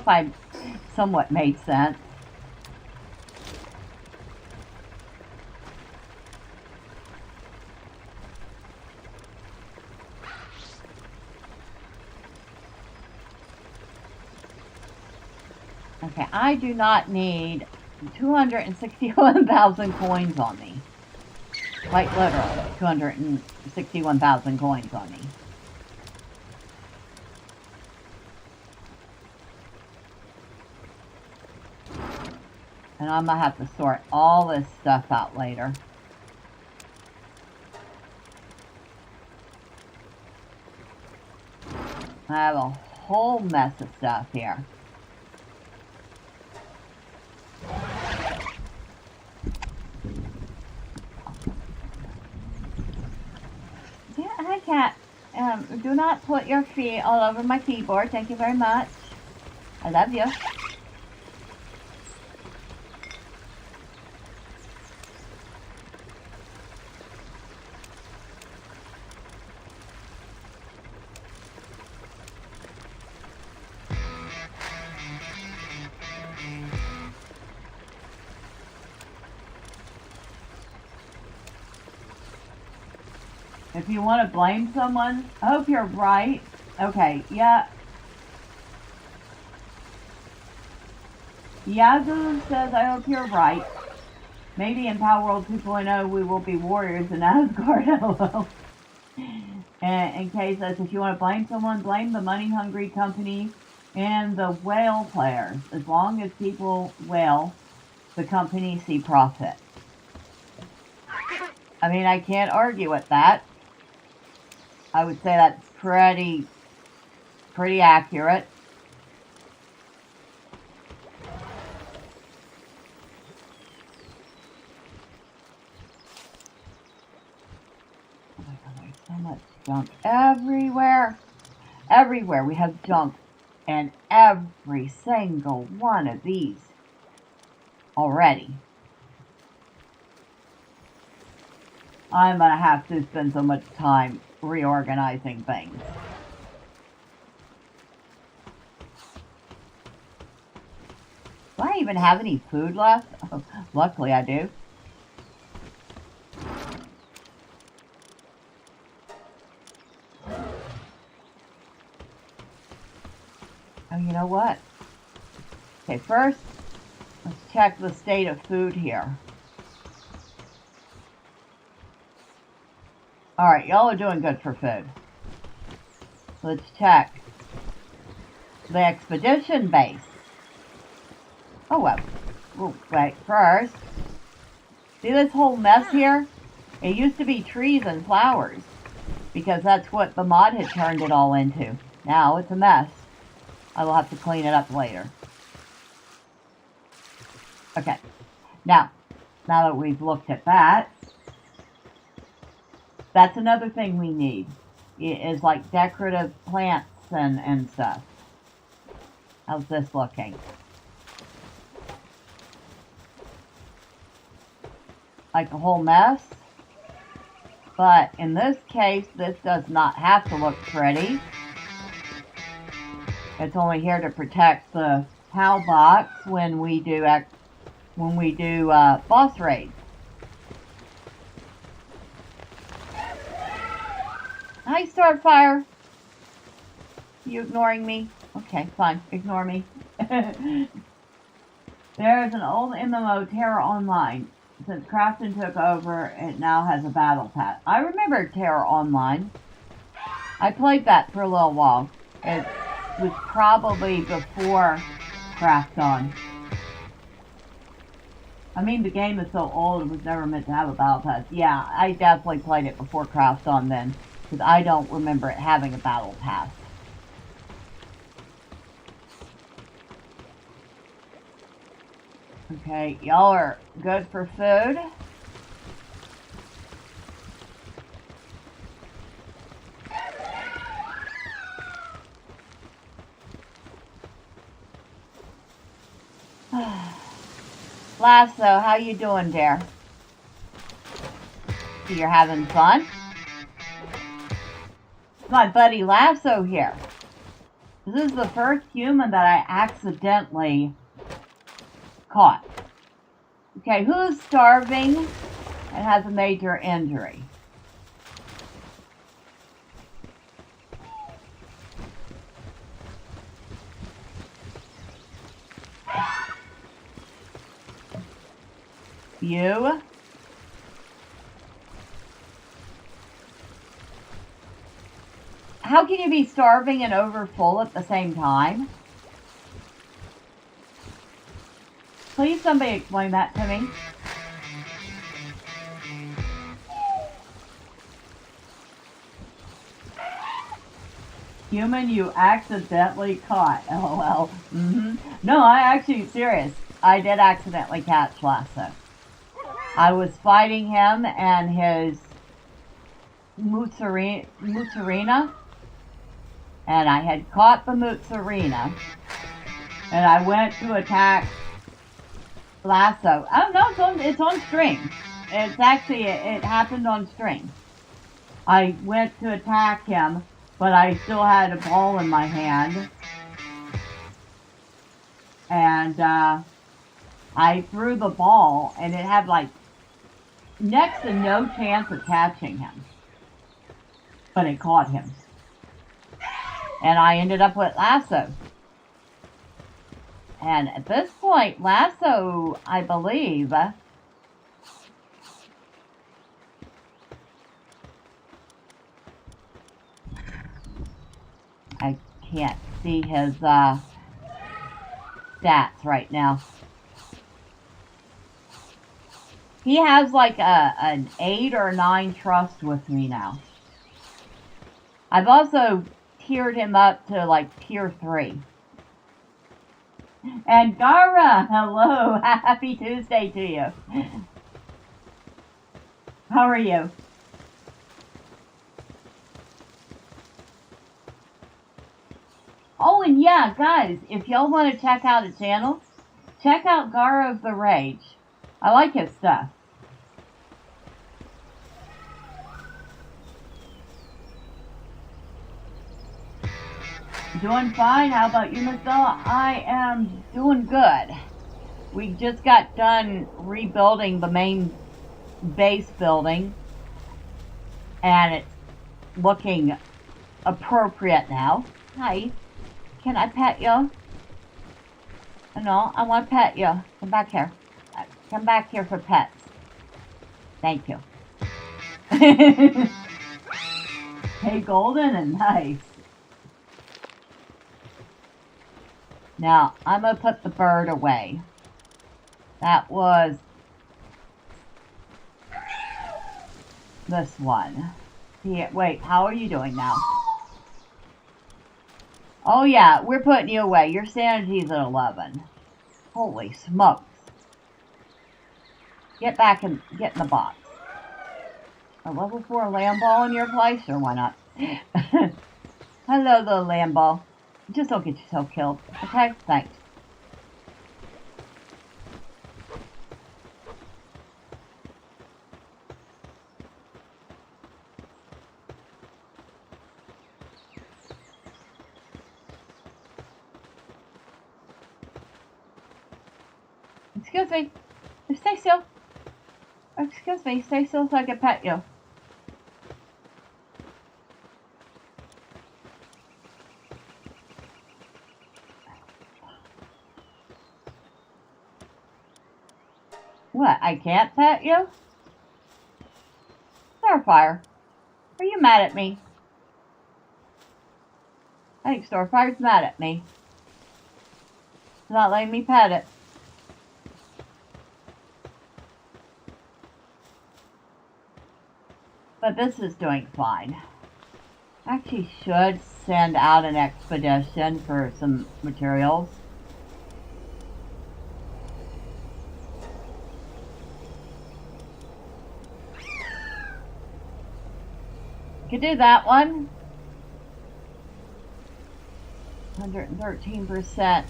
I somewhat made sense. Okay, I do not need 261,000 coins on me. Quite literally, 261,000 coins on me. And I'm going to have to sort all this stuff out later. I have a whole mess of stuff here. Yeah, hi cat. Do not put your feet all over my keyboard. Thank you very much. I love you. If you want to blame someone, I hope you're right. Okay, yeah. Yazoo says, I hope you're right. Maybe in Palworld 2.0 we will be warriors in Asgard, lol. And Kay says, if you want to blame someone, blame the money-hungry company and the whale players. As long as people whale, the company see profit. I mean, I can't argue with that. I would say that's pretty accurate. Oh my God, there's so much junk everywhere. Everywhere we have junk, and every single one of these already. I'm gonna have to spend so much time reorganizing things. Do I even have any food left? Oh, luckily I do. Oh, you know what? Okay, first, let's check the state of food here. Alright, y'all are doing good for food. Let's check the expedition base. Oh, well. Ooh, wait, first. See this whole mess here? It used to be trees and flowers, because that's what the mod had turned it all into. Now it's a mess. I will have to clean it up later. Okay. Now that we've looked at that, that's another thing we need. It is like decorative plants and stuff. How's this looking? Like a whole mess? But in this case, this does not have to look pretty. It's only here to protect the PAL box when we do boss raids. Hi, Starfire. You ignoring me? Okay, fine. Ignore me. There is an old MMO, Terra Online. Since Crafton took over, it now has a battle pass. I remember Terra Online. I played that for a little while. It was probably before Crafton. I mean, the game is so old, it was never meant to have a battle pass. Yeah, I definitely played it before Crafton then, because I don't remember it having a battle pass. Okay, y'all are good for food. Lasso, how you doing, dear? You're having fun? My buddy Lasso here. This is the first human that I accidentally caught. Okay, who's starving and has a major injury? You? How can you be starving and overfull at the same time? Please somebody explain that to me. Human you accidentally caught. LOL. No, I actually serious. I did accidentally catch Lasso. I was fighting him and his Mutsarina. And I had caught the Mutsarina. And I went to attack Lasso. Oh no, it's on stream. It's actually, it happened on stream. I went to attack him, but I still had a ball in my hand. And I threw the ball, and it had like next to no chance of catching him. But it caught him. And I ended up with Lasso. And at this point, Lasso, I believe, I can't see his stats right now. He has like an 8 or 9 trust with me now. I've also tiered him up to like tier 3. And Gara, hello, happy Tuesday to you. How are you? Oh, and yeah, guys, if y'all want to check out a channel, check out Gara of the Rage. I like his stuff. Doing fine. How about you, Miss Bella? I am doing good. We just got done rebuilding the main base building, and it's looking appropriate now. Hi. Can I pet you? No, I want to pet you. Come back here. Come back here for pets. Thank you. Hey, Golden, and nice. Now, I'm going to put the bird away. That was this one. Wait, how are you doing now? Oh yeah, we're putting you away. Your sanity's at 11. Holy smokes. Get in the box. A level 4 lamb ball in your place, or why not? Hello, little lamb ball. Just don't get yourself killed, okay? Thanks. Excuse me. Stay still. Excuse me. Stay still so I can pet you. What? I can't pet you? Starfire, are you mad at me? I think Starfire's mad at me. She's not letting me pet it. But this is doing fine. Actually should send out an expedition for some materials. Could do that one. 113%.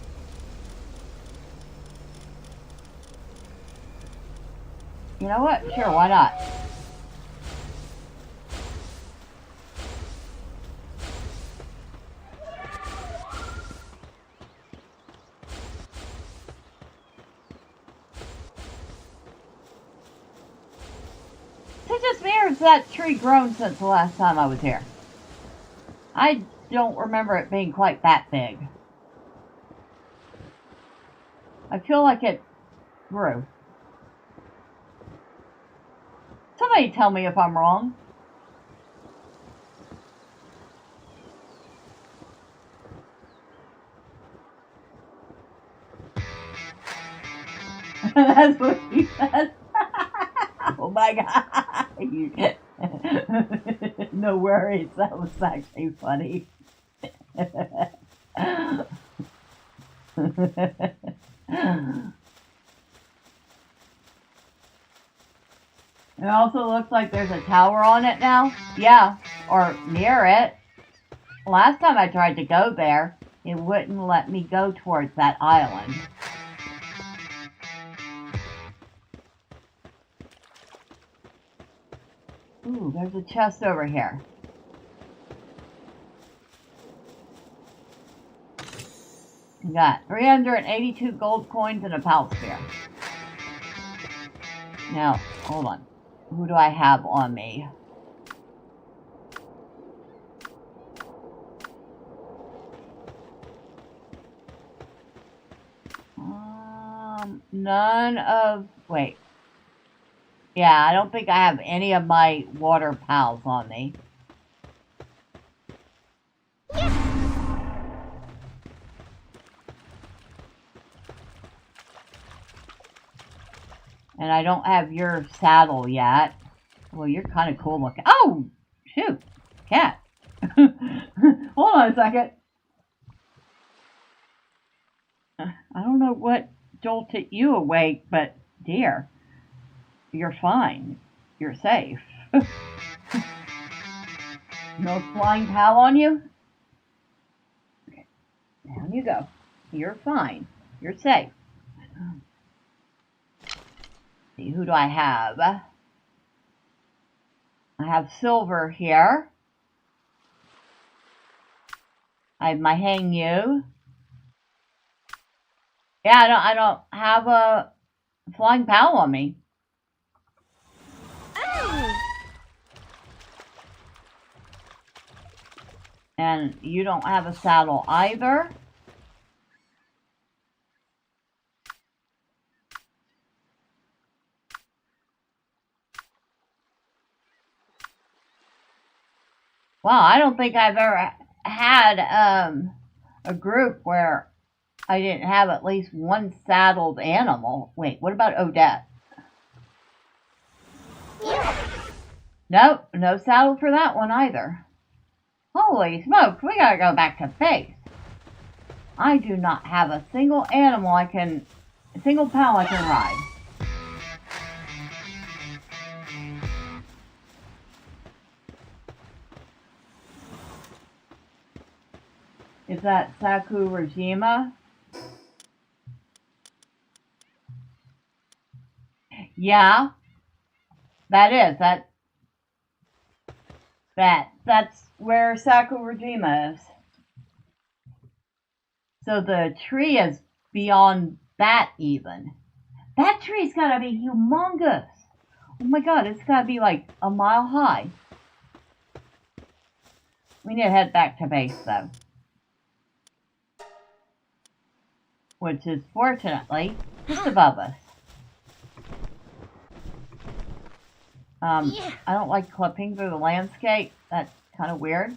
You know what? Sure, why not? It just mirrors that tree grown since the last time I was here. I don't remember it being quite that big. I feel like it grew. Somebody tell me if I'm wrong. That's what he said. Oh my god. No worries, that was actually funny. It also looks like there's a tower on it now. Yeah, or near it. Last time I tried to go there, it wouldn't let me go towards that island. Ooh, there's a chest over here. We got 382 gold coins and a pal sphere. Now, hold on. Who do I have on me? None of... Wait. Yeah, I don't think I have any of my water pals on me. And I don't have your saddle yet. Well, you're kind of cool looking. Oh! Shoot! Cat. Hold on a second. I don't know what jolted you awake, but dear, you're fine. You're safe. No flying pal on you? Okay. Down you go. You're fine. You're safe. See, who do I have? I have silver here. I have my hang you. Yeah, I don't have a flying pal on me. Oh. And you don't have a saddle either. Wow, I don't think I've ever had a group where I didn't have at least one saddled animal. Wait, what about Odette? Yeah. Nope, no saddle for that one either. Holy smokes, we gotta go back to base. I do not have a single animal a single pal I can ride. Is that Sakurajima? Yeah, that is. That's where Sakurajima is. So the tree is beyond that even. That tree's gotta be humongous. Oh my god, it's gotta be like a mile high. We need to head back to base though. Which is fortunately just above us. Yeah. I don't like clipping through the landscape. That's kind of weird.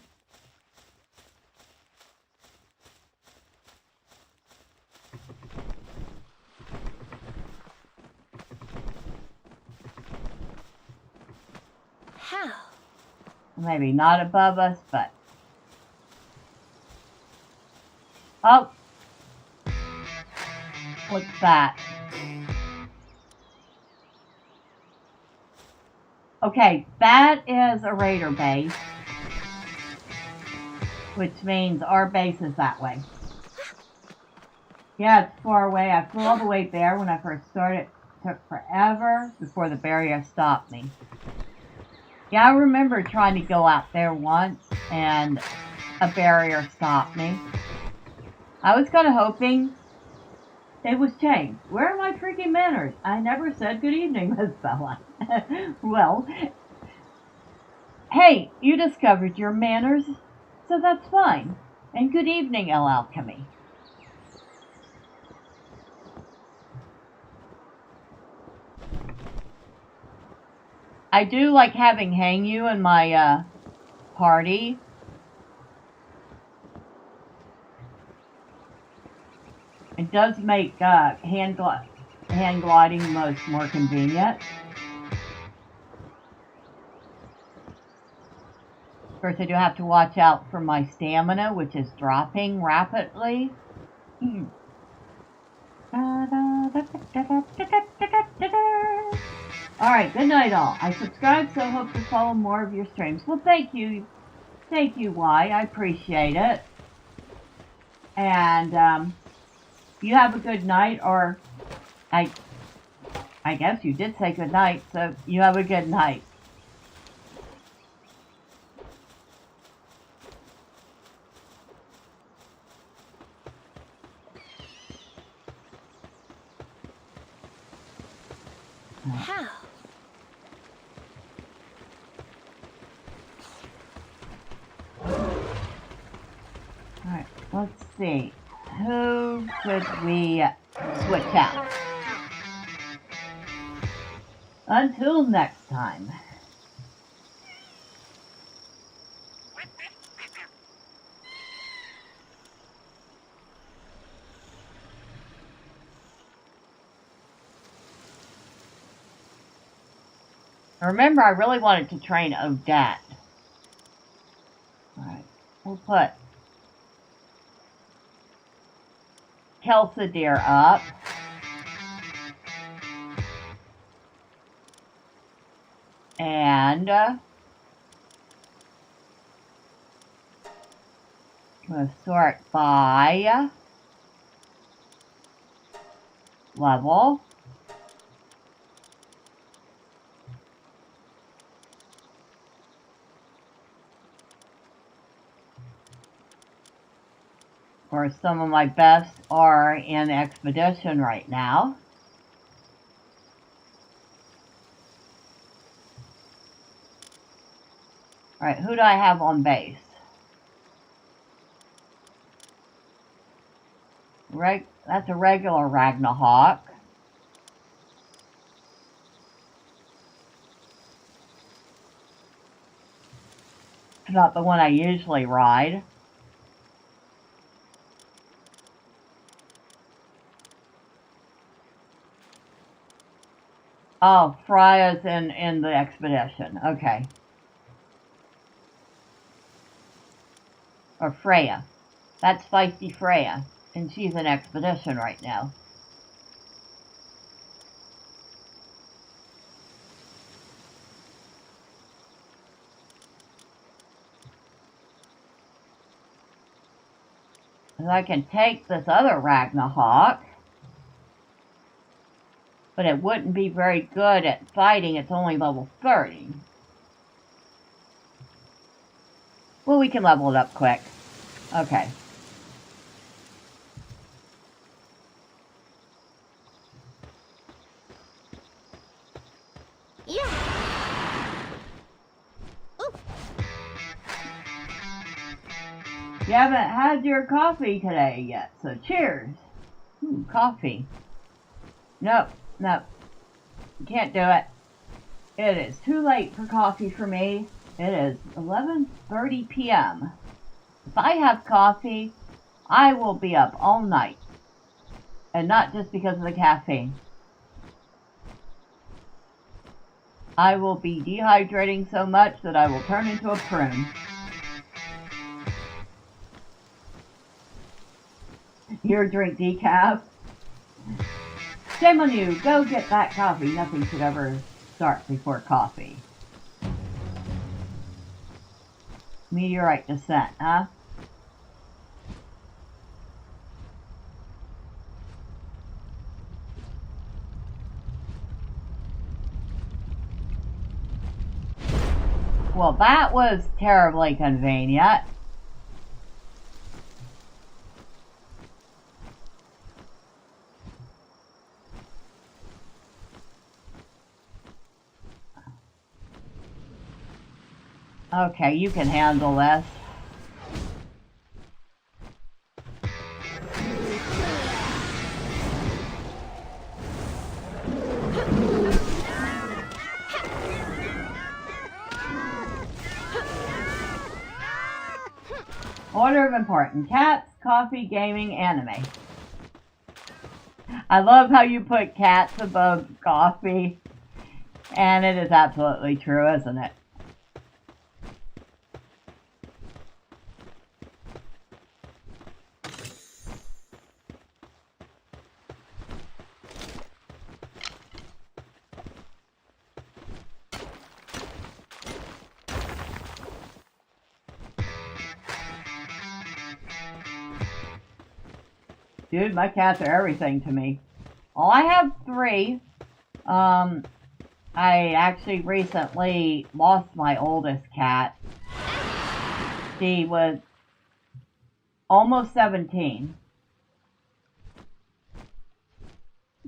How? Maybe not above us, but... Oh! What's that? Okay, that is a raider base. Which means our base is that way. Yeah, it's far away. I flew all the way there when I first started. It took forever before the barrier stopped me. Yeah, I remember trying to go out there once and a barrier stopped me. I was kind of hoping it was changed. Where are my freaking manners? I never said good evening, Miss Bella. Well, hey, you discovered your manners, so that's fine. And good evening, El Alchemy. I do like having Hangyu in my party. It does make hand gliding most more convenient. Of course, I do have to watch out for my stamina, which is dropping rapidly. Alright, good night all. I subscribe, so hope to follow more of your streams. Well, thank you. Thank you, Y. I appreciate it. And, you have a good night, or I guess you did say good night, so you have a good night. How? Alright, let's see. Who should we switch out? Until next time. Remember, I really wanted to train Odette. Alright, we'll put Kelsadir up. And we'll sort by level. Of course, some of my best are in Expedition right now. Alright, who do I have on base? That's a regular Ragnahawk. It's not the one I usually ride. Oh, Freya's in the Expedition. Okay. Or Freya. That's Feisty Freya. And she's in Expedition right now. I can take this other Ragnarok. But it wouldn't be very good at fighting. It's only level 30. Well, we can level it up quick. Okay. Yeah. Ooh. You haven't had your coffee today yet, so cheers. Ooh, coffee. Nope, nope. Can't do it. It is too late for coffee for me. It is 11:30 p.m. If I have coffee, I will be up all night. And not just because of the caffeine. I will be dehydrating so much that I will turn into a prune. Here, drink decaf. Shame on you. Go get that coffee. Nothing should ever start before coffee. Meteorite descent, huh? Well, that was terribly convenient. Okay, you can handle this. Order of importance: cats, coffee, gaming, anime. I love how you put cats above coffee. And it is absolutely true, isn't it? Dude, my cats are everything to me. Well, I have 3. I actually recently lost my oldest cat. She was almost 17.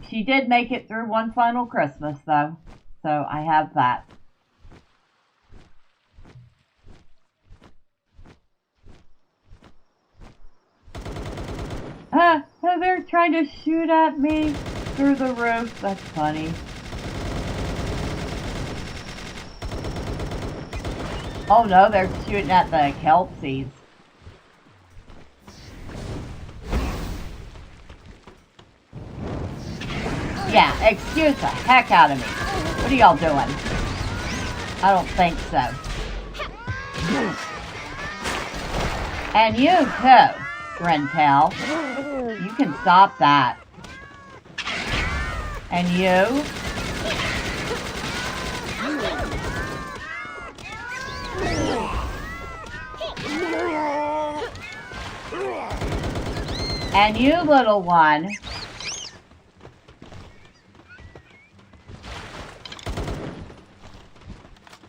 She did make it through one final Christmas, though. So I have that. They're trying to shoot at me through the roof. That's funny. Oh no, they're shooting at the kelpsies. Yeah, excuse the heck out of me. What are y'all doing? I don't think so. And you too, Rentel. You can stop that. And you? And you, little one.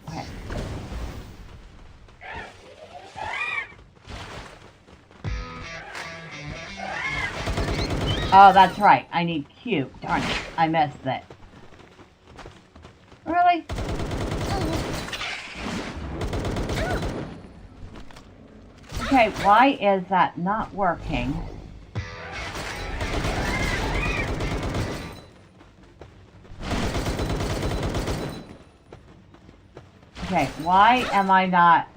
Okay. Oh, that's right. I need Q. Darn it. I missed it. Really? Okay, why is that not working? Okay, why am I not...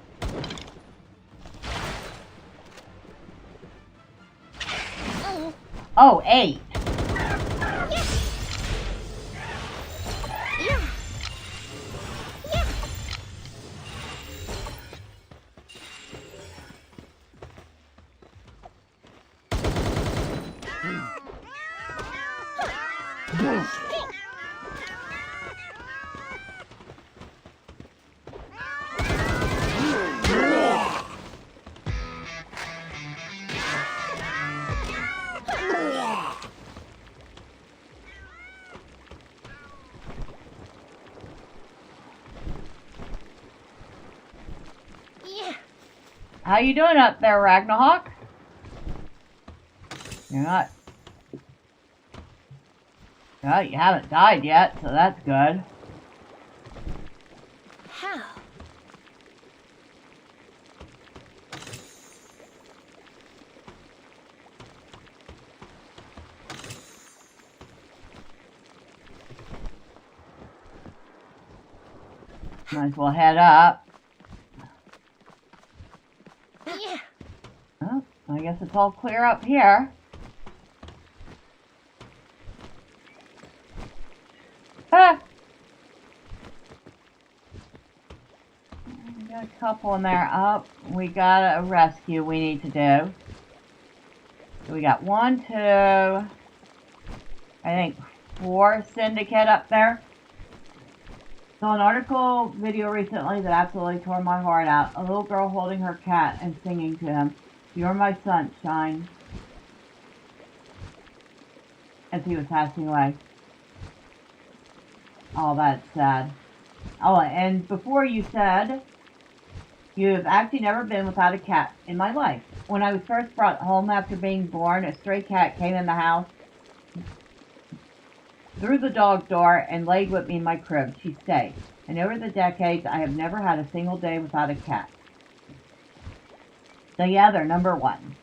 Oh, 8. How you doing up there, Ragnarok? You're not... Well, you haven't died yet, so that's good. How? Might as well head up. Yeah. Oh, I guess it's all clear up here. Ah! We got a couple in there. Oh, we got a rescue we need to do. So we got 1, 2, I think 4 syndicate up there. Saw an article video recently that absolutely tore my heart out. A little girl holding her cat and singing to him, "You're my sunshine," as he was passing away. Oh, that's sad. Oh, and before you said, "You've actually never been without a cat." In my life, when I was first brought home after being born, a stray cat came in the house, through the dog door, and laid with me in my crib. She stayed. And over the decades, I have never had a single day without a cat. So yeah, they're number 1.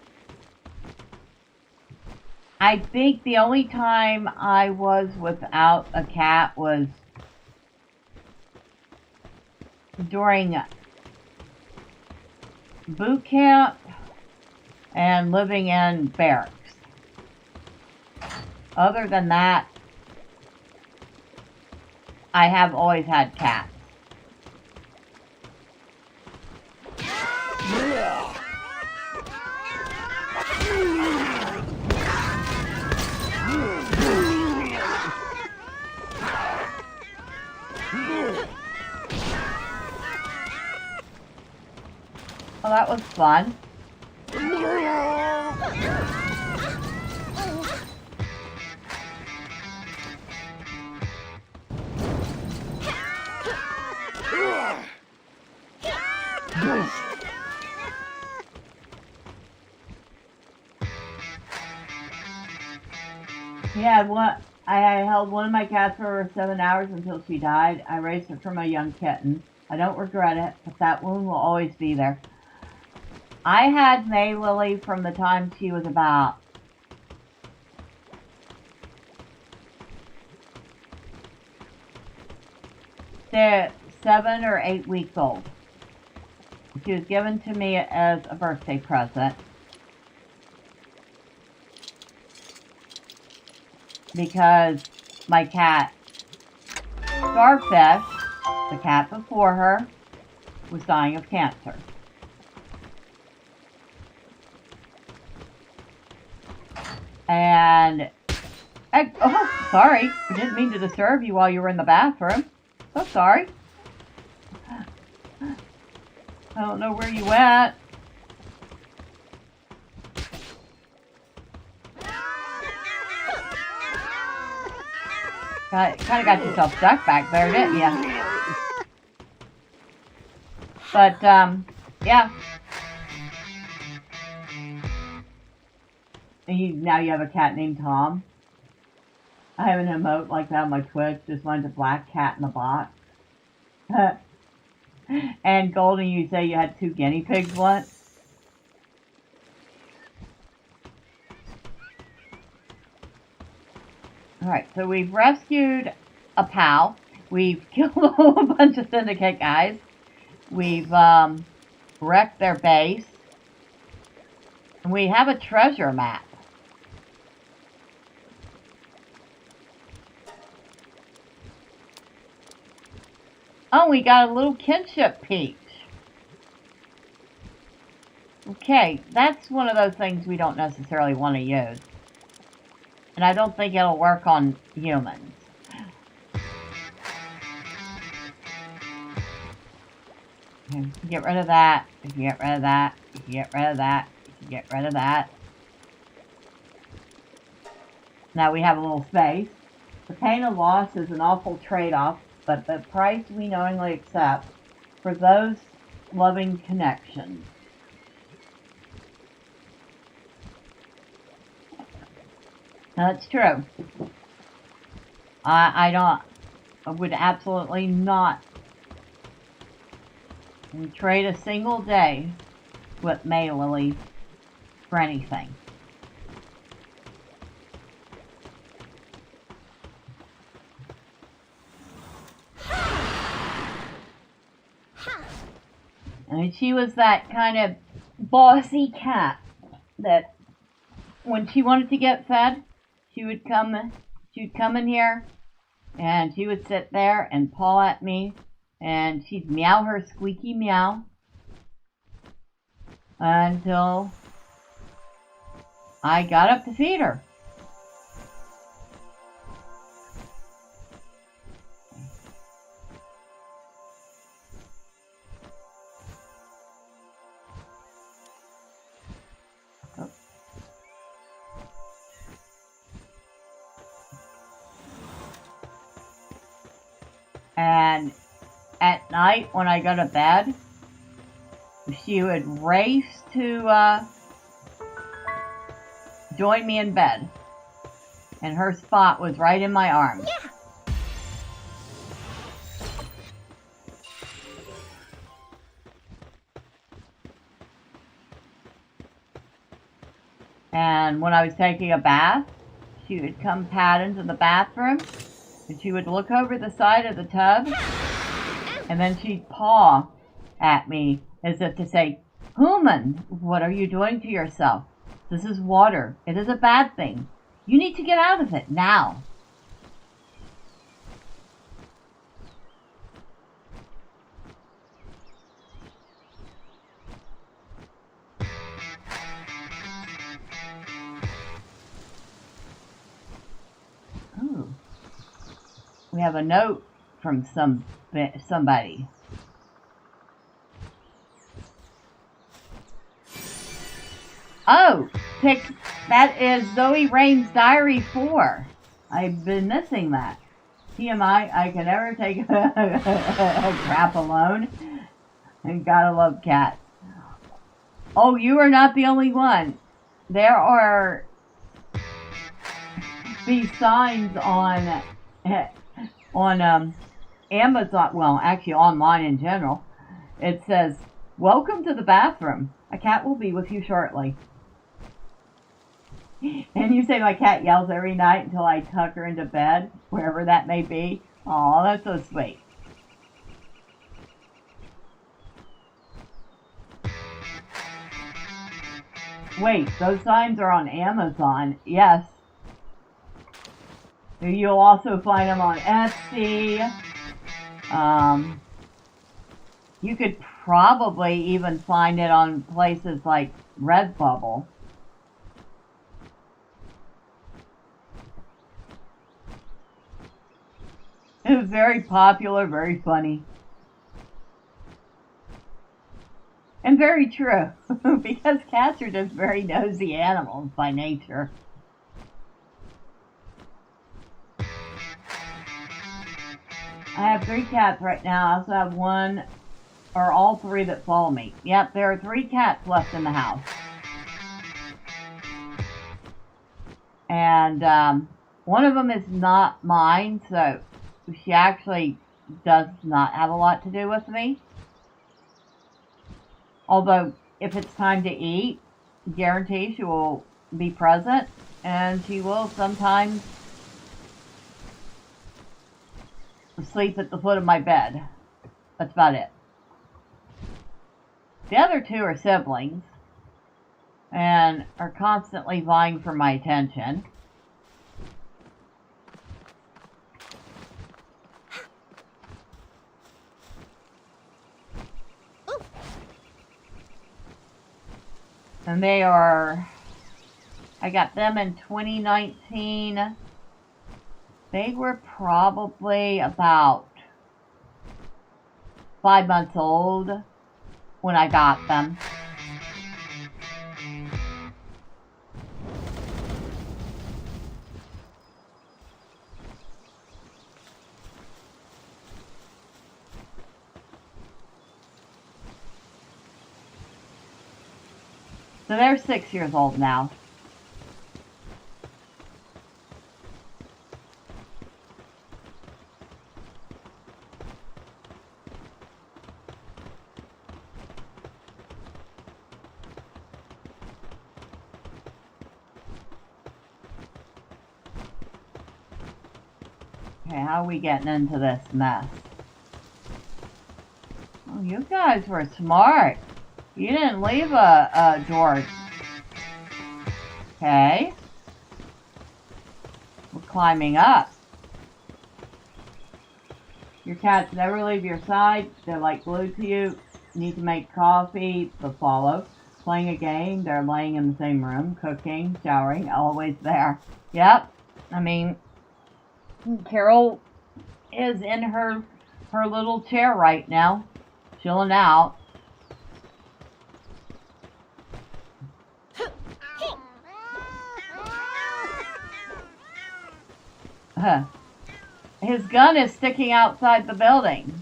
I think the only time I was without a cat was during boot camp and living in barracks. Other than that, I have always had cats. Well, that was fun. Yeah, I held one of my cats for over 7 hours until she died. I raised her from a young kitten. I don't regret it, but that wound will always be there. I had May Lily from the time she was about the 7 or 8 weeks old. She was given to me as a birthday present because my cat Starfish, the cat before her, was dying of cancer. And oh, sorry, I didn't mean to disturb you while you were in the bathroom. So sorry. I don't know where you went. Kind of got yourself stuck back there, didn't you? But, yeah. Now you have a cat named Tom. I have an emote like that on my Twitch. Just mine's a black cat in the box. And Golden, you say you had 2 guinea pigs once? Alright, so we've rescued a pal. We've killed a whole bunch of syndicate guys. We've wrecked their base. And we have a treasure map. Oh, we got a little kinship peach. Okay, that's one of those things we don't necessarily want to use. And I don't think it'll work on humans. Okay, get rid of that. Get rid of that. Get rid of that. Get rid of that. Now we have a little space. The pain of loss is an awful trade-off, but the price we knowingly accept for those loving connections. That's true. I would absolutely not trade a single day with May Lily for anything. And she was that kind of bossy cat that when she wanted to get fed, she would come in here and she would sit there and paw at me and she'd meow her squeaky meow until I got up to feed her. And at night when I go to bed, she would race to join me in bed. And her spot was right in my arms. Yeah. And when I was taking a bath, she would come pat into the bathroom and she would look over the side of the tub and then she'd paw at me as if to say, "Human, what are you doing to yourself? This is water. It is a bad thing. You need to get out of it now." Ooh. We have a note from somebody. Oh, that is Zoe Rain's Diary 4. I've been missing that. TMI, I can never take a crap alone. And gotta love cats. Oh, you are not the only one. There are these signs on Amazon, well, actually online in general. It says, "Welcome to the bathroom. A cat will be with you shortly." And you say my cat yells every night until I tuck her into bed, wherever that may be. Aw, that's so sweet. Wait, those signs are on Amazon. Yes. You'll also find them on Etsy. You could probably even find it on places like Redbubble. It was very popular, very funny. And very true, because cats are just very nosy animals by nature. I have 3 cats right now. I also have one or all 3 that follow me. Yep, there are 3 cats left in the house. And one of them is not mine, so she actually does not have a lot to do with me. Although, if it's time to eat, I guarantee she will be present, and she will sometimes sleep at the foot of my bed. That's about it. The other 2 are siblings, and are constantly vying for my attention. And they are, I got them in 2019. They were probably about 5 months old when I got them. So they're 6 years old now. Okay, how are we getting into this mess? Oh, you guys were smart. You didn't leave a door. Okay. We're climbing up. Your cats never leave your side. They're like glued to you. Need to make coffee, they'll follow. Playing a game, they're laying in the same room. Cooking, showering, always there. Yep. I mean, Carol is in her little chair right now, chilling out. His gun is sticking outside the building.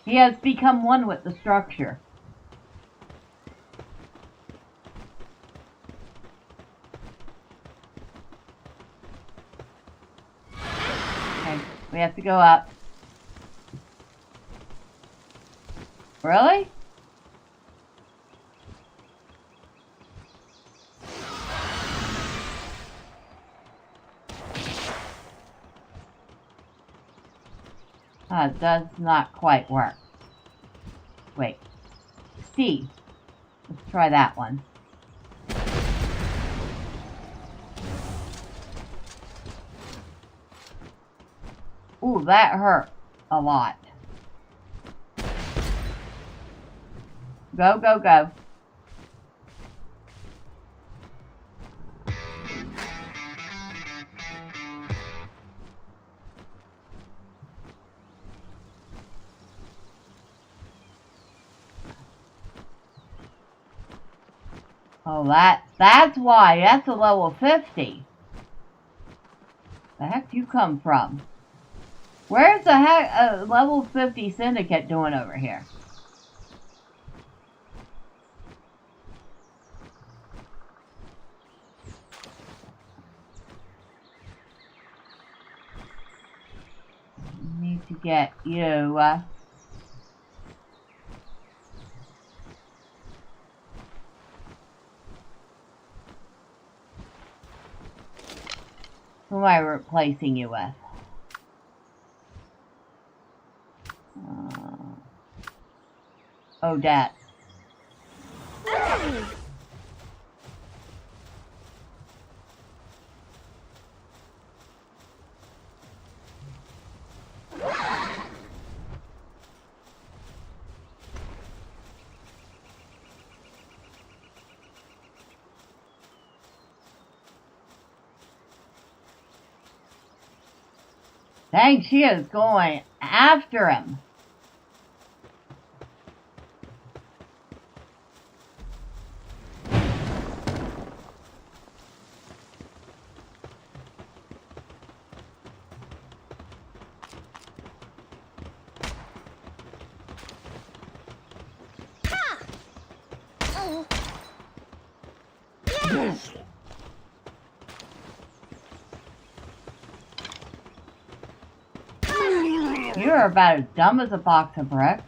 He has become one with the structure. Okay, we have to go up. Really? It does not quite work. Wait. C. Let's try that one. Ooh, that hurt a lot. Go, go, go. Oh, that's why. That's a level 50. The heck you come from? Where's the heck level 50 syndicate doing over here? Need to get you. Who am I replacing you with? Odette. Dang, she is going after him. You're about as dumb as a box of bricks.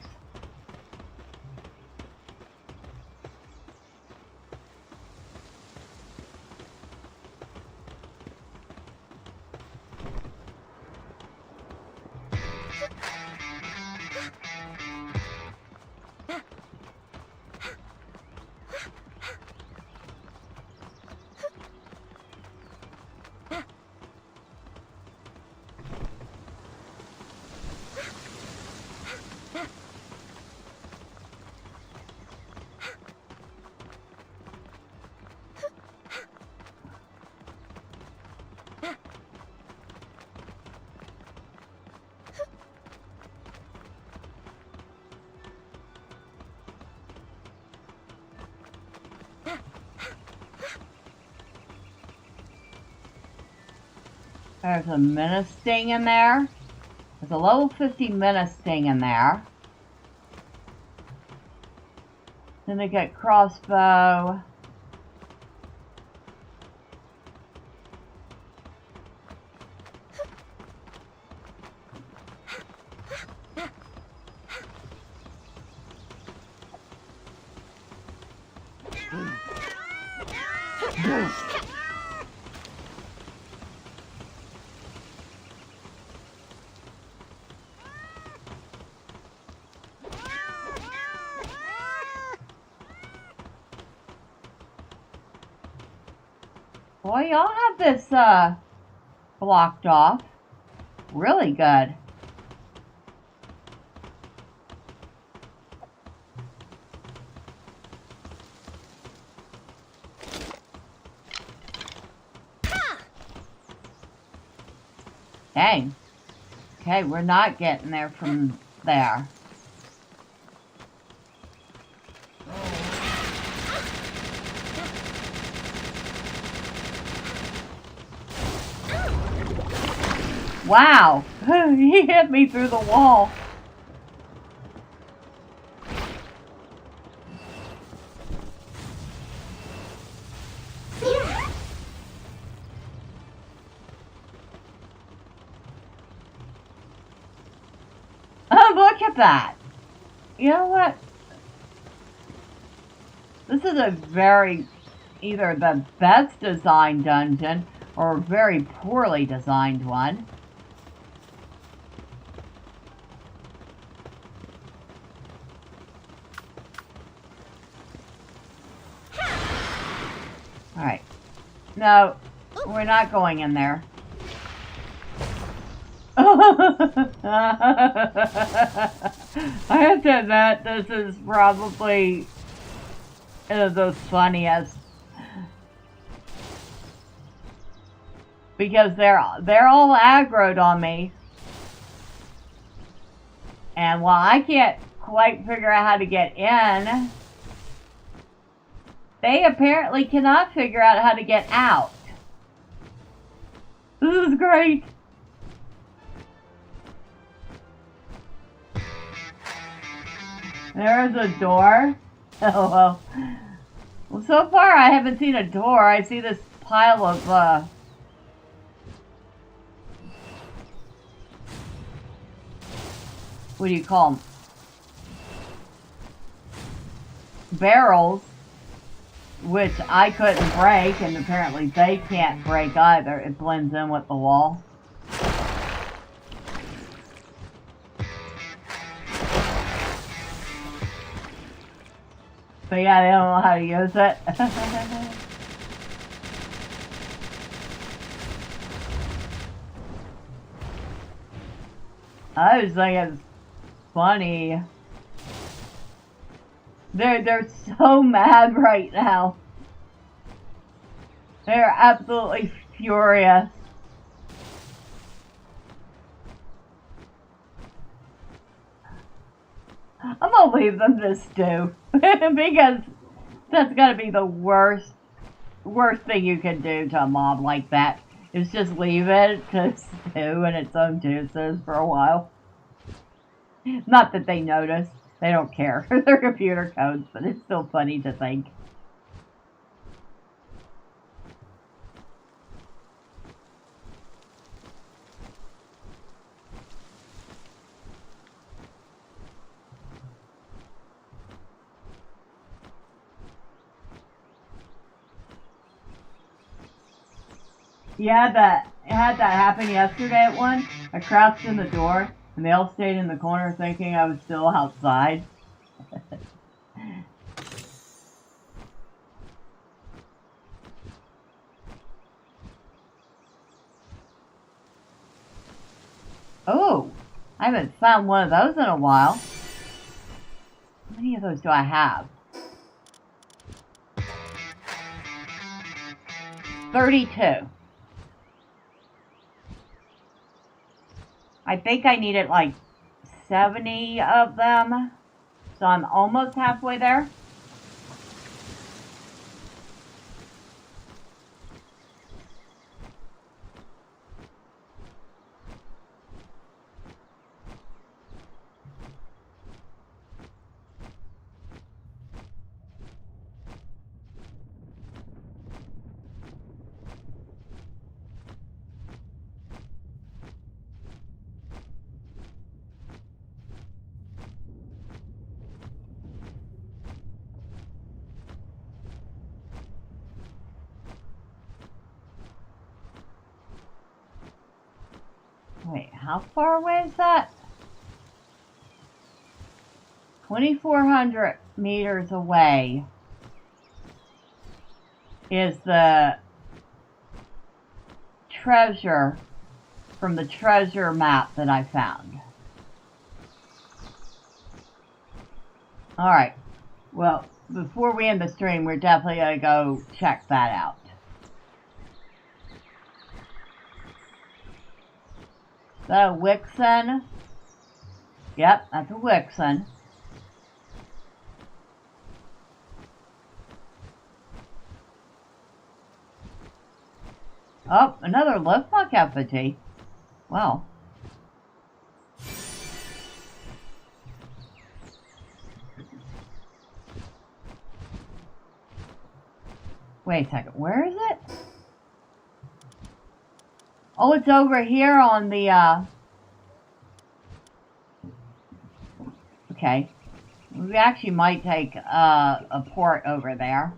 There's a menace sting in there. There's a level 50 menace sting in there. Then they get crossbow. Boy, y'all have this blocked off. Really good. Dang. Okay, we're not getting there from there. Wow! He hit me through the wall. Oh, look at that! You know what? This is a very, either the best designed dungeon or a very poorly designed one. Alright. No, we're not going in there. I have to admit, this is probably the funniest. Because they're all aggroed on me. And while I can't quite figure out how to get in, they apparently cannot figure out how to get out. This is great. There's a door. Oh, well. Well, so far I haven't seen a door. I see this pile of, what do you call them? Barrels, which I couldn't break, and apparently they can't break either. It blends in with the wall. But yeah, they don't know how to use it. I just think it's funny. They're so mad right now. They're absolutely furious. I'm gonna leave them to stew. Because that's gotta be the worst thing you can do to a mob like that. Is just leave it to stew in its own juices for a while. Not that they notice. They don't care. They're computer codes, but it's still funny to think. Yeah, it had that happen yesterday at one. I crouched in the door, and they all stayed in the corner thinking I was still outside. Oh, I haven't found one of those in a while. How many of those do I have? 32. I think I needed like 70 of them, so I'm almost halfway there. Wait, how far away is that? 2,400 meters away is the treasure from the treasure map that I found. Alright, well, before we end the stream, we're definitely going to go check that out. Is that a Wixen? Yep, that's a Wixen. Oh, another Lovefuck effigy. Wow. Wait a second, where is it? Oh, it's over here on the, okay. We actually might take a port over there.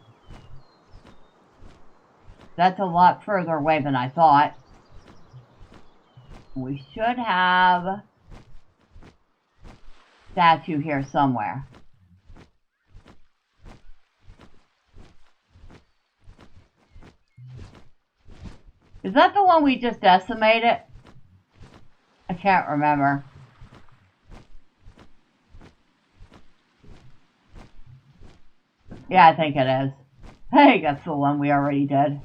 That's a lot further away than I thought. We should have a statue here somewhere. Is that the one we just decimated? I can't remember. Yeah, I think it is. Hey, that's the one we already did.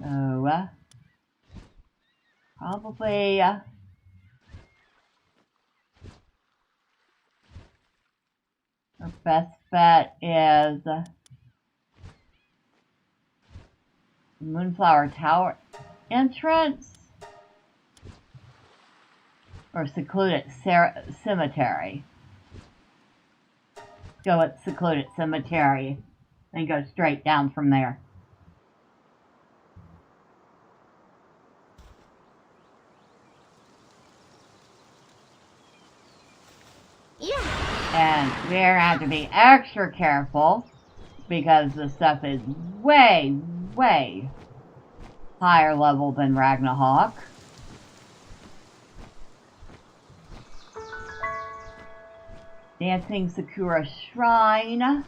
So, probably, our best bet is Moonflower Tower entrance or Secluded Cemetery. Let's go with Secluded Cemetery and go straight down from there. And we're going to have to be extra careful because the stuff is way, way higher level than Ragnarok. Dancing Sakura Shrine.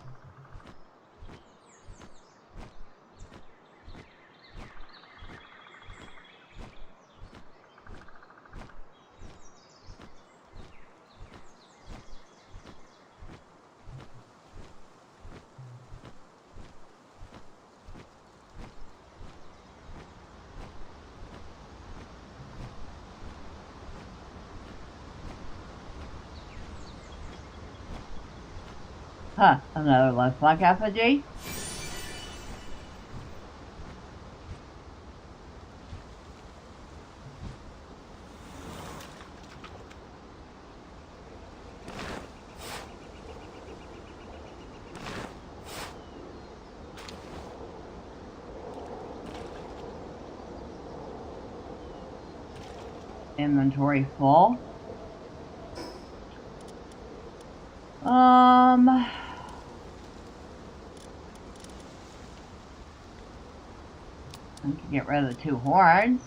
Huh, another Lovefuck effigy. Inventory full. I can get rid of the 2 horns.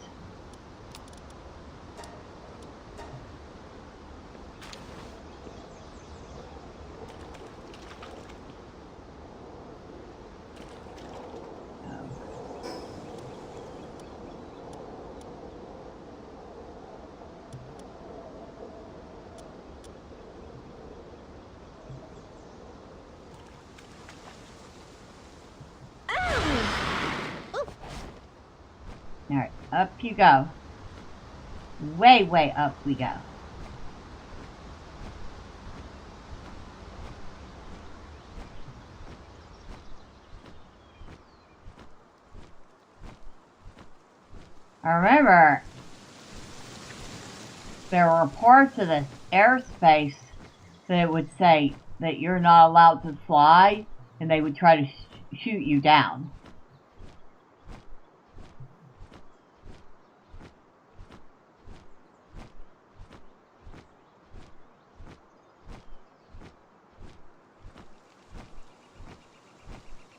Alright, up you go. Way, way up we go. I remember there were parts of this airspace that it would say that you're not allowed to fly, and they would try to shoot you down.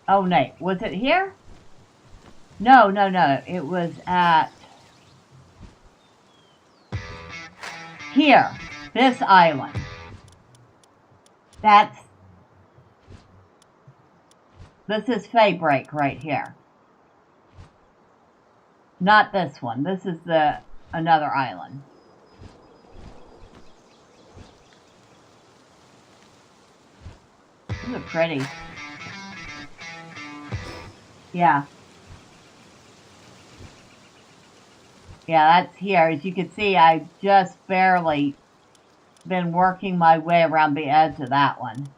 Oh, Nate, was it here? No, no, no. It was at... here. This island. That's... This is Faybreak right here. Not this one. This is the another island. These are pretty. Yeah. Yeah, that's here. As you can see, I've just barely been working my way around the edge of that one.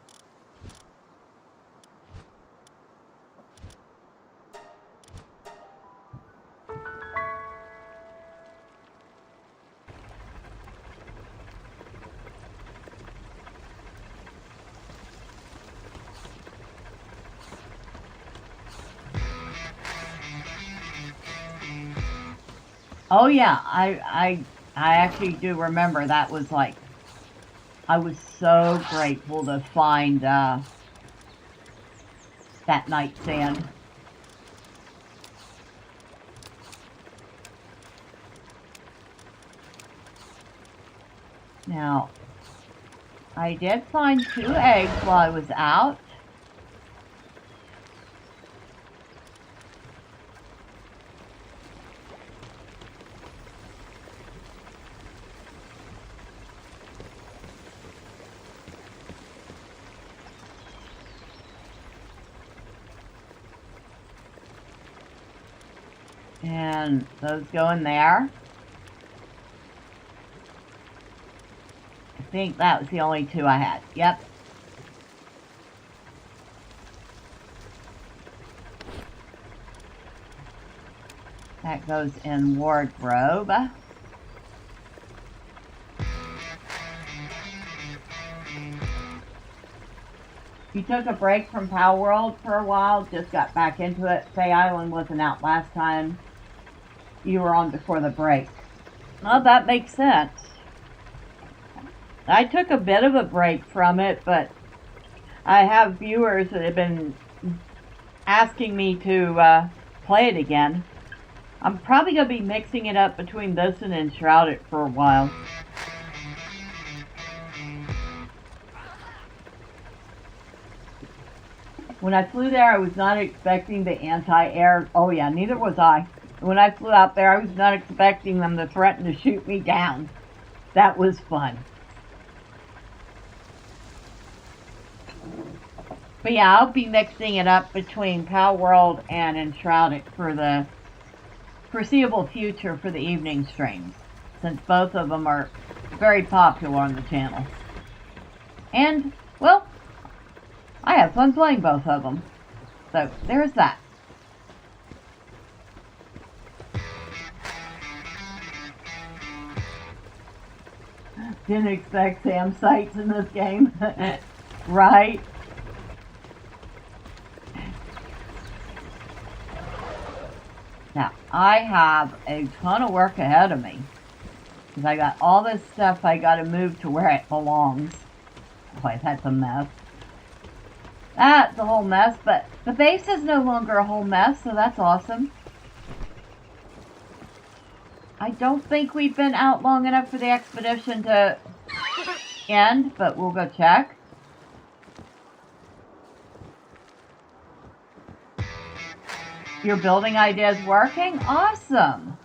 Oh yeah, I actually do remember that was like, I was so grateful to find that nightstand. Now, I did find 2 eggs while I was out. And those go in there. I think that was the only 2 I had. Yep. That goes in wardrobe. You took a break from Palworld for a while, just got back into it. Faye Island wasn't out last time you were on before the break. Well, that makes sense. I took a bit of a break from it, but I have viewers that have been asking me to play it again. I'm probably going to be mixing it up between this and Enshrouded for a while. When I flew there, I was not expecting the anti-air... Oh yeah, neither was I. When I flew out there, I was not expecting them to threaten to shoot me down. That was fun. But yeah, I'll be mixing it up between Palworld and Enshrouded for the foreseeable future for the evening streams, since both of them are very popular on the channel. And, well, I have fun playing both of them. So, there's that. Didn't expect Sam sights in this game. Right? Now, I have a ton of work ahead of me. Because I got all this stuff I got to move to where it belongs. Boy, that's a mess. That's a whole mess, but the base is no longer a whole mess, so that's awesome. I don't think we've been out long enough for the expedition to end, but we'll go check. Your building idea is working? Awesome!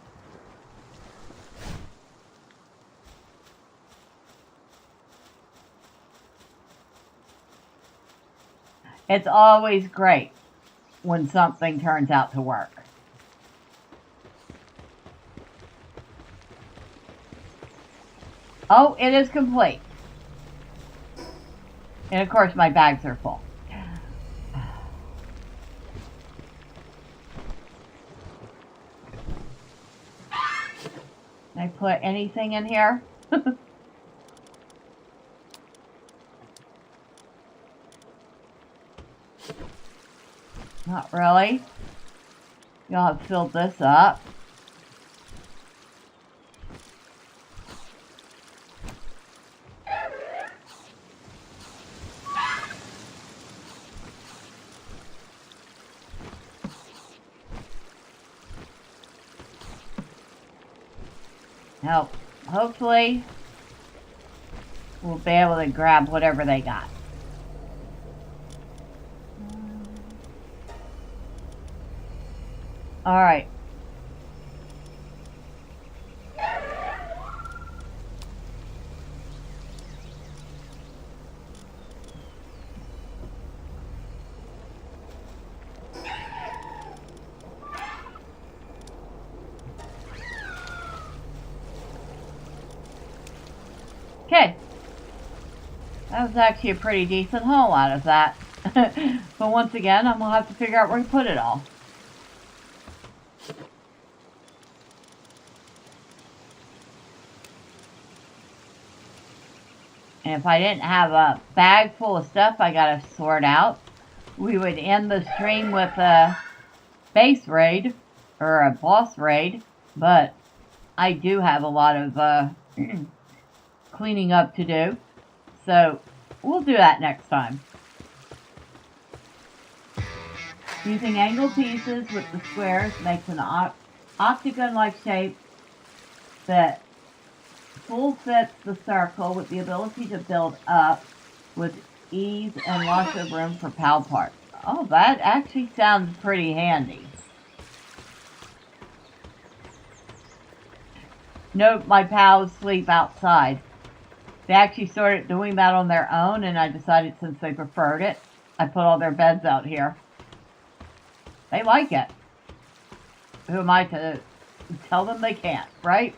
It's always great when something turns out to work. Oh, it is complete. And of course my bags are full. Can I put anything in here? Not really. Y'all have filled this up. Now, hopefully, we'll be able to grab whatever they got. Alright. Okay. That was actually a pretty decent haul out of that. But once again, I'm going to have to figure out where to put it all. And if I didn't have a bag full of stuff I got to sort out, we would end the stream with a base raid, or a boss raid. But I do have a lot of cleaning up to do. So we'll do that next time. Using angled pieces with the squares makes an octagon-like shape that full fits the circle with the ability to build up with ease and lots of room for PAL parts. Oh, that actually sounds pretty handy. Note my pals sleep outside. They actually started doing that on their own, and I decided since they preferred it, I put all their beds out here. They like it. Who am I to tell them they can't, right?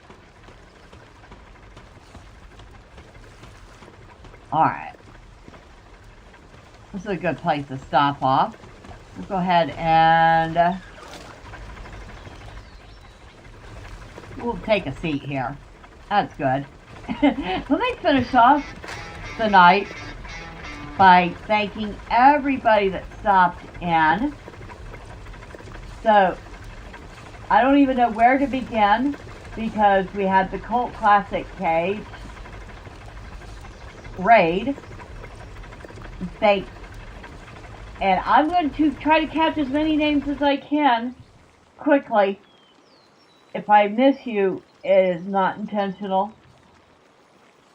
Alright. This is a good place to stop off. Let's go ahead and we'll take a seat here. That's good. Let me finish off the night by thanking everybody that stopped in. So, I don't even know where to begin because we had the Cult Classic Cage raid. And I'm going to try to catch as many names as I can quickly. If I miss you, it is not intentional.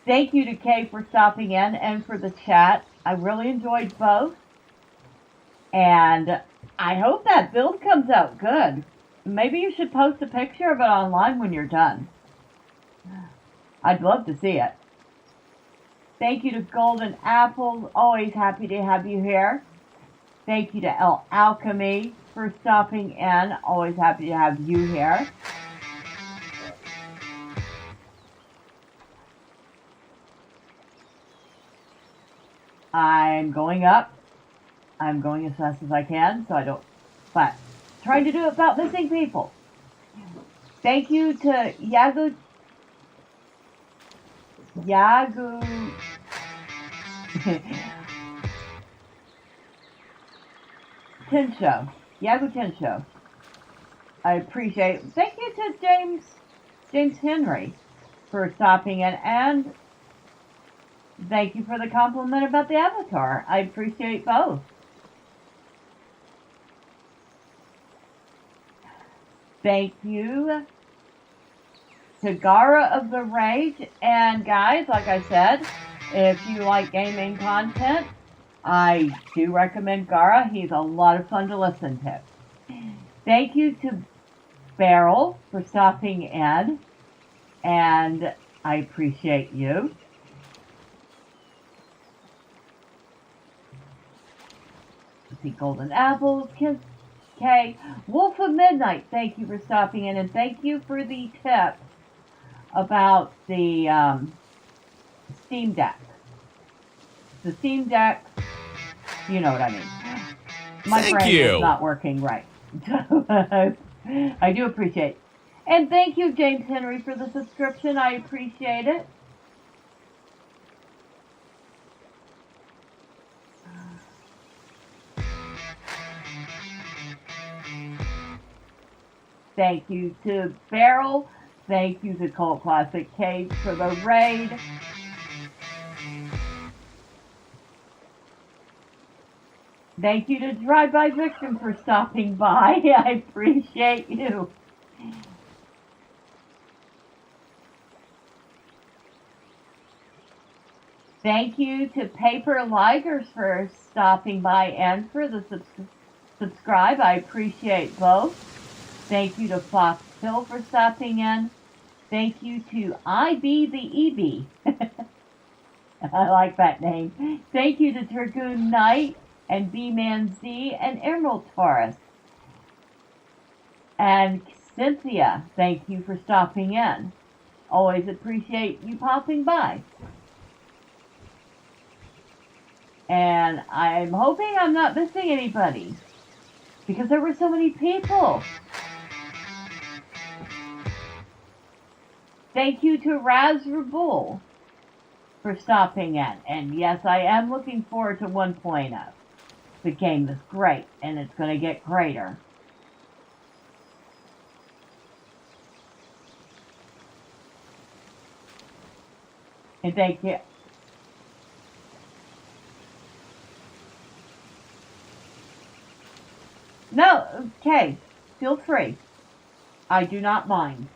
Thank you to Kay for stopping in and for the chat. I really enjoyed both. And I hope that build comes out good. Maybe you should post a picture of it online when you're done. I'd love to see it. Thank you to Golden Apple. Always happy to have you here. Thank you to El Alchemy for stopping in. Always happy to have you here. I'm going up. I'm going as fast as I can, so I don't... But, trying to do it without missing people. Thank you to Yagu Tensho. I appreciate it. Thank you to James Henry for stopping in, and thank you for the compliment about the avatar. I appreciate both. Thank you to Gara of the Rage. And guys, like I said, if you like gaming content, I do recommend Gara. He's a lot of fun to listen to. Thank you to Beryl for stopping in, and I appreciate you. Let's see, Golden Apples, Okay, Wolf of Midnight, thank you for stopping in, and thank you for the tip about the Steam Deck. The Steam Deck, you know what I mean. My brain is not working right. I do appreciate it. And thank you, James Henry, for the subscription. I appreciate it. Thank you to Beryl. Thank you to Cult Classic Cage for the raid. Thank you to Drive-By Victim for stopping by. I appreciate you. Thank you to Paper Ligers for stopping by and for the subscribe. I appreciate both. Thank you to Fox Hill for stopping in. Thank you to IB the EB. I like that name. Thank you to Dragoon Knight and B-Man Z and Emerald Taurus. And Cynthia, thank you for stopping in. Always appreciate you popping by. And I'm hoping I'm not missing anybody, because there were so many people. Thank you to Razrabul for stopping in. And yes, I am looking forward to 1.0. The game is great, and it's going to get greater. And thank you. No, okay, feel free. I do not mind.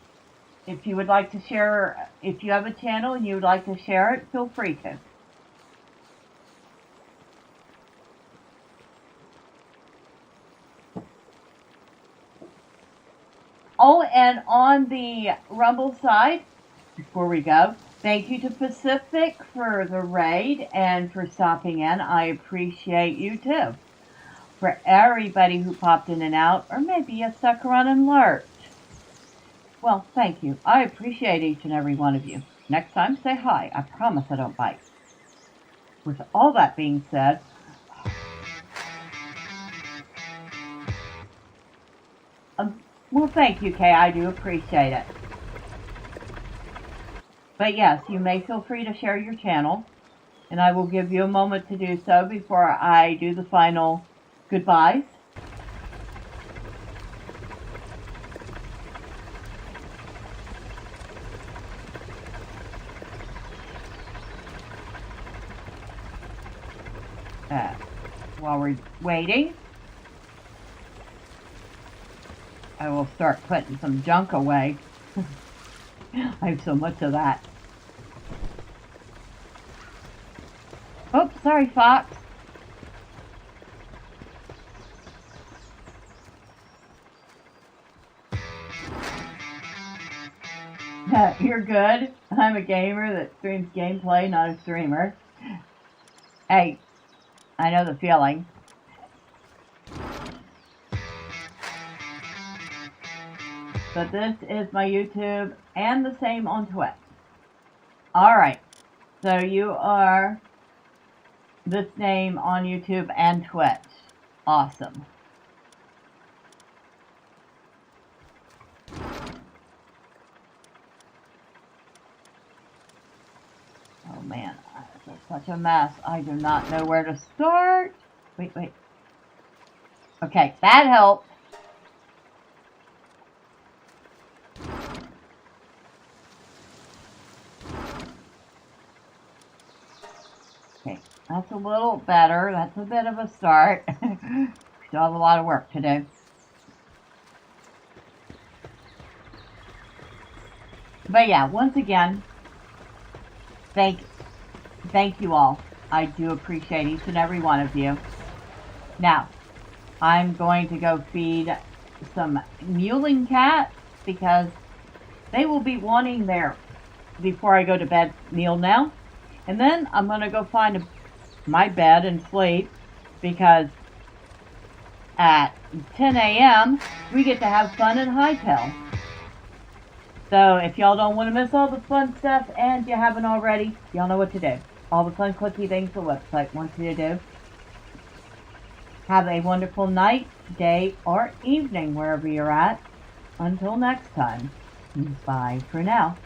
If you would like to share, if you have a channel and you would like to share it, feel free to. Oh, and on the Rumble side, before we go, thank you to Pacific for the raid and for stopping in. I appreciate you too. For everybody who popped in and out, or maybe you stuck around and lurked. Well, thank you. I appreciate each and every one of you. Next time, say hi. I promise I don't bite. With all that being said, well, thank you, Kay. I do appreciate it. But yes, you may feel free to share your channel, and I will give you a moment to do so before I do the final goodbyes. While we're waiting, I will start putting some junk away. I have so much of that. Oh, sorry, Fox. You're good. I'm a gamer that streams gameplay, not a streamer. Hey, I know the feeling. But this is my YouTube and the same on Twitch. Alright, so you are this name on YouTube and Twitch. Awesome. Oh man, this is such a mess. I do not know where to start. Wait. Okay, that helped. Okay, that's a little better. That's a bit of a start. Still have a lot of work to do. But yeah, once again, thank you all. I do appreciate each and every one of you. Now, I'm going to go feed some mewling cats because they will be wanting their before I go to bed meal now. And then I'm going to go find my bed and sleep because at 10 a.m. we get to have fun in Hightail. So if y'all don't want to miss all the fun stuff and you haven't already, y'all know what to do. All the fun clicky things the website wants you to do. Have a wonderful night, day, or evening wherever you're at. Until next time, bye for now.